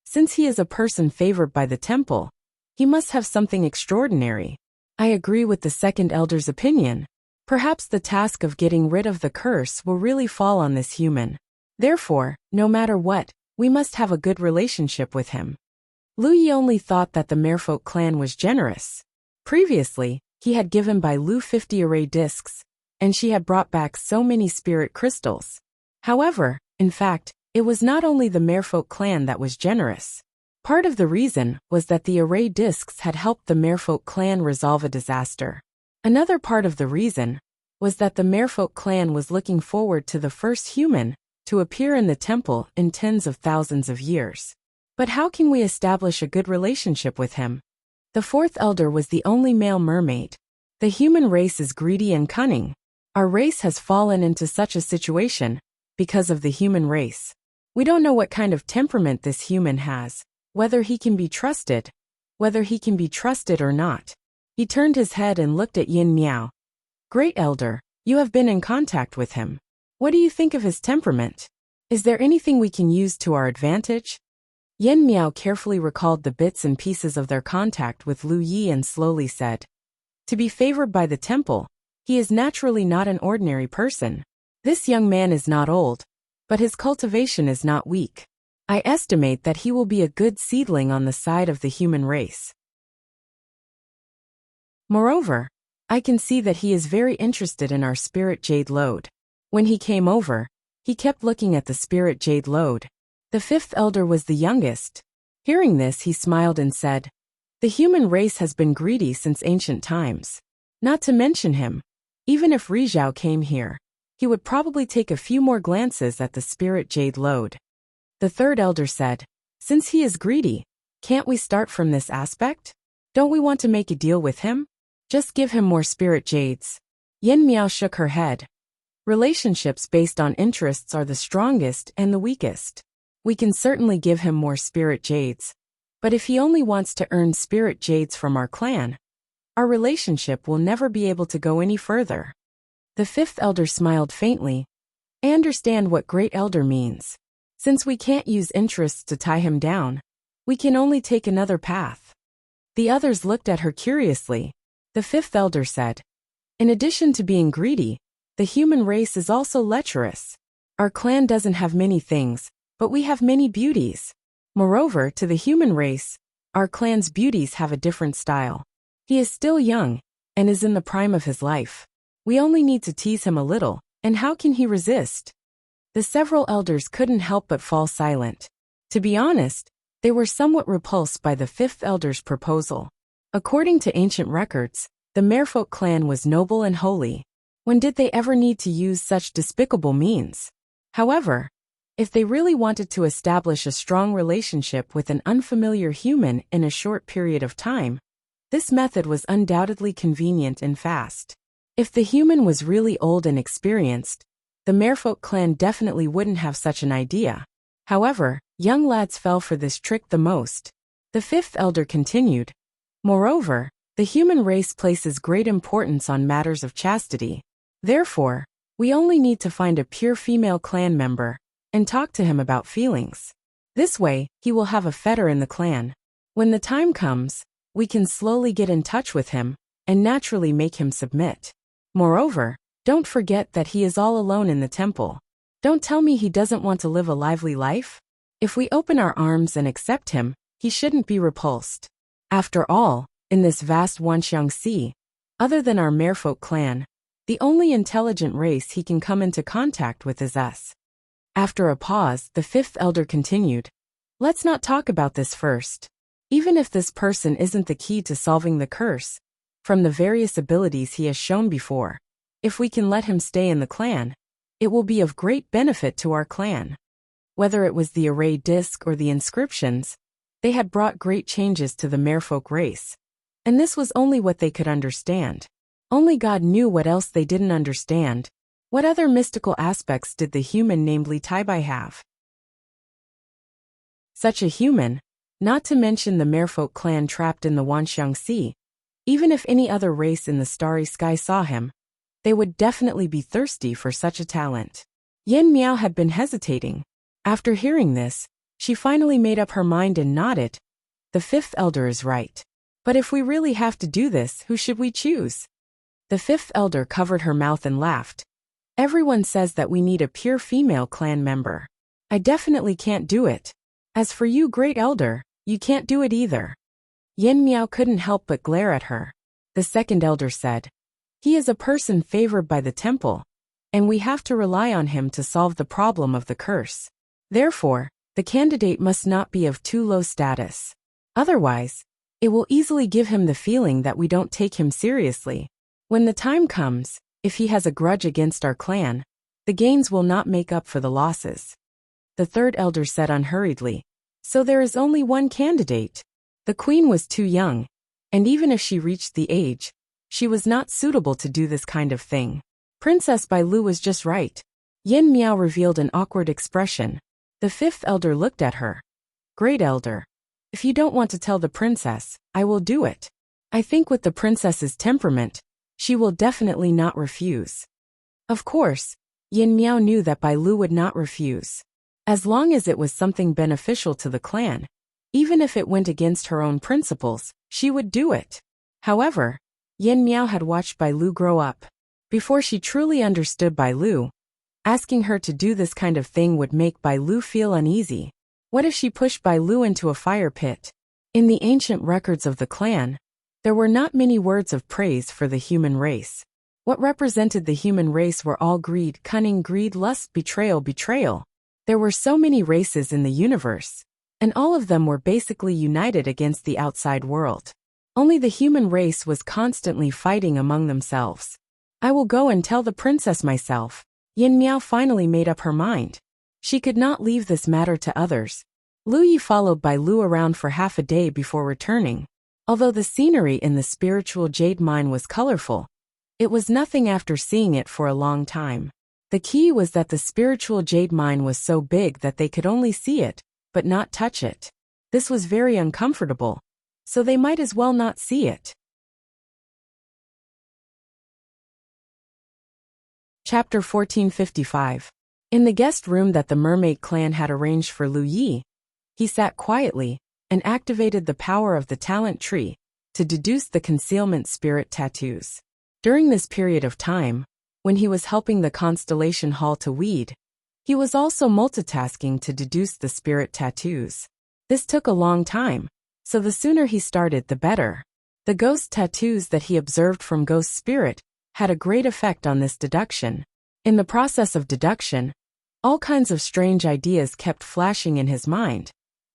[SPEAKER 1] since he is a person favored by the temple, he must have something extraordinary. I agree with the second elder's opinion. Perhaps the task of getting rid of the curse will really fall on this human. Therefore, no matter what, we must have a good relationship with him. Lu Yi only thought that the merfolk clan was generous. Previously, he had given Bai Lu 50 array discs, and she had brought back so many spirit crystals. However, in fact, it was not only the merfolk clan that was generous. Part of the reason was that the array discs had helped the merfolk clan resolve a disaster. Another part of the reason was that the merfolk clan was looking forward to the first human to appear in the temple in tens of thousands of years. But how can we establish a good relationship with him? The fourth elder was the only male mermaid. The human race is greedy and cunning. Our race has fallen into such a situation because of the human race. We don't know what kind of temperament this human has, whether he can be trusted or not. He turned his head and looked at Yin Miao. Great elder, you have been in contact with him. What do you think of his temperament? Is there anything we can use to our advantage? Yin Miao carefully recalled the bits and pieces of their contact with Lu Yi and slowly said, to be favored by the temple, he is naturally not an ordinary person. This young man is not old, but his cultivation is not weak. I estimate that he will be a good seedling on the side of the human race. Moreover, I can see that he is very interested in our spirit jade lode. When he came over, he kept looking at the spirit jade lode. The fifth elder was the youngest. Hearing this, he smiled and said, the human race has been greedy since ancient times. Not to mention him. Even if Rizhao came here, he would probably take a few more glances at the spirit jade lode. The third elder said, since he is greedy, can't we start from this aspect? Don't we want to make a deal with him? Just give him more spirit jades. Yin Miao shook her head. Relationships based on interests are the strongest and the weakest. We can certainly give him more spirit jades. But if he only wants to earn spirit jades from our clan, our relationship will never be able to go any further. The fifth elder smiled faintly. I understand what great elder means. Since we can't use interests to tie him down, we can only take another path. The others looked at her curiously. The fifth elder said, in addition to being greedy, the human race is also lecherous. Our clan doesn't have many things, but we have many beauties. Moreover, to the human race, our clan's beauties have a different style. He is still young, and is in the prime of his life. We only need to tease him a little, and how can he resist? The several elders couldn't help but fall silent. To be honest, they were somewhat repulsed by the fifth elder's proposal. According to ancient records, the merfolk clan was noble and holy. When did they ever need to use such despicable means? However, if they really wanted to establish a strong relationship with an unfamiliar human in a short period of time, this method was undoubtedly convenient and fast. If the human was really old and experienced, the merfolk clan definitely wouldn't have such an idea. However, young lads fell for this trick the most. The fifth elder continued, moreover, the human race places great importance on matters of chastity. Therefore, we only need to find a pure female clan member and talk to him about feelings. This way, he will have a fetter in the clan. When the time comes, we can slowly get in touch with him and naturally make him submit. Moreover, don't forget that he is all alone in the temple. Don't tell me he doesn't want to live a lively life. If we open our arms and accept him, he shouldn't be repulsed. After all, in this vast Wanxiang Sea, other than our merfolk clan, the only intelligent race he can come into contact with is us. After a pause, the fifth elder continued, let's not talk about this first. Even if this person isn't the key to solving the curse, from the various abilities he has shown before. If we can let him stay in the clan, it will be of great benefit to our clan. Whether it was the array disc or the inscriptions, they had brought great changes to the merfolk race. And this was only what they could understand. Only God knew what else they didn't understand. What other mystical aspects did the human, namely Taibai, have? Such a human, not to mention the merfolk clan trapped in the Wanxiang Sea, even if any other race in the starry sky saw him, they would definitely be thirsty for such a talent. Yin Miao had been hesitating. After hearing this, she finally made up her mind and nodded. The fifth elder is right. But if we really have to do this, who should we choose? The fifth elder covered her mouth and laughed. Everyone says that we need a pure female clan member. I definitely can't do it. As for you, great elder, you can't do it either. Yin Miao couldn't help but glare at her. The second elder said, he is a person favored by the temple, and we have to rely on him to solve the problem of the curse. Therefore, the candidate must not be of too low status. Otherwise, it will easily give him the feeling that we don't take him seriously. When the time comes, if he has a grudge against our clan, the gains will not make up for the losses. The third elder said unhurriedly, so there is only one candidate. The queen was too young, and even if she reached the age, she was not suitable to do this kind of thing. Princess Bailu was just right. Yin Miao revealed an awkward expression. The fifth elder looked at her. Great elder, if you don't want to tell the princess, I will do it. I think with the princess's temperament, she will definitely not refuse. Of course, Yin Miao knew that Bailu would not refuse. As long as it was something beneficial to the clan, even if it went against her own principles, she would do it. However, Yin Miao had watched Bailu grow up. Before she truly understood Bailu, asking her to do this kind of thing would make Bailu feel uneasy. What if she pushed Bailu into a fire pit? In the ancient records of the clan, there were not many words of praise for the human race. What represented the human race were all greed, cunning, greed, lust, betrayal, betrayal. There were so many races in the universe, and all of them were basically united against the outside world. Only the human race was constantly fighting among themselves. I will go and tell the princess myself. Yin Miao finally made up her mind. She could not leave this matter to others. Lu Yi followed Bailu around for half a day before returning. Although the scenery in the spiritual jade mine was colorful, it was nothing after seeing it for a long time. The key was that the spiritual jade mine was so big that they could only see it, but not touch it. This was very uncomfortable, so they might as well not see it. Chapter 1455. In the guest room that the mermaid clan had arranged for Lu Yi, he sat quietly and activated the power of the talent tree to deduce the concealment spirit tattoos. During this period of time, when he was helping the constellation hall to weed, he was also multitasking to deduce the spirit tattoos. This took a long time, so the sooner he started the better. The ghost tattoos that he observed from Ghost Spirit had a great effect on this deduction. In the process of deduction, all kinds of strange ideas kept flashing in his mind,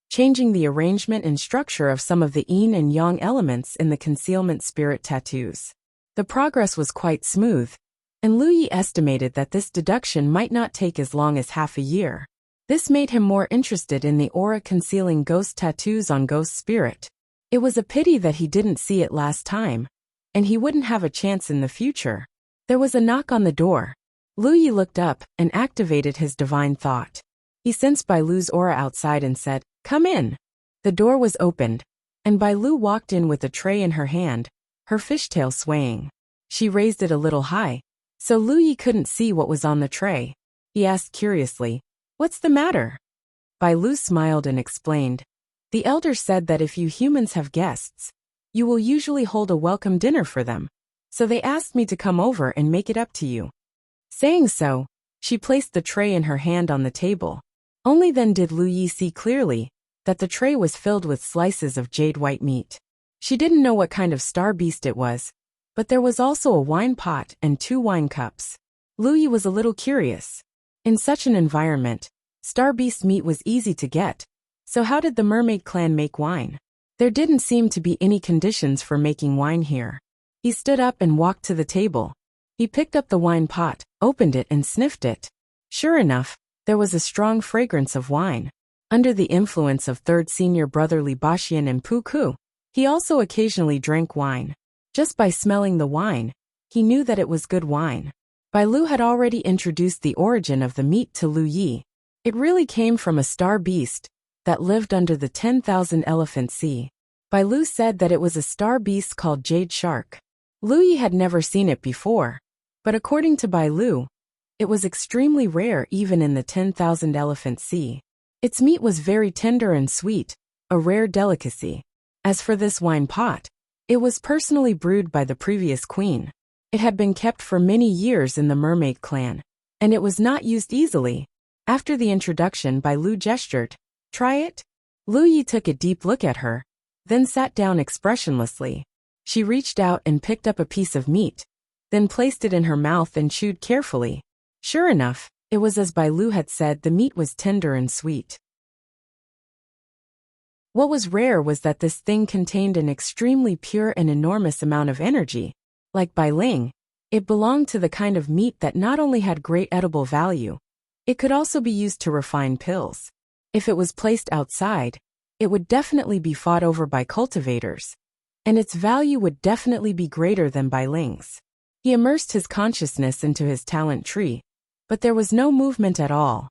[SPEAKER 1] changing the arrangement and structure of some of the yin and yang elements in the concealment spirit tattoos. The progress was quite smooth, and Lu Yi estimated that this deduction might not take as long as half a year. This made him more interested in the aura concealing ghost tattoos on Ghost Spirit. It was a pity that he didn't see it last time, and he wouldn't have a chance in the future. There was a knock on the door. Lu Yi looked up and activated his divine thought. He sensed Bailu's aura outside and said, "Come in." The door was opened, and Bailu walked in with a tray in her hand, her fishtail swaying. She raised it a little high, so Lu Yi couldn't see what was on the tray. He asked curiously, "What's the matter?" Bailu smiled and explained, "The elder said that if you humans have guests, you will usually hold a welcome dinner for them, so they asked me to come over and make it up to you." Saying so, she placed the tray in her hand on the table. Only then did Lu Yi see clearly that the tray was filled with slices of jade white meat. She didn't know what kind of star beast it was, but there was also a wine pot and 2 wine cups. Lu Yi was a little curious. In such an environment, star beast meat was easy to get, so how did the mermaid clan make wine? There didn't seem to be any conditions for making wine here. He stood up and walked to the table. He picked up the wine pot, opened it and sniffed it. Sure enough, there was a strong fragrance of wine. Under the influence of third senior brother Li Baxian and Pu Ku, he also occasionally drank wine. Just by smelling the wine, he knew that it was good wine. Bai Lu had already introduced the origin of the meat to Lu Yi. It really came from a star beast that lived under the 10,000 Elephant Sea. Bai Lu said that it was a star beast called Jade Shark. Lu Yi had never seen it before, but according to Bai Lu, it was extremely rare even in the 10,000 Elephant Sea. Its meat was very tender and sweet, a rare delicacy. As for this wine pot, it was personally brewed by the previous queen. It had been kept for many years in the mermaid clan, and it was not used easily. After the introduction, Bai Lu gestured, "Try it?" Lu Yi took a deep look at her, then sat down expressionlessly. She reached out and picked up a piece of meat, then placed it in her mouth and chewed carefully. Sure enough, it was as Bai Lu had said, the meat was tender and sweet. What was rare was that this thing contained an extremely pure and enormous amount of energy. Like Bai Ling, it belonged to the kind of meat that not only had great edible value, it could also be used to refine pills. If it was placed outside, it would definitely be fought over by cultivators, and its value would definitely be greater than Bai Ling's. He immersed his consciousness into his talent tree, but there was no movement at all.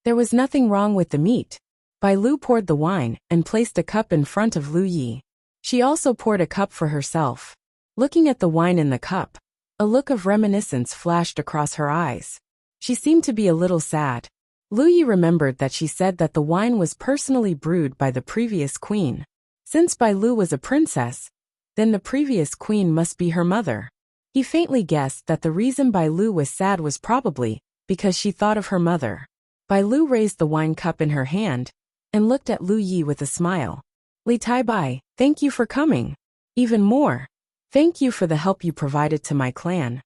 [SPEAKER 1] There was nothing wrong with the meat. Bai Lu poured the wine and placed a cup in front of Lu Yi. She also poured a cup for herself. Looking at the wine in the cup, a look of reminiscence flashed across her eyes. She seemed to be a little sad. Lu Yi remembered that she said that the wine was personally brewed by the previous queen. Since Bai Lu was a princess, then the previous queen must be her mother. He faintly guessed that the reason Bai Lu was sad was probably because she thought of her mother. Bai Lu raised the wine cup in her hand and looked at Lu Yi with a smile. "Li Tai Bai, thank you for coming. Even more, thank you for the help you provided to my clan."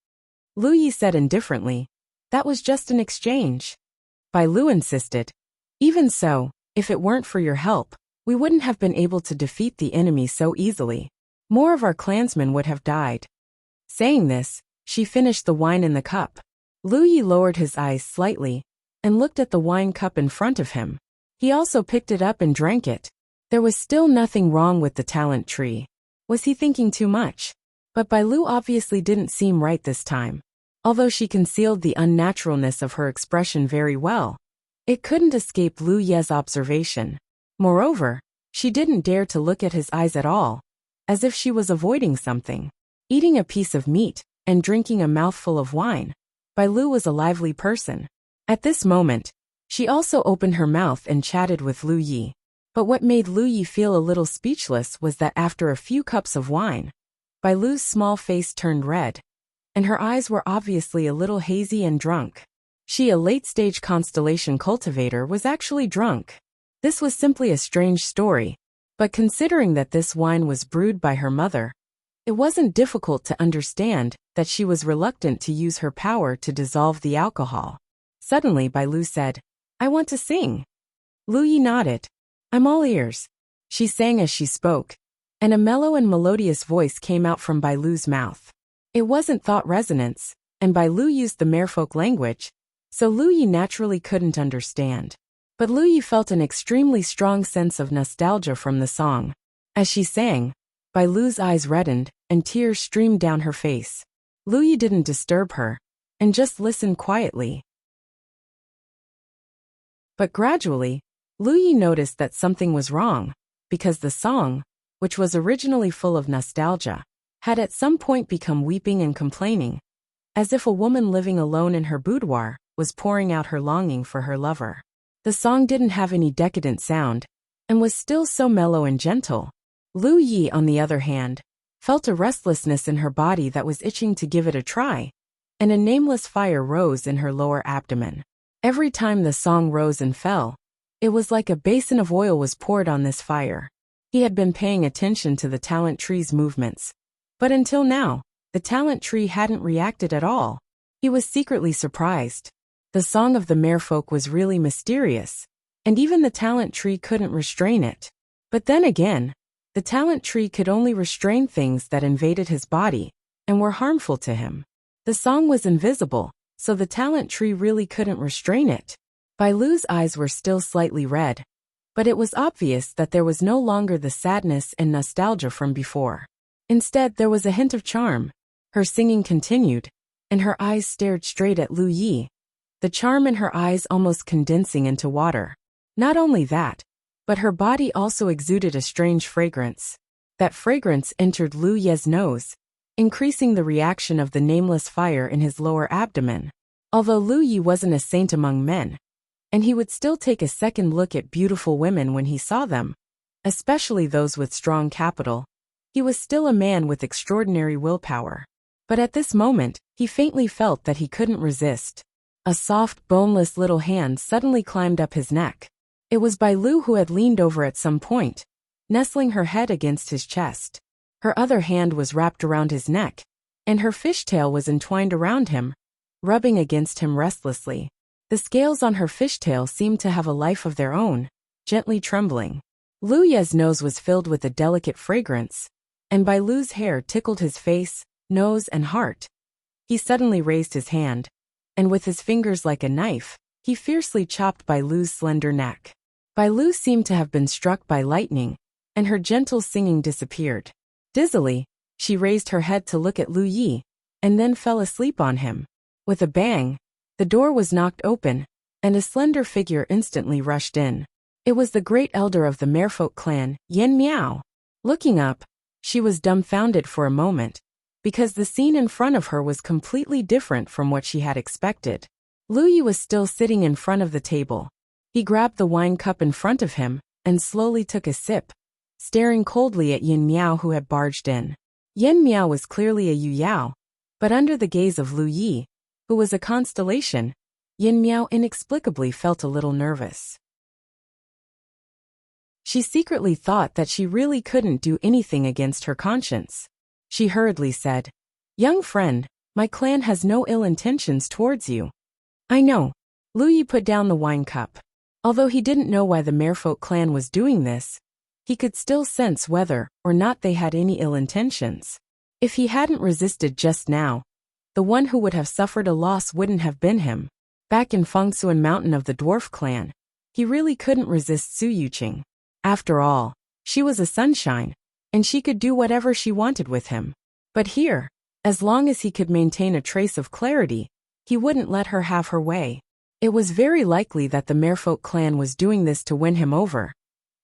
[SPEAKER 1] Lu Yi said indifferently, "That was just an exchange." Bai Lu insisted, "Even so, if it weren't for your help, we wouldn't have been able to defeat the enemy so easily. More of our clansmen would have died." Saying this, she finished the wine in the cup. Lu Yi lowered his eyes slightly and looked at the wine cup in front of him. He also picked it up and drank it. There was still nothing wrong with the talent tree. Was he thinking too much? But Bai Lu obviously didn't seem right this time. Although she concealed the unnaturalness of her expression very well, it couldn't escape Lu Ye's observation. Moreover, she didn't dare to look at his eyes at all, as if she was avoiding something. Eating a piece of meat and drinking a mouthful of wine, Bai Lu was a lively person. At this moment, she also opened her mouth and chatted with Lu Yi. But what made Lu Yi feel a little speechless was that after a few cups of wine, Bai Lu's small face turned red, and her eyes were obviously a little hazy and drunk. She, a late-stage constellation cultivator, was actually drunk. This was simply a strange story, but considering that this wine was brewed by her mother, it wasn't difficult to understand that she was reluctant to use her power to dissolve the alcohol. Suddenly Bai Lu said, "I want to sing." Lu Yi nodded. "I'm all ears." She sang as she spoke, and a mellow and melodious voice came out from Bai Lu's mouth. It wasn't thought resonance, and Bai Lu used the merfolk language, so Lu Yi naturally couldn't understand. But Lu Yi felt an extremely strong sense of nostalgia from the song. As she sang, Bai Lu's eyes reddened, and tears streamed down her face. Lu Yi didn't disturb her, and just listened quietly. But gradually, Lu Yi noticed that something was wrong, because the song, which was originally full of nostalgia, had at some point become weeping and complaining, as if a woman living alone in her boudoir was pouring out her longing for her lover. The song didn't have any decadent sound, and was still so mellow and gentle. Lu Yi, on the other hand, felt a restlessness in her body that was itching to give it a try, and a nameless fire rose in her lower abdomen. Every time the song rose and fell, it was like a basin of oil was poured on this fire. He had been paying attention to the talent tree's movements, but until now, the talent tree hadn't reacted at all. He was secretly surprised. The song of the merfolk was really mysterious, and even the talent tree couldn't restrain it. But then again, the talent tree could only restrain things that invaded his body, and were harmful to him. The song was invisible, so the talent tree really couldn't restrain it. Bai Lu's eyes were still slightly red, but it was obvious that there was no longer the sadness and nostalgia from before. Instead, there was a hint of charm. Her singing continued, and her eyes stared straight at Lu Yi, the charm in her eyes almost condensing into water. Not only that, but her body also exuded a strange fragrance. That fragrance entered Lu Ye's nose, increasing the reaction of the nameless fire in his lower abdomen. Although Lu Yi wasn't a saint among men, and he would still take a second look at beautiful women when he saw them, especially those with strong capital, he was still a man with extraordinary willpower. But at this moment, he faintly felt that he couldn't resist. A soft, boneless little hand suddenly climbed up his neck. It was Bai Lu who had leaned over at some point, nestling her head against his chest. Her other hand was wrapped around his neck, and her fishtail was entwined around him, rubbing against him restlessly. The scales on her fishtail seemed to have a life of their own, gently trembling. Lu Ye's nose was filled with a delicate fragrance, and Bai Lu's hair tickled his face, nose, and heart. He suddenly raised his hand, and with his fingers like a knife, he fiercely chopped Bai Lu's slender neck. Bai Lu seemed to have been struck by lightning, and her gentle singing disappeared. Dizzily, she raised her head to look at Lu Yi, and then fell asleep on him. With a bang, the door was knocked open, and a slender figure instantly rushed in. It was the great elder of the Merfolk clan, Yen Miao. Looking up, she was dumbfounded for a moment, because the scene in front of her was completely different from what she had expected. Lu Yi was still sitting in front of the table. He grabbed the wine cup in front of him, and slowly took a sip, staring coldly at Yen Miao who had barged in. Yen Miao was clearly a Yu Yao, but under the gaze of Lu Yi, who was a constellation, Yen Miao inexplicably felt a little nervous. She secretly thought that she really couldn't do anything against her conscience. She hurriedly said, "Young friend, my clan has no ill intentions towards you." "I know." Lu Yi put down the wine cup. Although he didn't know why the Merfolk clan was doing this, he could still sense whether or not they had any ill intentions. If he hadn't resisted just now, the one who would have suffered a loss wouldn't have been him. Back in Fengsuan Mountain of the Dwarf clan, he really couldn't resist Su Yuqing. After all, she was a sunshine, and she could do whatever she wanted with him. But here, as long as he could maintain a trace of clarity, he wouldn't let her have her way. It was very likely that the Merfolk clan was doing this to win him over.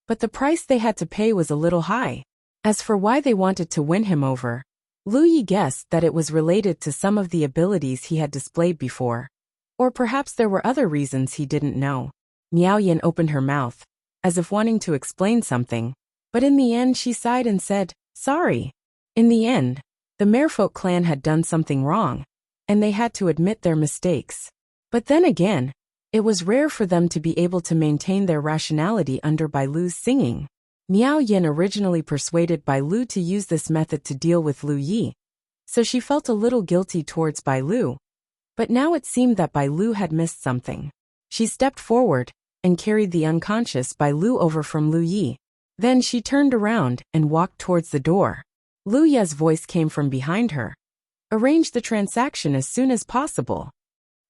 [SPEAKER 1] But the price they had to pay was a little high. As for why they wanted to win him over, Lu Yi guessed that it was related to some of the abilities he had displayed before. Or perhaps there were other reasons he didn't know. Miao Yin opened her mouth, as if wanting to explain something, but in the end she sighed and said, "Sorry." In the end, the Merfolk clan had done something wrong, and they had to admit their mistakes. But then again, it was rare for them to be able to maintain their rationality under Bai Lu's singing. Miao Yin originally persuaded Bai Lu to use this method to deal with Lu Yi, so she felt a little guilty towards Bai Lu. But now it seemed that Bai Lu had missed something. She stepped forward and carried the unconscious Bai Lu over from Lu Yi. Then she turned around and walked towards the door. Lu Ye's voice came from behind her. "Arrange the transaction as soon as possible."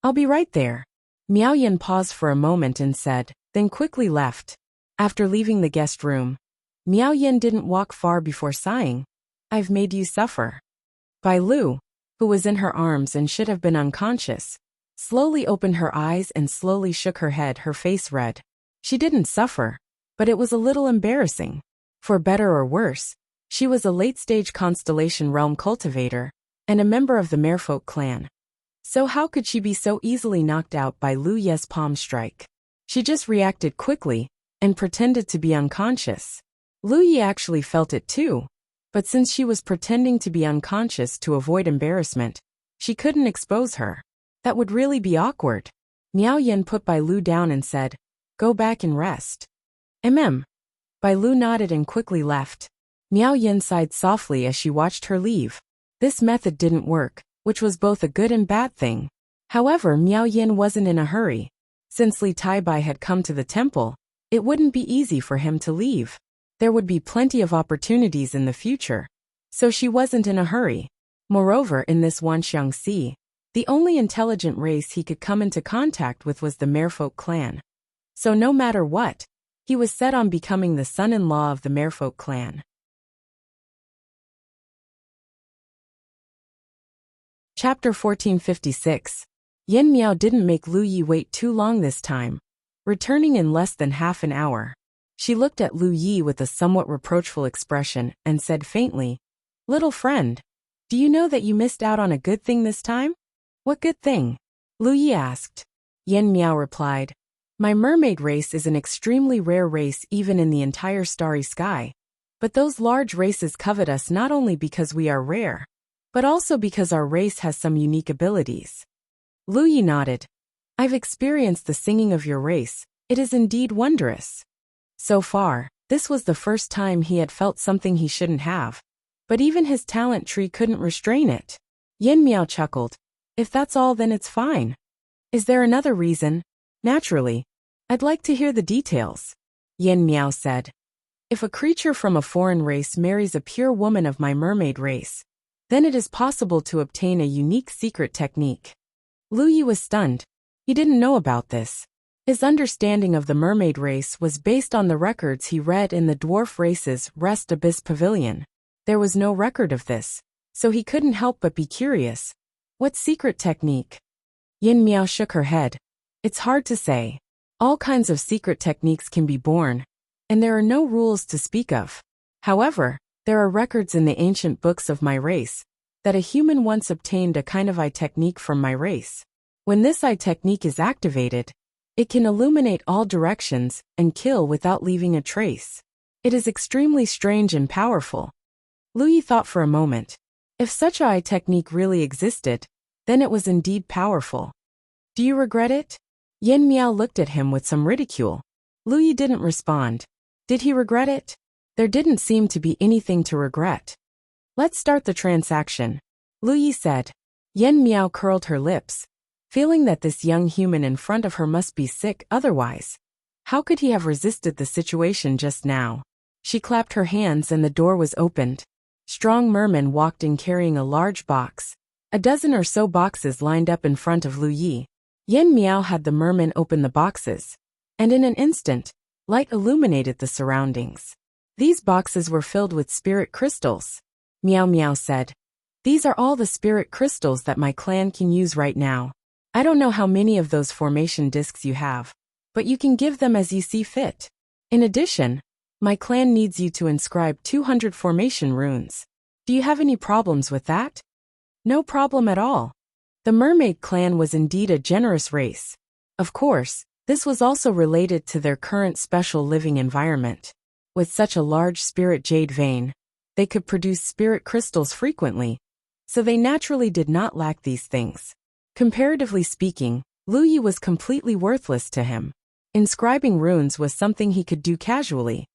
[SPEAKER 1] "I'll be right there." Miao Yin paused for a moment and said, then quickly left. After leaving the guest room, Miao Yin didn't walk far before sighing, "I've made you suffer." Bai Lu, who was in her arms and should have been unconscious, slowly opened her eyes and slowly shook her head, her face red. She didn't suffer, but it was a little embarrassing. For better or worse, she was a late-stage constellation realm cultivator, and a member of the Merfolk clan. So how could she be so easily knocked out by Lu Ye's palm strike? She just reacted quickly, and pretended to be unconscious. Lu Yi actually felt it too, but since she was pretending to be unconscious to avoid embarrassment, she couldn't expose her. That would really be awkward. Miao Yin put Bai Lu down and said, "Go back and rest." Bai Lu nodded and quickly left. Miao Yin sighed softly as she watched her leave. This method didn't work, which was both a good and bad thing. However, Miao Yin wasn't in a hurry. Since Li Taibai had come to the temple, it wouldn't be easy for him to leave. There would be plenty of opportunities in the future, so she wasn't in a hurry. Moreover, in this Wanxiang Sea, the only intelligent race he could come into contact with was the Merfolk clan. So no matter what, he was set on becoming the son-in-law of the Merfolk clan. Chapter 1456. Yen Miao didn't make Lu Yi wait too long this time, returning in less than half an hour. She looked at Lu Yi with a somewhat reproachful expression and said faintly, "Little friend, do you know that you missed out on a good thing this time?" "What good thing?" Lu Yi asked. Yen Miao replied, "My mermaid race is an extremely rare race even in the entire starry sky. But those large races covet us not only because we are rare, but also because our race has some unique abilities." Lu Yi nodded. "I've experienced the singing of your race. It is indeed wondrous." So far, this was the first time he had felt something he shouldn't have. But even his talent tree couldn't restrain it. Yen Miao chuckled. "If that's all, then it's fine. Is there another reason?" "Naturally. I'd like to hear the details," Yen Miao said. "If a creature from a foreign race marries a pure woman of my mermaid race, then it is possible to obtain a unique secret technique." Lu Yi was stunned. He didn't know about this. His understanding of the mermaid race was based on the records he read in the dwarf race's Rest Abyss Pavilion. There was no record of this, so he couldn't help but be curious. "What secret technique?" Yen Miao shook her head. "It's hard to say. All kinds of secret techniques can be born, and there are no rules to speak of. However, there are records in the ancient books of my race that a human once obtained a kind of eye technique from my race. When this eye technique is activated, it can illuminate all directions and kill without leaving a trace. It is extremely strange and powerful." Lu Yi thought for a moment. If such a eye technique really existed, then it was indeed powerful. "Do you regret it?" Yen Miao looked at him with some ridicule. Lu Yi didn't respond. Did he regret it? There didn't seem to be anything to regret. "Let's start the transaction," Lu Yi said. Yen Miao curled her lips, feeling that this young human in front of her must be sick otherwise. How could he have resisted the situation just now? She clapped her hands and the door was opened. Strong mermen walked in carrying a large box. A dozen or so boxes lined up in front of Lu Yi. Yen Miao had the mermen open the boxes, and in an instant, light illuminated the surroundings. These boxes were filled with spirit crystals. Miao Miao said, "These are all the spirit crystals that my clan can use right now. I don't know how many of those formation discs you have, but you can give them as you see fit. In addition, my clan needs you to inscribe 200 formation runes. Do you have any problems with that?" "No problem at all." The mermaid clan was indeed a generous race. Of course, this was also related to their current special living environment. With such a large spirit jade vein, they could produce spirit crystals frequently, so they naturally did not lack these things. Comparatively speaking, Lu Yi was completely worthless to him. Inscribing runes was something he could do casually.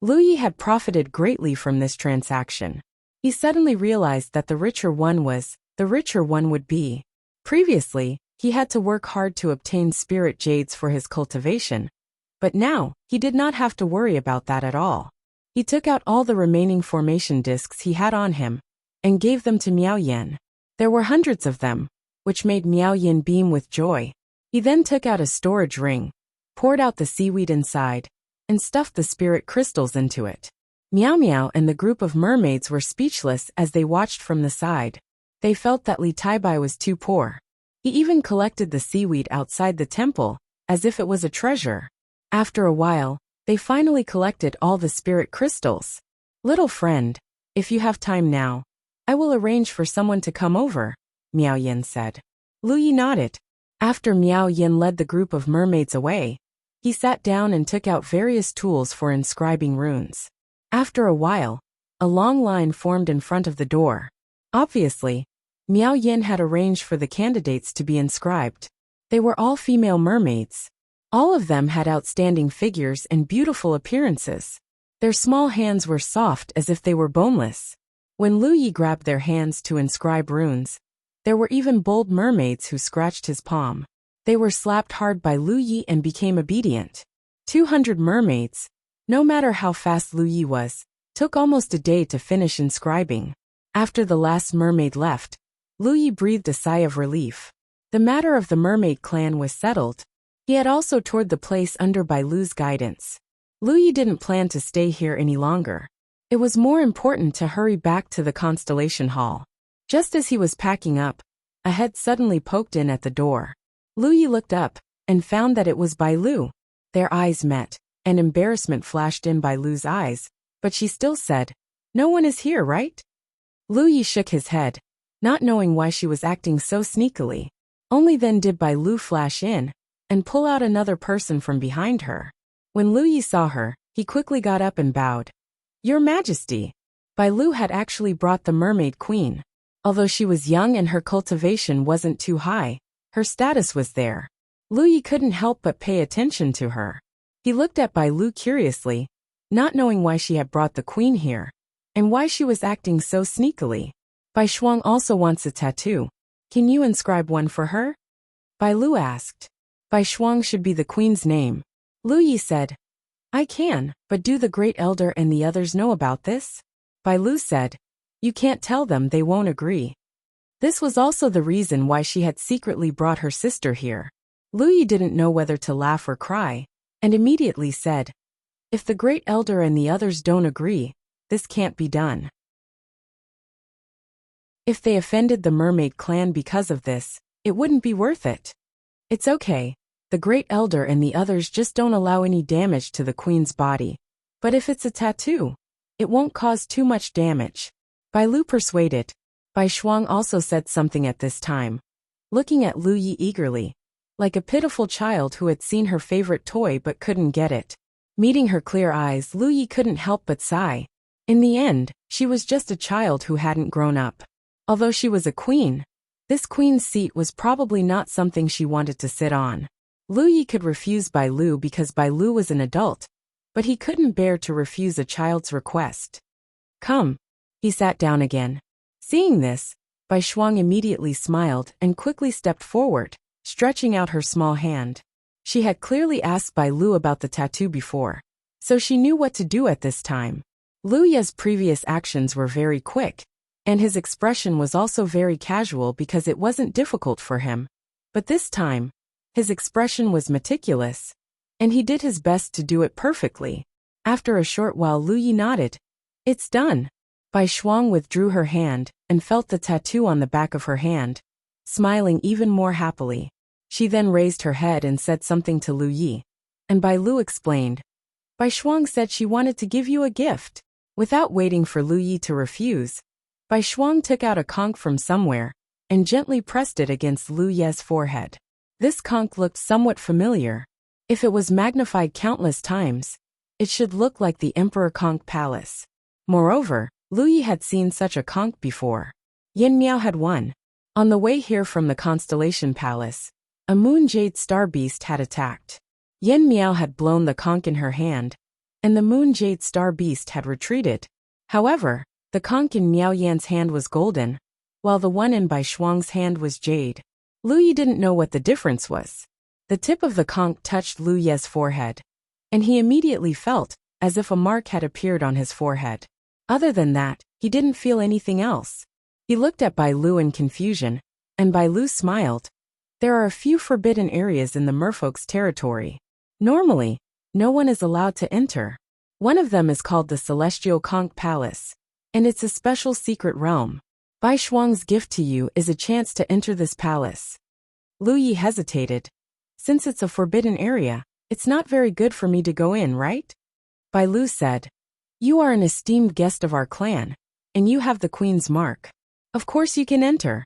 [SPEAKER 1] Lu Yi had profited greatly from this transaction. He suddenly realized that the richer one would be. Previously, he had to work hard to obtain spirit jades for his cultivation, but now, he did not have to worry about that at all. He took out all the remaining formation discs he had on him, and gave them to Miao Yen. There were hundreds of them, which made Miao Yen beam with joy. He then took out a storage ring, poured out the seaweed inside, and stuffed the spirit crystals into it. Miao Miao and the group of mermaids were speechless as they watched from the side. They felt that Li Taibai was too poor. He even collected the seaweed outside the temple, as if it was a treasure. After a while, they finally collected all the spirit crystals. "Little friend, if you have time now, I will arrange for someone to come over," Miao Yen said. Lu Yi nodded. After Miao Yen led the group of mermaids away, he sat down and took out various tools for inscribing runes. After a while, a long line formed in front of the door. Obviously, Miao Yen had arranged for the candidates to be inscribed. They were all female mermaids. All of them had outstanding figures and beautiful appearances. Their small hands were soft as if they were boneless. When Lu Yi grabbed their hands to inscribe runes, there were even bold mermaids who scratched his palm. They were slapped hard by Lu Yi and became obedient. 200 mermaids. No matter how fast Lu Yi was, Took almost a day to finish inscribing. After the last mermaid left, Lu Yi breathed a sigh of relief. The matter of the mermaid clan was settled. He had also toured the place under Bai Lu's guidance. Lu Yi didn't plan to stay here any longer. It was more important to hurry back to the Constellation Hall. Just as he was packing up, a head suddenly poked in at the door. Lu Yi looked up and found that it was Bai Lu. Their eyes met, and embarrassment flashed in Bai Lu's eyes, but she still said, "No one is here, right?" Lu Yi shook his head, not knowing why she was acting so sneakily. Only then did Bai Lu flash in and pull out another person from behind her. When Lu Yi saw her, he quickly got up and bowed. "Your Majesty." Bai Lu had actually brought the Mermaid Queen. Although she was young and her cultivation wasn't too high, her status was there. Lu Yi couldn't help but pay attention to her. He looked at Bai Lu curiously, not knowing why she had brought the queen here, and why she was acting so sneakily. Bai Shuang also wants a tattoo. Can you inscribe one for her? Bai Lu asked. Bai Shuang should be the queen's name. Lu Yi said, I can, but do the great elder and the others know about this? Bai Lu said, you can't tell them, they won't agree. This was also the reason why she had secretly brought her sister here. Lu Yi didn't know whether to laugh or cry, and immediately said, if the great elder and the others don't agree, this can't be done. If they offended the mermaid clan because of this, it wouldn't be worth it. It's okay. The great elder and the others just don't allow any damage to the queen's body. But if it's a tattoo, it won't cause too much damage. Bai Lu persuaded. Bai Shuang also said something at this time, looking at Lu Yi eagerly, like a pitiful child who had seen her favorite toy but couldn't get it. Meeting her clear eyes, Lu Yi couldn't help but sigh. In the end, she was just a child who hadn't grown up. Although she was a queen, this queen's seat was probably not something she wanted to sit on. Lu Yi could refuse Bai Lu because Bai Lu was an adult, but he couldn't bear to refuse a child's request. Come. He sat down again. Seeing this, Bai Shuang immediately smiled and quickly stepped forward, stretching out her small hand. She had clearly asked Bai Lu about the tattoo before, so she knew what to do at this time. Lu Yi's previous actions were very quick, and his expression was also very casual because it wasn't difficult for him. But this time, his expression was meticulous, and he did his best to do it perfectly. After a short while, Lu Yi nodded. It's done. Bai Shuang withdrew her hand and felt the tattoo on the back of her hand, smiling even more happily. She then raised her head and said something to Lu Yi, and Bai Lu explained. Bai Shuang said she wanted to give you a gift. Without waiting for Lu Yi to refuse, Bai Shuang took out a conch from somewhere and gently pressed it against Lu Yi's forehead. This conch looked somewhat familiar. If it was magnified countless times, it should look like the Emperor Conch Palace. Moreover, Lu Yi had seen such a conch before. Yin Miao had one. On the way here from the Constellation Palace, a moon jade star beast had attacked. Yin Miao had blown the conch in her hand, and the moon jade star beast had retreated. However, the conch in Miao Yan's hand was golden, while the one in Bai Shuang's hand was jade. Lu Yi didn't know what the difference was. The tip of the conch touched Lu Yi's forehead, and he immediately felt as if a mark had appeared on his forehead. Other than that, he didn't feel anything else. He looked at Bai Lu in confusion, and Bai Lu smiled. There are a few forbidden areas in the merfolk's territory. Normally, no one is allowed to enter. One of them is called the Celestial Conch Palace, and it's a special secret realm. Bai Shuang's gift to you is a chance to enter this palace. Lu Yi hesitated. Since it's a forbidden area, it's not very good for me to go in, right? Bai Lu said. You are an esteemed guest of our clan, and you have the queen's mark. Of course you can enter.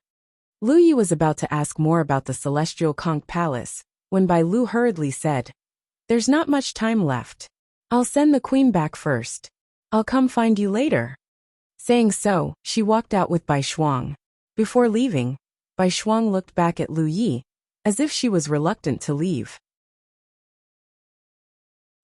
[SPEAKER 1] Lu Yi was about to ask more about the Celestial Conch Palace, when Bai Lu hurriedly said, There's not much time left. I'll send the queen back first. I'll come find you later. Saying so, she walked out with Bai Shuang. Before leaving, Bai Shuang looked back at Lu Yi, as if she was reluctant to leave.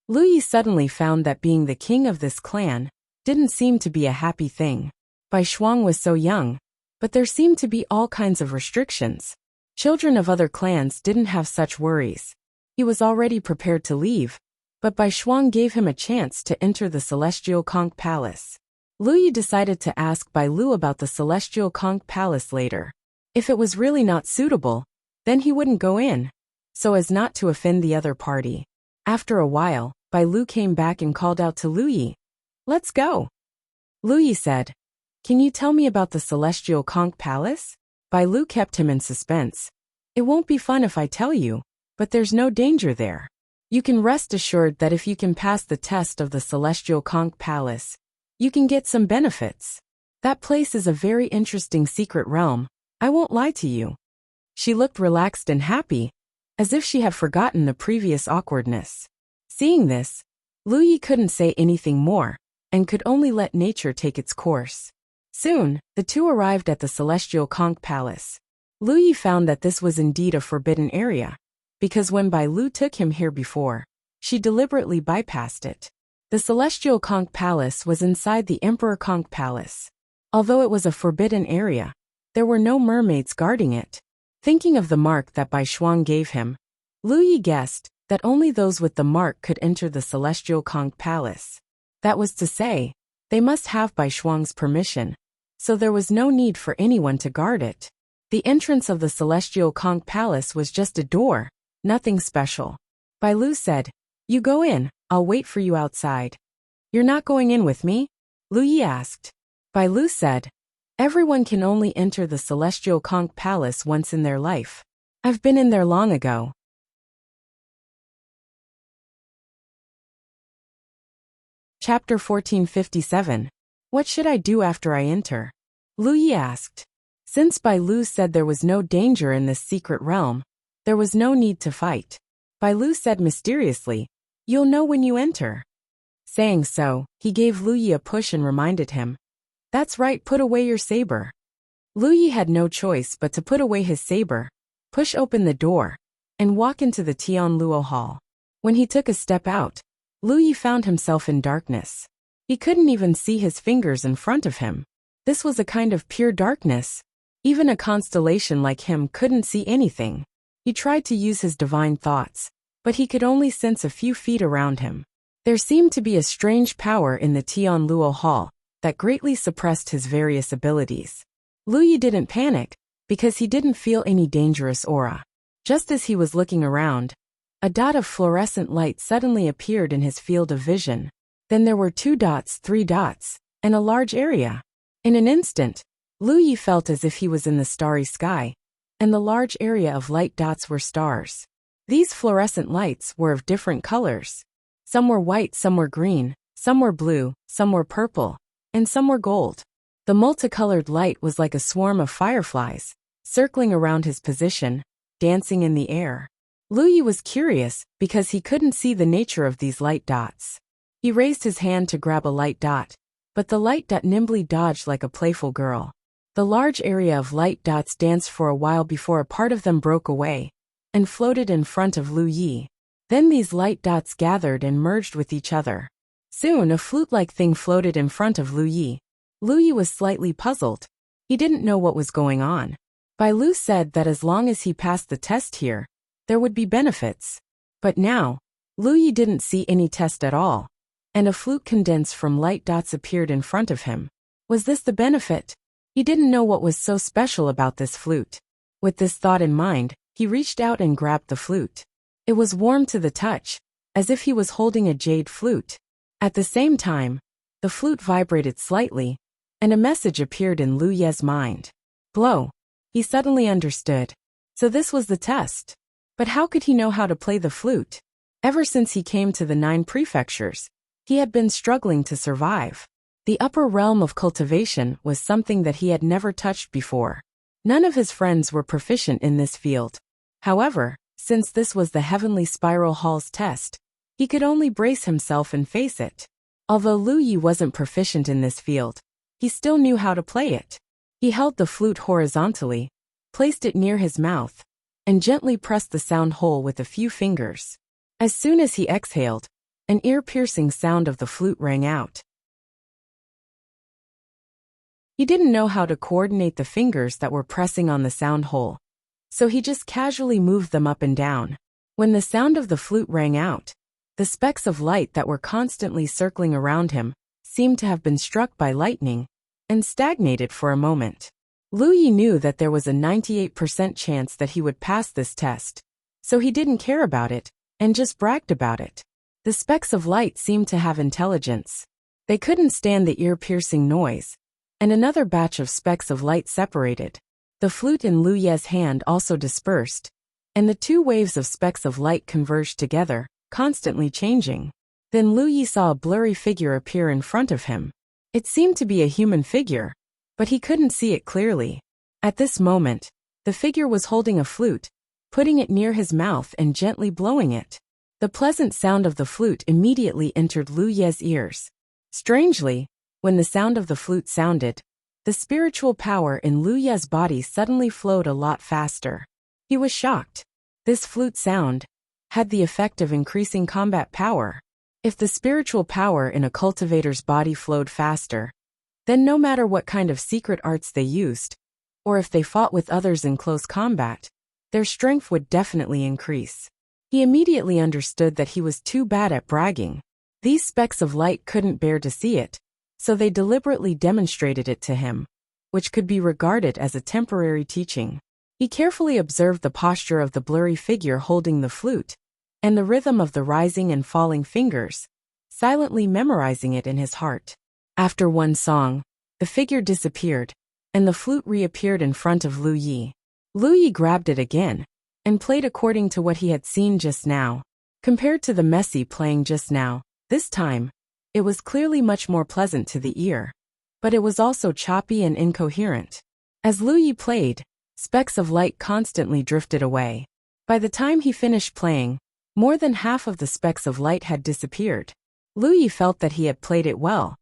[SPEAKER 1] Lu Yi suddenly found that being the king of this clan didn't seem to be a happy thing. Bai Shuang was so young, but there seemed to be all kinds of restrictions. Children of other clans didn't have such worries. He was already prepared to leave, but Bai Shuang gave him a chance to enter the Celestial Conch Palace. Lu Yi decided to ask Bai Lu about the Celestial Conch Palace later. If it was really not suitable, then he wouldn't go in, so as not to offend the other party. After a while, Bai Lu came back and called out to Lu Yi. "Let's go." Lu Yi said, "Can you tell me about the Celestial Conch Palace?" Bai Lu kept him in suspense. "It won't be fun if I tell you, but there's no danger there. You can rest assured that if you can pass the test of the Celestial Conch Palace, you can get some benefits. That place is a very interesting secret realm, I won't lie to you." She looked relaxed and happy, as if she had forgotten the previous awkwardness. Seeing this, Lu Yi couldn't say anything more, and could only let nature take its course. Soon, the two arrived at the Celestial Conch Palace. Lu Yi found that this was indeed a forbidden area, because when Bai Lu took him here before, she deliberately bypassed it. The Celestial Conch Palace was inside the Emperor Conch Palace. Although it was a forbidden area, there were no mermaids guarding it. Thinking of the mark that Bai Shuang gave him, Lu Yi guessed that only those with the mark could enter the Celestial Conch Palace. That was to say, they must have Bai Shuang's permission, so there was no need for anyone to guard it. The entrance of the Celestial Conch Palace was just a door, nothing special. Bai Lu said, "You go in, I'll wait for you outside." "You're not going in with me?" Lu Yi asked. Bai Lu said, "Everyone can only enter the Celestial Conch Palace once in their life. I've been in there long ago." Chapter 1457. What should I do after I enter? Lu Yi asked. Since Bai Lu said there was no danger in this secret realm, there was no need to fight. Bai Lu said mysteriously, "You'll know when you enter." Saying so, he gave Lu Yi a push and reminded him, "That's right, put away your saber." Lu Yi had no choice but to put away his saber, push open the door, and walk into the Tianluo Hall. When he took a step out, Lu Yi found himself in darkness. He couldn't even see his fingers in front of him. This was a kind of pure darkness. Even a constellation like him couldn't see anything. He tried to use his divine thoughts, but he could only sense a few feet around him. There seemed to be a strange power in the Tianluo Hall that greatly suppressed his various abilities. Lu Yi didn't panic, because he didn't feel any dangerous aura. Just as he was looking around, a dot of fluorescent light suddenly appeared in his field of vision. Then there were 2 dots, 3 dots, and a large area. In an instant, Lu Yi felt as if he was in the starry sky, and the large area of light dots were stars. These fluorescent lights were of different colors. Some were white, some were green, some were blue, some were purple, and some were gold. The multicolored light was like a swarm of fireflies, circling around his position, dancing in the air. Lu Yi was curious because he couldn't see the nature of these light dots. He raised his hand to grab a light dot, but the light dot nimbly dodged like a playful girl. The large area of light dots danced for a while before a part of them broke away and floated in front of Lu Yi. Then these light dots gathered and merged with each other. Soon a flute-like thing floated in front of Lu Yi. Lu Yi was slightly puzzled. He didn't know what was going on. Bai Lu said that as long as he passed the test here, there would be benefits. But now, Lu Yi didn't see any test at all, and a flute condensed from light dots appeared in front of him. Was this the benefit? He didn't know what was so special about this flute. With this thought in mind, he reached out and grabbed the flute. It was warm to the touch, as if he was holding a jade flute. At the same time, the flute vibrated slightly, and a message appeared in Lu Ye's mind. Blow. He suddenly understood. So this was the test. But how could he know how to play the flute? Ever since he came to the 9 prefectures, he had been struggling to survive. The upper realm of cultivation was something that he had never touched before. None of his friends were proficient in this field. However, since this was the Heavenly Spiral Hall's test, he could only brace himself and face it. Although Lu Yi wasn't proficient in this field, he still knew how to play it. He held the flute horizontally, placed it near his mouth, and gently pressed the sound hole with a few fingers. As soon as he exhaled, an ear-piercing sound of the flute rang out. He didn't know how to coordinate the fingers that were pressing on the sound hole, so he just casually moved them up and down. When the sound of the flute rang out, The specks of light that were constantly circling around him seemed to have been struck by lightning and stagnated for a moment. Lu Yi knew that there was a 98% chance that he would pass this test, so he didn't care about it and just bragged about it. The specks of light seemed to have intelligence. They couldn't stand the ear-piercing noise, and another batch of specks of light separated. The flute in Lu Ye's hand also dispersed, and the two waves of specks of light converged together, constantly changing. Then Lu Yi saw a blurry figure appear in front of him. It seemed to be a human figure, but he couldn't see it clearly. At this moment, the figure was holding a flute, putting it near his mouth and gently blowing it. The pleasant sound of the flute immediately entered Lu Ye's ears. Strangely, when the sound of the flute sounded, the spiritual power in Lu Ye's body suddenly flowed a lot faster. He was shocked. This flute sound had the effect of increasing combat power. If the spiritual power in a cultivator's body flowed faster, then no matter what kind of secret arts they used, or if they fought with others in close combat, their strength would definitely increase. He immediately understood that he was too bad at bragging. These specks of light couldn't bear to see it, so they deliberately demonstrated it to him, which could be regarded as a temporary teaching. He carefully observed the posture of the blurry figure holding the flute, and the rhythm of the rising and falling fingers, silently memorizing it in his heart. After one song, the figure disappeared, and the flute reappeared in front of Lu Yi. Lu Yi grabbed it again, and played according to what he had seen just now. Compared to the messy playing just now, this time, it was clearly much more pleasant to the ear, but it was also choppy and incoherent. As Lu Yi played, specks of light constantly drifted away. By the time he finished playing, more than half of the specks of light had disappeared. Lu Yi felt that he had played it well,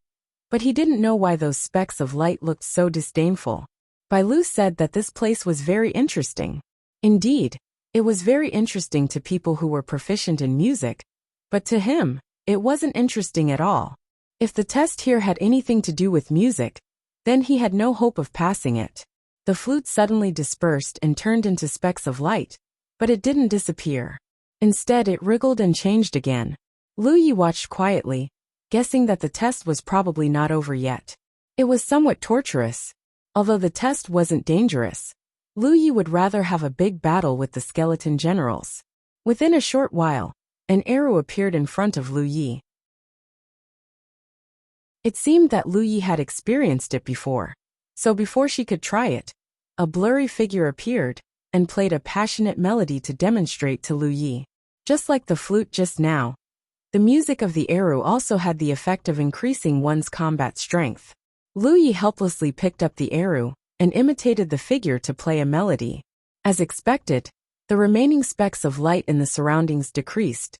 [SPEAKER 1] but he didn't know why those specks of light looked so disdainful. Bai Lu said that this place was very interesting. Indeed, it was very interesting to people who were proficient in music, but to him, it wasn't interesting at all. If the test here had anything to do with music, then he had no hope of passing it. The flute suddenly dispersed and turned into specks of light, but it didn't disappear. Instead, it wriggled and changed again. Lu Yi watched quietly, guessing that the test was probably not over yet. It was somewhat torturous. Although the test wasn't dangerous, Lu Yi would rather have a big battle with the skeleton generals. Within a short while, an arrow appeared in front of Lu Yi. It seemed that Lu Yi had experienced it before, so before she could try it, a blurry figure appeared and played a passionate melody to demonstrate to Lu Yi. Just like the flute just now, the music of the arrow also had the effect of increasing one's combat strength. Lu Yi helplessly picked up the arrow and imitated the figure to play a melody. As expected, the remaining specks of light in the surroundings decreased.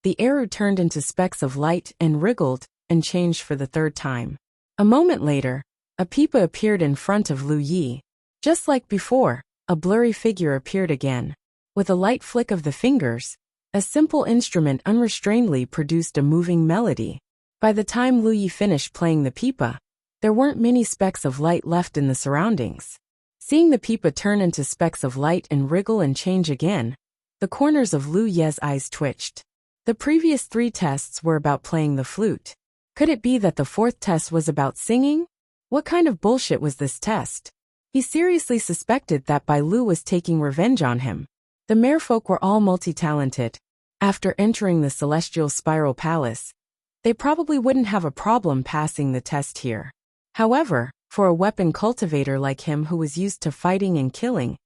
[SPEAKER 1] The arrow turned into specks of light and wriggled and changed for the third time. A moment later, a pipa appeared in front of Lu Yi. Just like before, a blurry figure appeared again. With a light flick of the fingers, a simple instrument unrestrainedly produced a moving melody. By the time Lu Yi finished playing the pipa, there weren't many specks of light left in the surroundings. Seeing the pipa turn into specks of light and wriggle and change again, the corners of Lu Ye's eyes twitched. The previous 3 tests were about playing the flute. Could it be that the 4th test was about singing? What kind of bullshit was this test? He seriously suspected that Bai Lu was taking revenge on him. The merfolk were all multi-talented. After entering the Celestial Spiral Palace, they probably wouldn't have a problem passing the test here. However, for a weapon cultivator like him who was used to fighting and killing,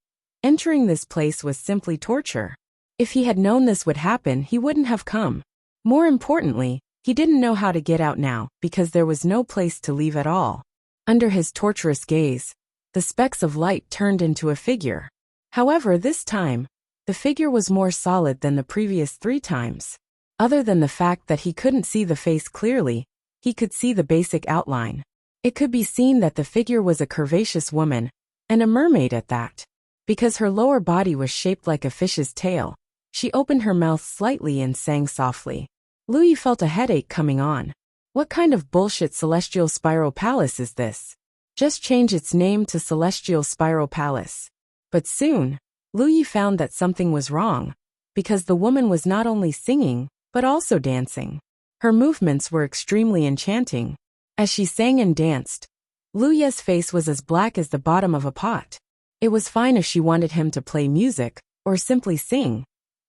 [SPEAKER 1] entering this place was simply torture. If he had known this would happen, he wouldn't have come. More importantly, he didn't know how to get out now because there was no place to leave at all. Under his torturous gaze, the specks of light turned into a figure. However, this time, the figure was more solid than the previous 3 times. Other than the fact that he couldn't see the face clearly, he could see the basic outline. It could be seen that the figure was a curvaceous woman, and a mermaid at that. Because her lower body was shaped like a fish's tail, she opened her mouth slightly and sang softly. Lu Yi felt a headache coming on. What kind of bullshit Celestial Spiral Palace is this? Just change its name to Celestial Spiral Palace. But soon, Lu Yi found that something was wrong, because the woman was not only singing, but also dancing. Her movements were extremely enchanting. As she sang and danced, Lu Ye's face was as black as the bottom of a pot. It was fine if she wanted him to play music, or simply sing,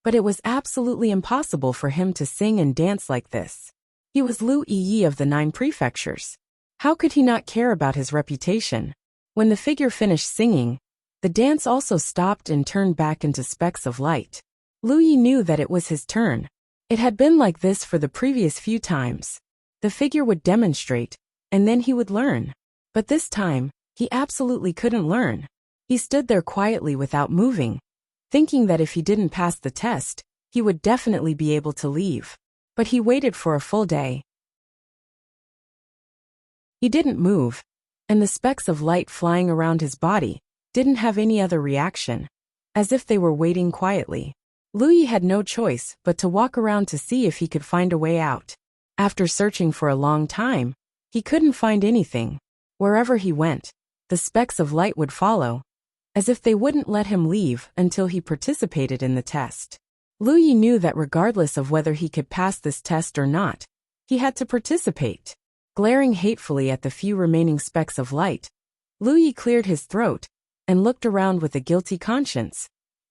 [SPEAKER 1] but it was absolutely impossible for him to sing and dance like this. He was Lu Yi of the 9 prefectures. How could he not care about his reputation? When the figure finished singing, the dance also stopped and turned back into specks of light. Lu Yi knew that it was his turn. It had been like this for the previous few times. The figure would demonstrate, and then he would learn. But this time, he absolutely couldn't learn. He stood there quietly without moving, thinking that if he didn't pass the test, he would definitely be able to leave. But he waited for a full day. He didn't move, and the specks of light flying around his body didn't have any other reaction, as if they were waiting quietly. Lu Yi had no choice but to walk around to see if he could find a way out. After searching for a long time, he couldn't find anything. Wherever he went, the specks of light would follow, as if they wouldn't let him leave until he participated in the test. Lu Yi knew that regardless of whether he could pass this test or not, he had to participate. Glaring hatefully at the few remaining specks of light, Lu Yi cleared his throat and looked around with a guilty conscience,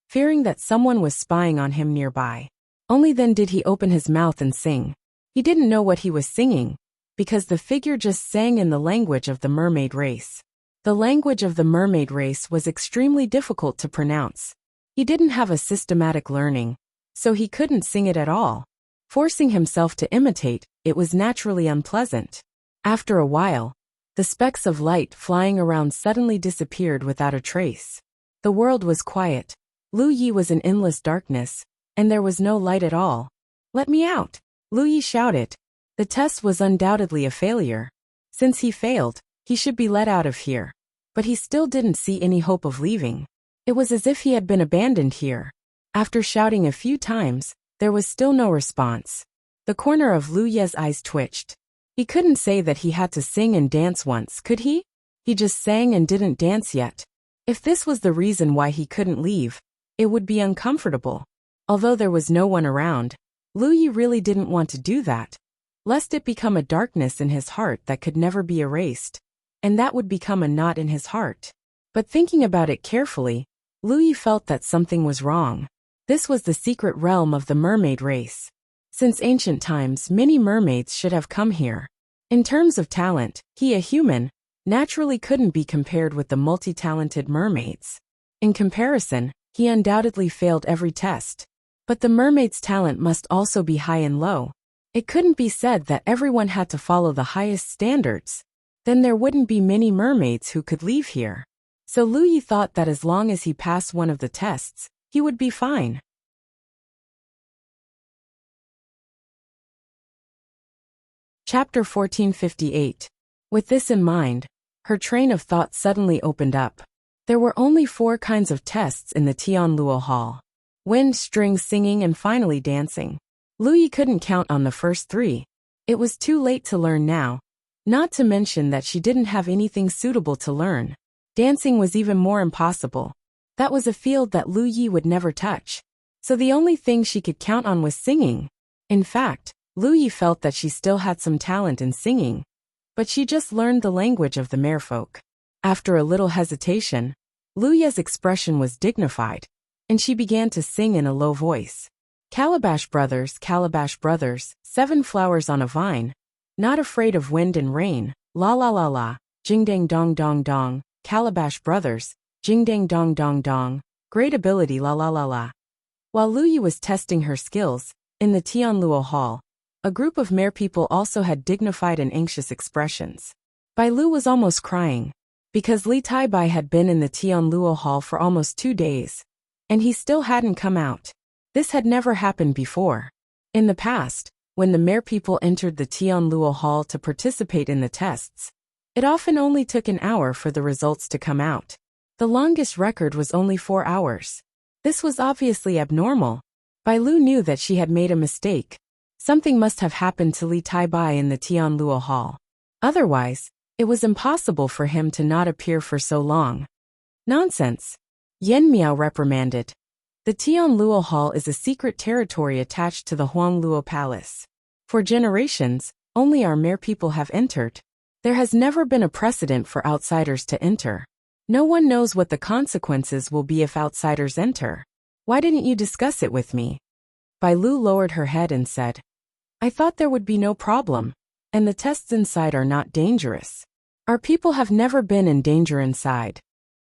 [SPEAKER 1] fearing that someone was spying on him nearby. Only then did he open his mouth and sing. He didn't know what he was singing, because the figure just sang in the language of the mermaid race. The language of the mermaid race was extremely difficult to pronounce. He didn't have a systematic learning, so he couldn't sing it at all. Forcing himself to imitate, it was naturally unpleasant. After a while, the specks of light flying around suddenly disappeared without a trace. The world was quiet. Lu Yi was in endless darkness, and there was no light at all. "Let me out!" Lu Yi shouted. The test was undoubtedly a failure. Since he failed, he should be let out of here. But he still didn't see any hope of leaving. It was as if he had been abandoned here. After shouting a few times, there was still no response. The corner of Lu Ye's eyes twitched. He couldn't say that he had to sing and dance once, could he? He just sang and didn't dance yet. If this was the reason why he couldn't leave, it would be uncomfortable. Although there was no one around, Lu Yi really didn't want to do that, lest it become a darkness in his heart that could never be erased, and that would become a knot in his heart. But thinking about it carefully, Lu Yi felt that something was wrong. This was the secret realm of the mermaid race. Since ancient times, many mermaids should have come here. In terms of talent, he, a human, naturally couldn't be compared with the multi-talented mermaids. In comparison, he undoubtedly failed every test. But the mermaid's talent must also be high and low. It couldn't be said that everyone had to follow the highest standards. Then there wouldn't be many mermaids who could leave here. So Lu Yi thought that as long as he passed one of the tests, he would be fine. Chapter 1458. With this in mind, her train of thought suddenly opened up. There were only 4 kinds of tests in the Tianluo Hall: wind, string, singing, and finally dancing. Lu Yi couldn't count on the first 3. It was too late to learn now, not to mention that she didn't have anything suitable to learn. Dancing was even more impossible. That was a field that Lu Yi would never touch. So the only thing she could count on was singing. In fact, Lu Yi felt that she still had some talent in singing, but she just learned the language of the merfolk. After a little hesitation, Lu Yi's expression was dignified, and she began to sing in a low voice. Calabash brothers, 7 flowers on a vine, not afraid of wind and rain, la la la la, jing dang dong dong dong, Calabash brothers, jing dang dong dong dong, great ability la la la la. While Lu Yi was testing her skills, in the Tianluo Hall, a group of merpeople also had dignified and anxious expressions. Bai Lu was almost crying, because Li Taibai had been in the Tianluo Hall for almost 2 days, and he still hadn't come out. This had never happened before. In the past, when the merpeople entered the Tianluo Hall to participate in the tests, it often only took an hour for the results to come out. The longest record was only 4 hours. This was obviously abnormal. Bai Lu knew that she had made a mistake. Something must have happened to Li Taibai in the Tianluo Hall. Otherwise, it was impossible for him to not appear for so long. Nonsense! Yan Miao reprimanded. The Tianluo Hall is a secret territory attached to the Huangluo Palace. For generations, only our mere people have entered. There has never been a precedent for outsiders to enter. No one knows what the consequences will be if outsiders enter. Why didn't you discuss it with me? Bai Lu lowered her head and said, I thought there would be no problem, and the tests inside are not dangerous. Our people have never been in danger inside.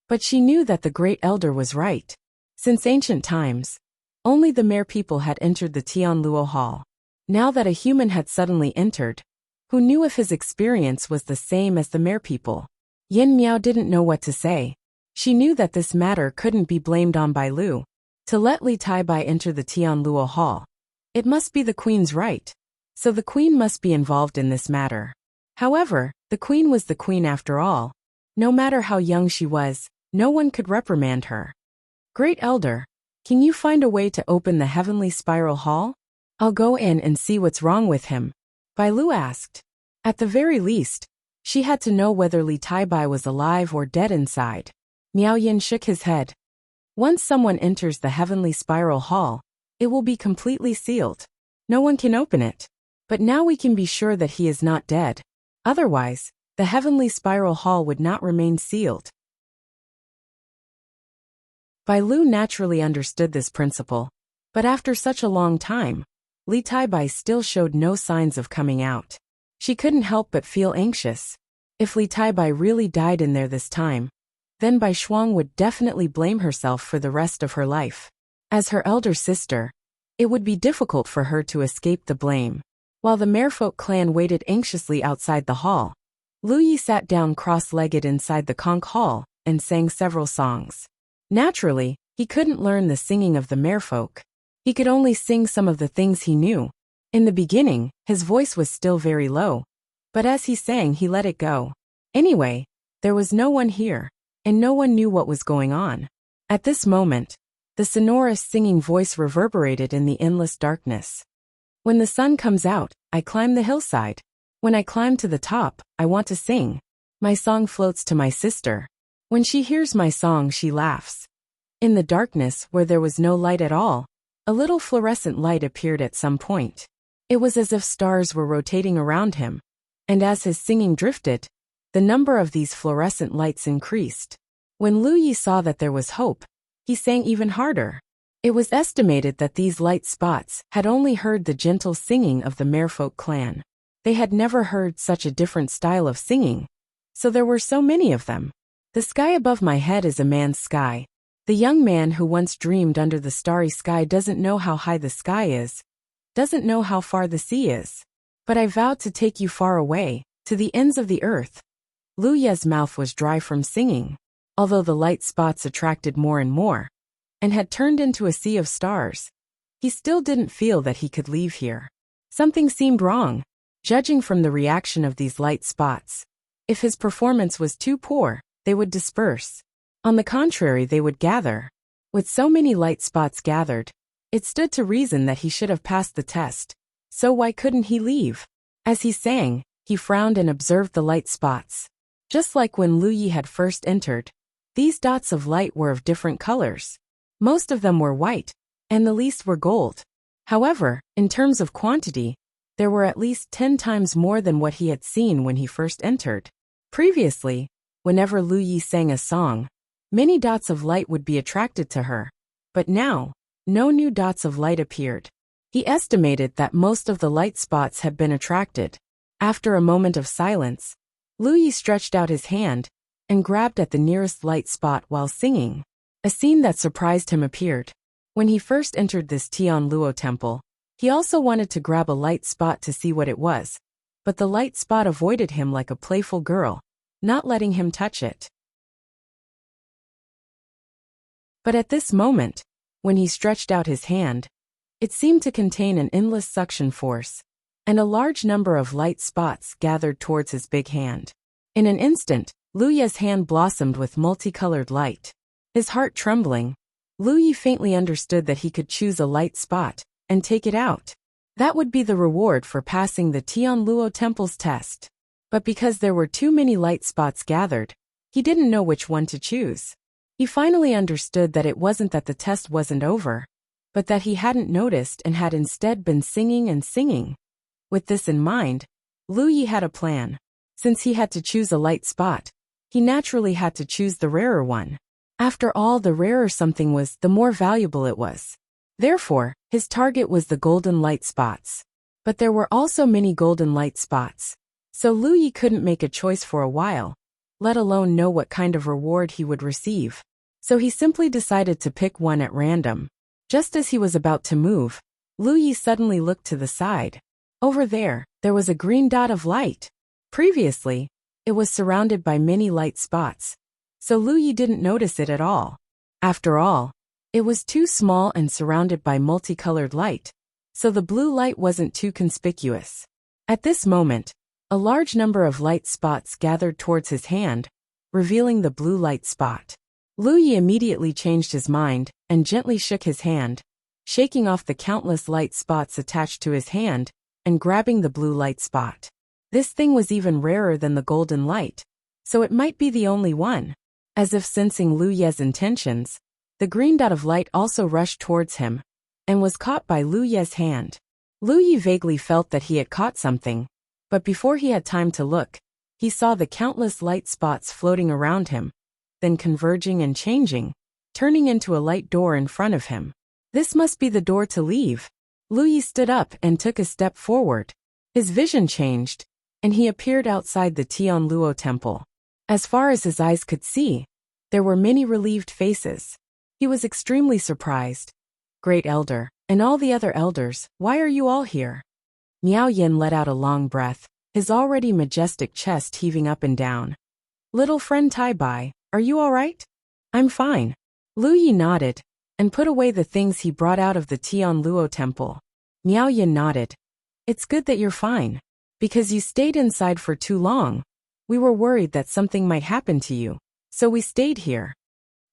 [SPEAKER 1] But she knew that the great elder was right. Since ancient times, only the mere people had entered the Tianluo Hall. Now that a human had suddenly entered, who knew if his experience was the same as the mere people? Yin Miao didn't know what to say. She knew that this matter couldn't be blamed on Bai Lu. To let Li Taibai enter the Tianluo Hall, it must be the queen's right. So the queen must be involved in this matter. However, the queen was the queen after all. No matter how young she was, no one could reprimand her. Great Elder, can you find a way to open the heavenly spiral hall? I'll go in and see what's wrong with him, Bai Lu asked. At the very least, she had to know whether Li Taibai was alive or dead inside. Miao Yin shook his head. Once someone enters the heavenly spiral hall, it will be completely sealed. No one can open it. But now we can be sure that he is not dead. Otherwise, the heavenly spiral hall would not remain sealed. Bai Lu naturally understood this principle, but after such a long time, Li Taibai still showed no signs of coming out. She couldn't help but feel anxious. If Li Taibai really died in there this time, then Bai Shuang would definitely blame herself for the rest of her life. As her elder sister, it would be difficult for her to escape the blame. While the Merfolk clan waited anxiously outside the hall, Lu Yi sat down cross-legged inside the conch hall and sang several songs. Naturally, he couldn't learn the singing of the Merfolk. He could only sing some of the things he knew. In the beginning, his voice was still very low, but as he sang he let it go. Anyway, there was no one here, and no one knew what was going on. At this moment, the sonorous singing voice reverberated in the endless darkness. When the sun comes out, I climb the hillside. When I climb to the top, I want to sing. My song floats to my sister. When she hears my song, she laughs. In the darkness, where there was no light at all, a little fluorescent light appeared at some point. It was as if stars were rotating around him, and as his singing drifted, the number of these fluorescent lights increased. When Lu Yi saw that there was hope, he sang even harder. It was estimated that these light spots had only heard the gentle singing of the Merfolk clan. They had never heard such a different style of singing, so there were so many of them. The sky above my head is a man's sky. The young man who once dreamed under the starry sky doesn't know how high the sky is, doesn't know how far the sea is. But I vowed to take you far away, to the ends of the earth. Lu Ye's mouth was dry from singing, although the light spots attracted more and more, and had turned into a sea of stars. He still didn't feel that he could leave here. Something seemed wrong, judging from the reaction of these light spots. If his performance was too poor, they would disperse. On the contrary, they would gather. With so many light spots gathered, it stood to reason that he should have passed the test. So why couldn't he leave? As he sang, he frowned and observed the light spots. Just like when Lu Yi had first entered, these dots of light were of different colors. Most of them were white, and the least were gold. However, in terms of quantity, there were at least 10 times more than what he had seen when he first entered. Previously, whenever Lu Yi sang a song, many dots of light would be attracted to her. But now, no new dots of light appeared. He estimated that most of the light spots had been attracted. After a moment of silence, Lu Yi stretched out his hand and grabbed at the nearest light spot while singing. A scene that surprised him appeared. When he first entered this Tianluo temple, he also wanted to grab a light spot to see what it was, but the light spot avoided him like a playful girl, not letting him touch it. But at this moment, when he stretched out his hand, it seemed to contain an endless suction force, and a large number of light spots gathered towards his big hand. In an instant, Lu Ye's hand blossomed with multicolored light. His heart trembling, Lu Yi faintly understood that he could choose a light spot and take it out. That would be the reward for passing the Tianluo temple's test. But because there were too many light spots gathered, he didn't know which one to choose. He finally understood that it wasn't that the test wasn't over, but that he hadn't noticed and had instead been singing and singing. With this in mind, Lu Yi had a plan. Since he had to choose a light spot, he naturally had to choose the rarer one. After all, the rarer something was, the more valuable it was. Therefore, his target was the golden light spots. But there were also many golden light spots, so Lu Yi couldn't make a choice for a while, let alone know what kind of reward he would receive. So he simply decided to pick one at random. Just as he was about to move, Lu Yi suddenly looked to the side. Over there was a green dot of light. Previously, it was surrounded by many light spots, so Lu Yi didn't notice it at all. After all, it was too small and surrounded by multicolored light, so the blue light wasn't too conspicuous. At this moment, a large number of light spots gathered towards his hand, revealing the blue light spot. Lu Yi immediately changed his mind and gently shook his hand, shaking off the countless light spots attached to his hand and grabbing the blue light spot. This thing was even rarer than the golden light, so it might be the only one. As if sensing Lu Ye's intentions, the green dot of light also rushed towards him and was caught by Lu Ye's hand. Lu Yi vaguely felt that he had caught something, but before he had time to look, he saw the countless light spots floating around him, then converging and changing, turning into a light door in front of him. This must be the door to leave. Lu Yi stood up and took a step forward. His vision changed, and he appeared outside the Tianluo temple. As far as his eyes could see, there were many relieved faces. He was extremely surprised. Great Elder, and all the other elders, why are you all here? Miao Yin let out a long breath, his already majestic chest heaving up and down. Little friend Tai Bai, are you all right? I'm fine. Lu Yi nodded and put away the things he brought out of the Tianluo temple. Miao Yin nodded. It's good that you're fine. Because you stayed inside for too long. We were worried that something might happen to you, so we stayed here.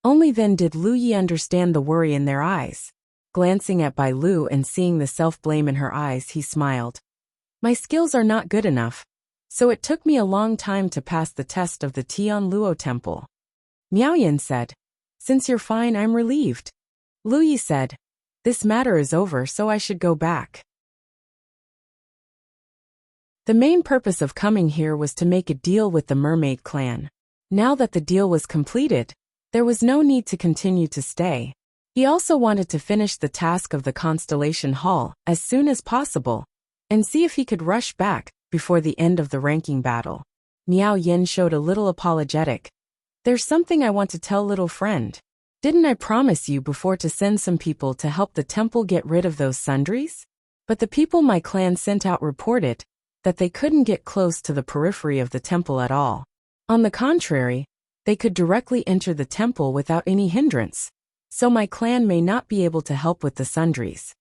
[SPEAKER 1] Only then did Lu Yi understand the worry in their eyes. Glancing at Bai Lu and seeing the self-blame in her eyes, he smiled. My skills are not good enough, so it took me a long time to pass the test of the Tianluo temple. Miao Yin said, since you're fine, I'm relieved. Lu Yi said, this matter is over, so I should go back. The main purpose of coming here was to make a deal with the mermaid clan. Now that the deal was completed, there was no need to continue to stay. He also wanted to finish the task of the Constellation Hall as soon as possible, and see if he could rush back before the end of the ranking battle. Miao Yin showed a little apologetic. There's something I want to tell little friend. Didn't I promise you before to send some people to help the temple get rid of those sundries? But the people my clan sent out reported that they couldn't get close to the periphery of the temple at all. On the contrary, they could directly enter the temple without any hindrance, so my clan may not be able to help with the sundries.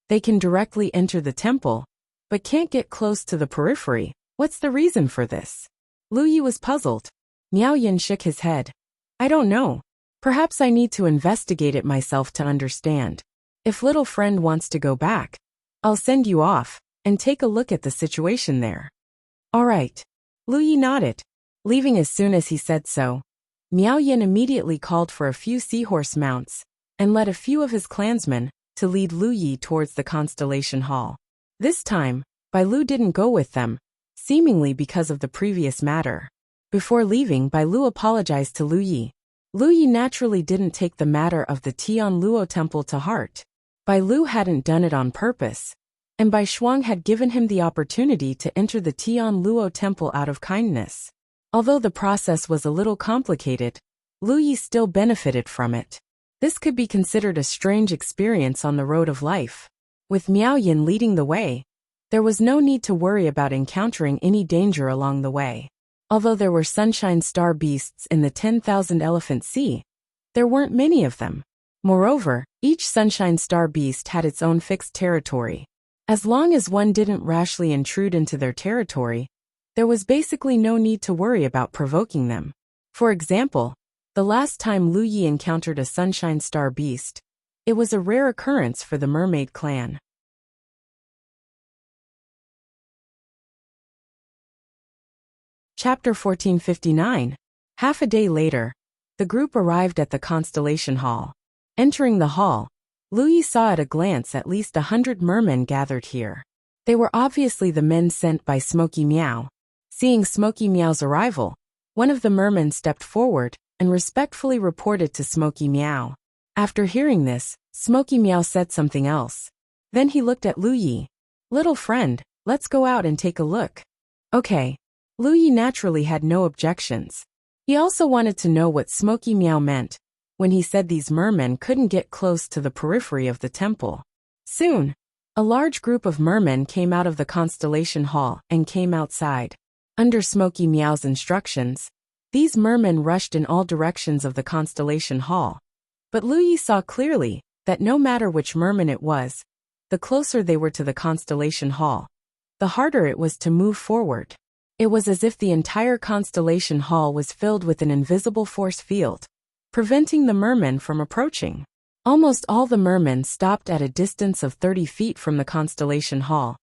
[SPEAKER 1] They can directly enter the temple, but can't get close to the periphery. What's the reason for this? Lu Yi was puzzled. Miao Yin shook his head. I don't know. Perhaps I need to investigate it myself to understand. If little friend wants to go back, I'll send you off and take a look at the situation there. All right. Lu Yi nodded. Leaving as soon as he said so, Miao Yin immediately called for a few seahorse mounts and led a few of his clansmen to lead Lu Yi towards the Constellation Hall. This time, Bai Lu didn't go with them, seemingly because of the previous matter. Before leaving, Bai Lu apologized to Lu Yi. Lu Yi naturally didn't take the matter of the Tianluo temple to heart. Bai Lu hadn't done it on purpose, and Bai Shuang had given him the opportunity to enter the Tianluo temple out of kindness. Although the process was a little complicated, Lu Yi still benefited from it. This could be considered a strange experience on the road of life. With Miao Yin leading the way, there was no need to worry about encountering any danger along the way. Although there were sunshine star beasts in the 10,000 Elephant Sea, there weren't many of them. Moreover, each sunshine star beast had its own fixed territory. As long as one didn't rashly intrude into their territory, there was basically no need to worry about provoking them. For example, the last time Lu Yi encountered a sunshine star beast, it was a rare occurrence for the mermaid clan. Chapter 1459. Half a day later, the group arrived at the Constellation Hall. Entering the hall, Lu Yi saw at a glance at least 100 mermen gathered here. They were obviously the men sent by Smoky Meow. Seeing Smoky Meow's arrival, one of the mermen stepped forward and respectfully reported to Smoky Meow. After hearing this, Smoky Meow said something else. Then he looked at Lu Yi. "Little friend, let's go out and take a look." Okay. Lu Yi naturally had no objections. He also wanted to know what Smoky Meow meant when he said these mermen couldn't get close to the periphery of the temple. Soon, a large group of mermen came out of the Constellation Hall and came outside. Under Smoky Meow's instructions, these mermen rushed in all directions of the Constellation Hall. But Lu Yi saw clearly that no matter which merman it was, the closer they were to the Constellation Hall, the harder it was to move forward. It was as if the entire Constellation Hall was filled with an invisible force field, preventing the mermen from approaching. Almost all the mermen stopped at a distance of 30 feet from the Constellation Hall,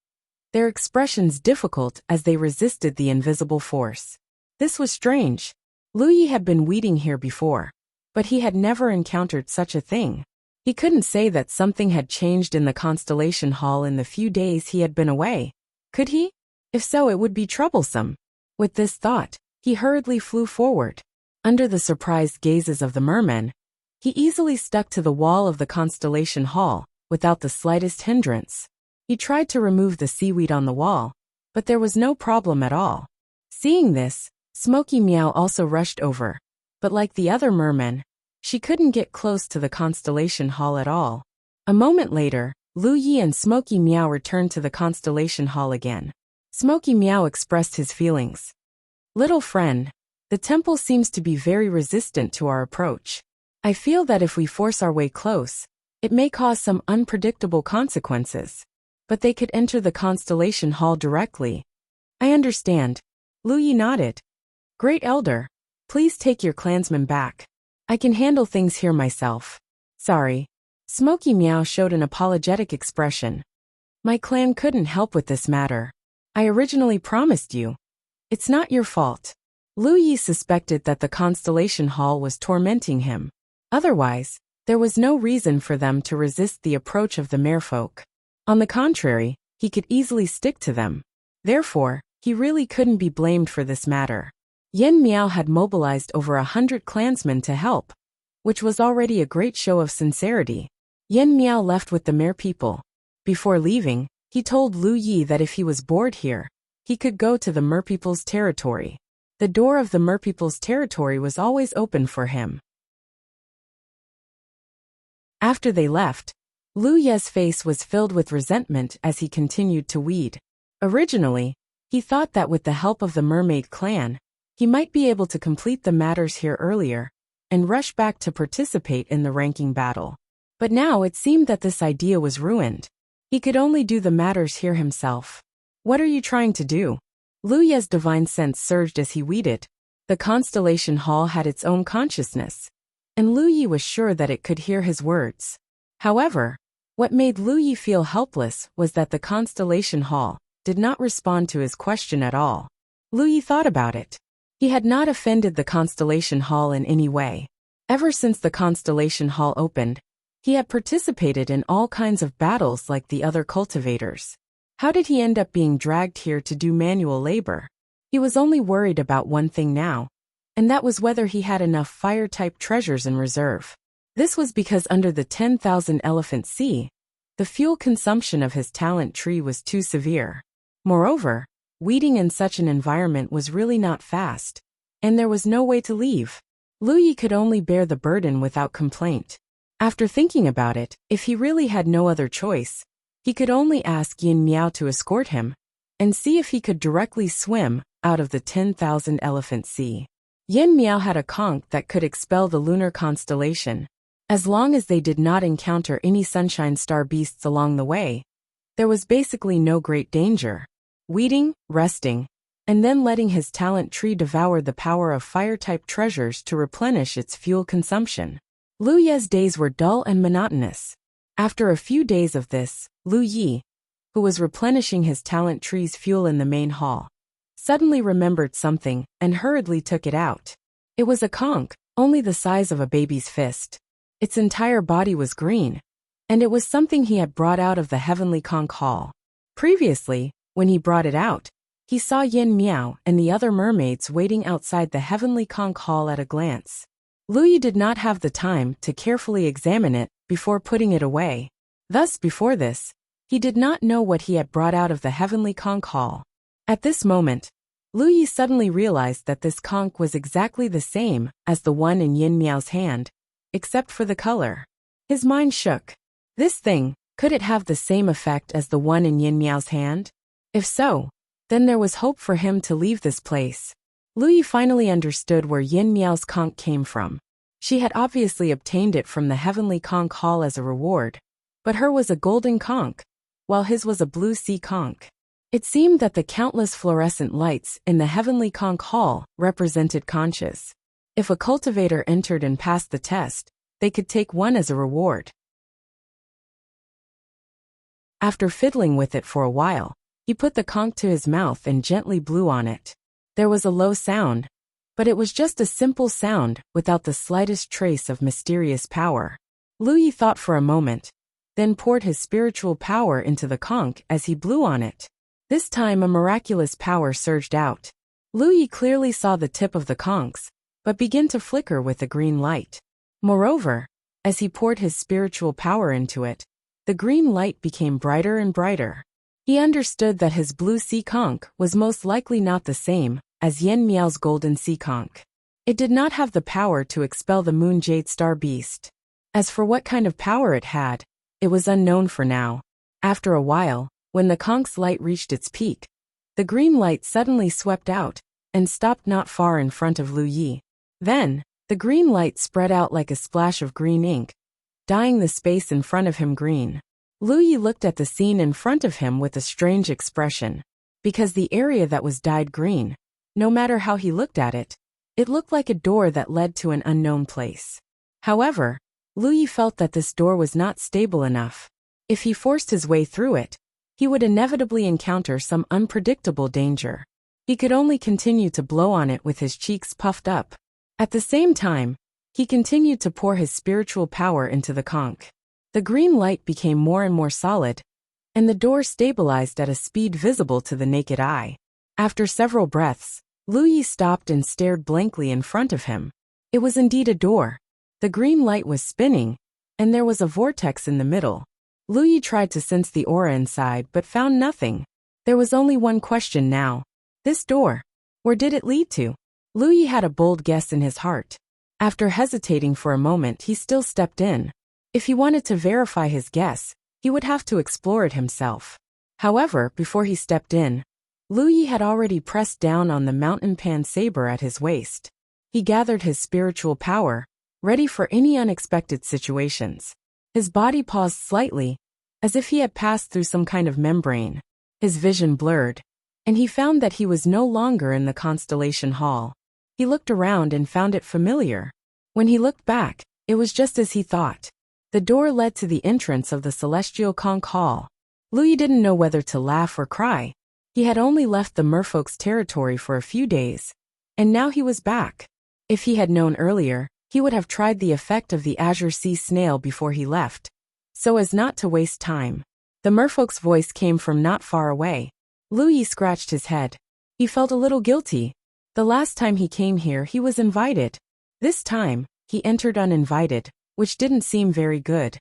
[SPEAKER 1] their expressions difficult as they resisted the invisible force. This was strange. Lu Yi had been weeding here before, but he had never encountered such a thing. He couldn't say that something had changed in the Constellation Hall in the few days he had been away. Could he? If so, it would be troublesome. With this thought, he hurriedly flew forward. Under the surprised gazes of the mermen, he easily stuck to the wall of the Constellation Hall, without the slightest hindrance. He tried to remove the seaweed on the wall, but there was no problem at all. Seeing this, Smoky Meow also rushed over, but like the other mermen, she couldn't get close to the Constellation Hall at all. A moment later, Lu Yi and Smoky Meow returned to the Constellation Hall again. Smoky Meow expressed his feelings. "Little friend, the temple seems to be very resistant to our approach. I feel that if we force our way close, it may cause some unpredictable consequences. But they could enter the Constellation Hall directly." "I understand." Lu Yi nodded. "Great Elder, please take your clansmen back. I can handle things here myself." "Sorry." Smoky Meow showed an apologetic expression. "My clan couldn't help with this matter. I originally promised you. It's not your fault." Lu Yi suspected that the Constellation Hall was tormenting him. Otherwise, there was no reason for them to resist the approach of the merfolk. On the contrary, he could easily stick to them. Therefore, he really couldn't be blamed for this matter. Yen Miao had mobilized over 100 clansmen to help, which was already a great show of sincerity. Yen Miao left with the mere people. Before leaving, he told Lu Yi that if he was bored here, he could go to the merpeople's territory. The door of the merpeople's territory was always open for him. After they left, Lu Ye's face was filled with resentment as he continued to weed. Originally, he thought that with the help of the mermaid clan, he might be able to complete the matters here earlier and rush back to participate in the ranking battle. But now it seemed that this idea was ruined. He could only do the matters here himself. "What are you trying to do?" Lu Ye's divine sense surged as he weeded. The Constellation Hall had its own consciousness, and Lu Yi was sure that it could hear his words. However, what made Lu Yi feel helpless was that the Constellation Hall did not respond to his question at all. Lu Yi thought about it. He had not offended the Constellation Hall in any way. Ever since the Constellation Hall opened, he had participated in all kinds of battles like the other cultivators. How did he end up being dragged here to do manual labor? He was only worried about one thing now, and that was whether he had enough fire-type treasures in reserve. This was because under the 10,000 Elephant Sea, the fuel consumption of his talent tree was too severe. Moreover, weeding in such an environment was really not fast, and there was no way to leave. Lu Yi could only bear the burden without complaint. After thinking about it, if he really had no other choice, he could only ask Yin Miao to escort him, and see if he could directly swim out of the 10,000 Elephant Sea. Yin Miao had a conch that could expel the lunar constellation. As long as they did not encounter any sunshine star beasts along the way, there was basically no great danger. Weeding, resting, and then letting his talent tree devour the power of fire-type treasures to replenish its fuel consumption. Lu Ye's days were dull and monotonous. After a few days of this, Lu Yi, who was replenishing his talent tree's fuel in the main hall, suddenly remembered something and hurriedly took it out. It was a conch, only the size of a baby's fist. Its entire body was green, and it was something he had brought out of the heavenly conch hall. Previously, when he brought it out, he saw Yin Miao and the other mermaids waiting outside the heavenly conch hall at a glance. Lu Yi did not have the time to carefully examine it before putting it away. Thus, before this, he did not know what he had brought out of the heavenly conch hall. At this moment, Lu Yi suddenly realized that this conch was exactly the same as the one in Yin Miao's hand, except for the color. His mind shook. This thing, could it have the same effect as the one in Yin Miao's hand? If so, then there was hope for him to leave this place. Lu Yi finally understood where Yin Miao's conch came from. She had obviously obtained it from the heavenly conch hall as a reward, but her was a golden conch, while his was a blue sea conch. It seemed that the countless fluorescent lights in the heavenly conch hall represented conches. If a cultivator entered and passed the test, they could take one as a reward. After fiddling with it for a while, he put the conch to his mouth and gently blew on it. There was a low sound, but it was just a simple sound without the slightest trace of mysterious power. Lu Yi thought for a moment, then poured his spiritual power into the conch as he blew on it. This time a miraculous power surged out. Lu Yi clearly saw the tip of the conchs, but began to flicker with a green light. Moreover, as he poured his spiritual power into it, the green light became brighter and brighter. He understood that his blue sea conch was most likely not the same as Yin Miao's golden sea conch. It did not have the power to expel the moon jade star beast. As for what kind of power it had, it was unknown for now. After a while, when the conch's light reached its peak, the green light suddenly swept out and stopped not far in front of Lu Yi. Then, the green light spread out like a splash of green ink, dyeing the space in front of him green. Lu Yi looked at the scene in front of him with a strange expression, because the area that was dyed green, no matter how he looked at it, it looked like a door that led to an unknown place. However, Lu Yi felt that this door was not stable enough. If he forced his way through it, he would inevitably encounter some unpredictable danger. He could only continue to blow on it with his cheeks puffed up. At the same time, he continued to pour his spiritual power into the conch. The green light became more and more solid, and the door stabilized at a speed visible to the naked eye. After several breaths, Lu Yi stopped and stared blankly in front of him. It was indeed a door. The green light was spinning, and there was a vortex in the middle. Lu Yi tried to sense the aura inside but found nothing. There was only one question now. This door, where did it lead to? Lu Yi had a bold guess in his heart. After hesitating for a moment, he still stepped in. If he wanted to verify his guess, he would have to explore it himself. However, before he stepped in, Lu Yi had already pressed down on the mountain pan saber at his waist. He gathered his spiritual power, ready for any unexpected situations. His body paused slightly, as if he had passed through some kind of membrane. His vision blurred, and he found that he was no longer in the constellation hall. He looked around and found it familiar. When he looked back, it was just as he thought. The door led to the entrance of the celestial conch hall. Lu Yi didn't know whether to laugh or cry. He had only left the merfolk's territory for a few days, and now he was back. If he had known earlier, he would have tried the effect of the azure sea snail before he left, so as not to waste time. The merfolk's voice came from not far away. Lu Yi scratched his head. He felt a little guilty. The last time he came here, he was invited. This time, he entered uninvited, which didn't seem very good.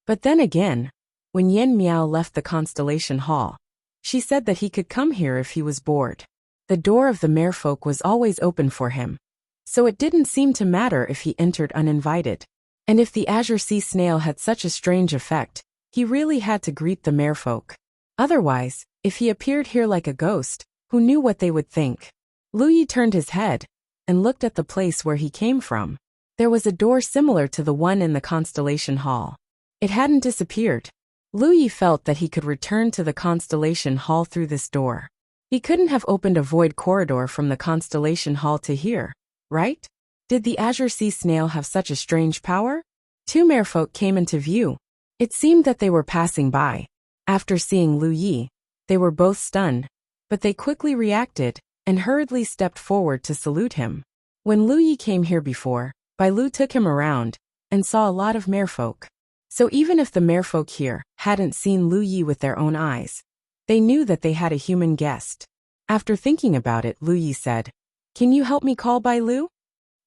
[SPEAKER 1] But then again, when Yin Miao left the constellation hall, she said that he could come here if he was bored. The door of the merfolk was always open for him, so it didn't seem to matter if he entered uninvited. And if the azure sea snail had such a strange effect, he really had to greet the merfolk. Otherwise, if he appeared here like a ghost, who knew what they would think? Lu Yi turned his head and looked at the place where he came from. There was a door similar to the one in the constellation hall. It hadn't disappeared. Lu Yi felt that he could return to the constellation hall through this door. He couldn't have opened a void corridor from the constellation hall to here, right? Did the azure sea snail have such a strange power? Two merfolk came into view. It seemed that they were passing by. After seeing Lu Yi, they were both stunned, but they quickly reacted and hurriedly stepped forward to salute him. When Lu Yi came here before, Bai Lu took him around and saw a lot of merfolk. So even if the merfolk here hadn't seen Lu Yi with their own eyes, they knew that they had a human guest. After thinking about it, Lu Yi said, "Can you help me call Bai Lu?"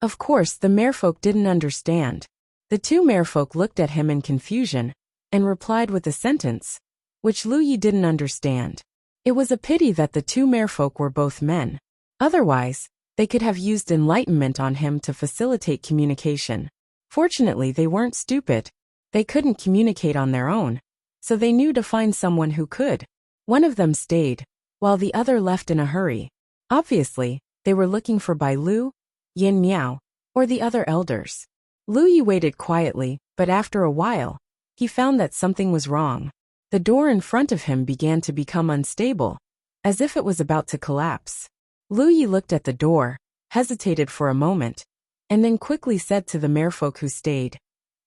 [SPEAKER 1] Of course, the merfolk didn't understand. The two merfolk looked at him in confusion and replied with a sentence, which Lu Yi didn't understand. It was a pity that the two merfolk were both men. Otherwise, they could have used enlightenment on him to facilitate communication. Fortunately, they weren't stupid. They couldn't communicate on their own, so they knew to find someone who could. One of them stayed, while the other left in a hurry. Obviously, they were looking for Bai Lu, Yin Miao, or the other elders. Lu Yi waited quietly, but after a while, he found that something was wrong. The door in front of him began to become unstable, as if it was about to collapse. Lu Yi looked at the door, hesitated for a moment, and then quickly said to the merfolk who stayed,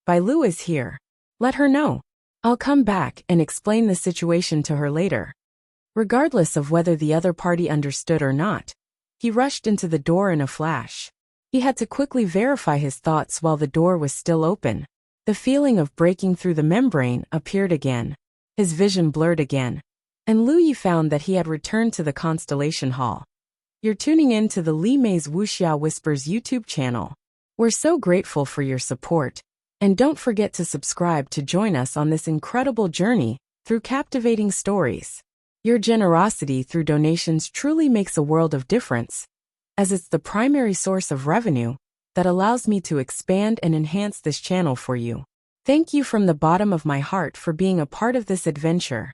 [SPEAKER 1] "Bai Lu is here. Let her know. I'll come back and explain the situation to her later." Regardless of whether the other party understood or not, he rushed into the door in a flash. He had to quickly verify his thoughts while the door was still open. The feeling of breaking through the membrane appeared again. His vision blurred again, and Lu Yi found that he had returned to the Constellation Hall. You're tuning in to the Li Mei's Wuxia Whispers YouTube channel. We're so grateful for your support, and don't forget to subscribe to join us on this incredible journey through captivating stories. Your generosity through donations truly makes a world of difference, as it's the primary source of revenue that allows me to expand and enhance this channel for you. Thank you from the bottom of my heart for being a part of this adventure.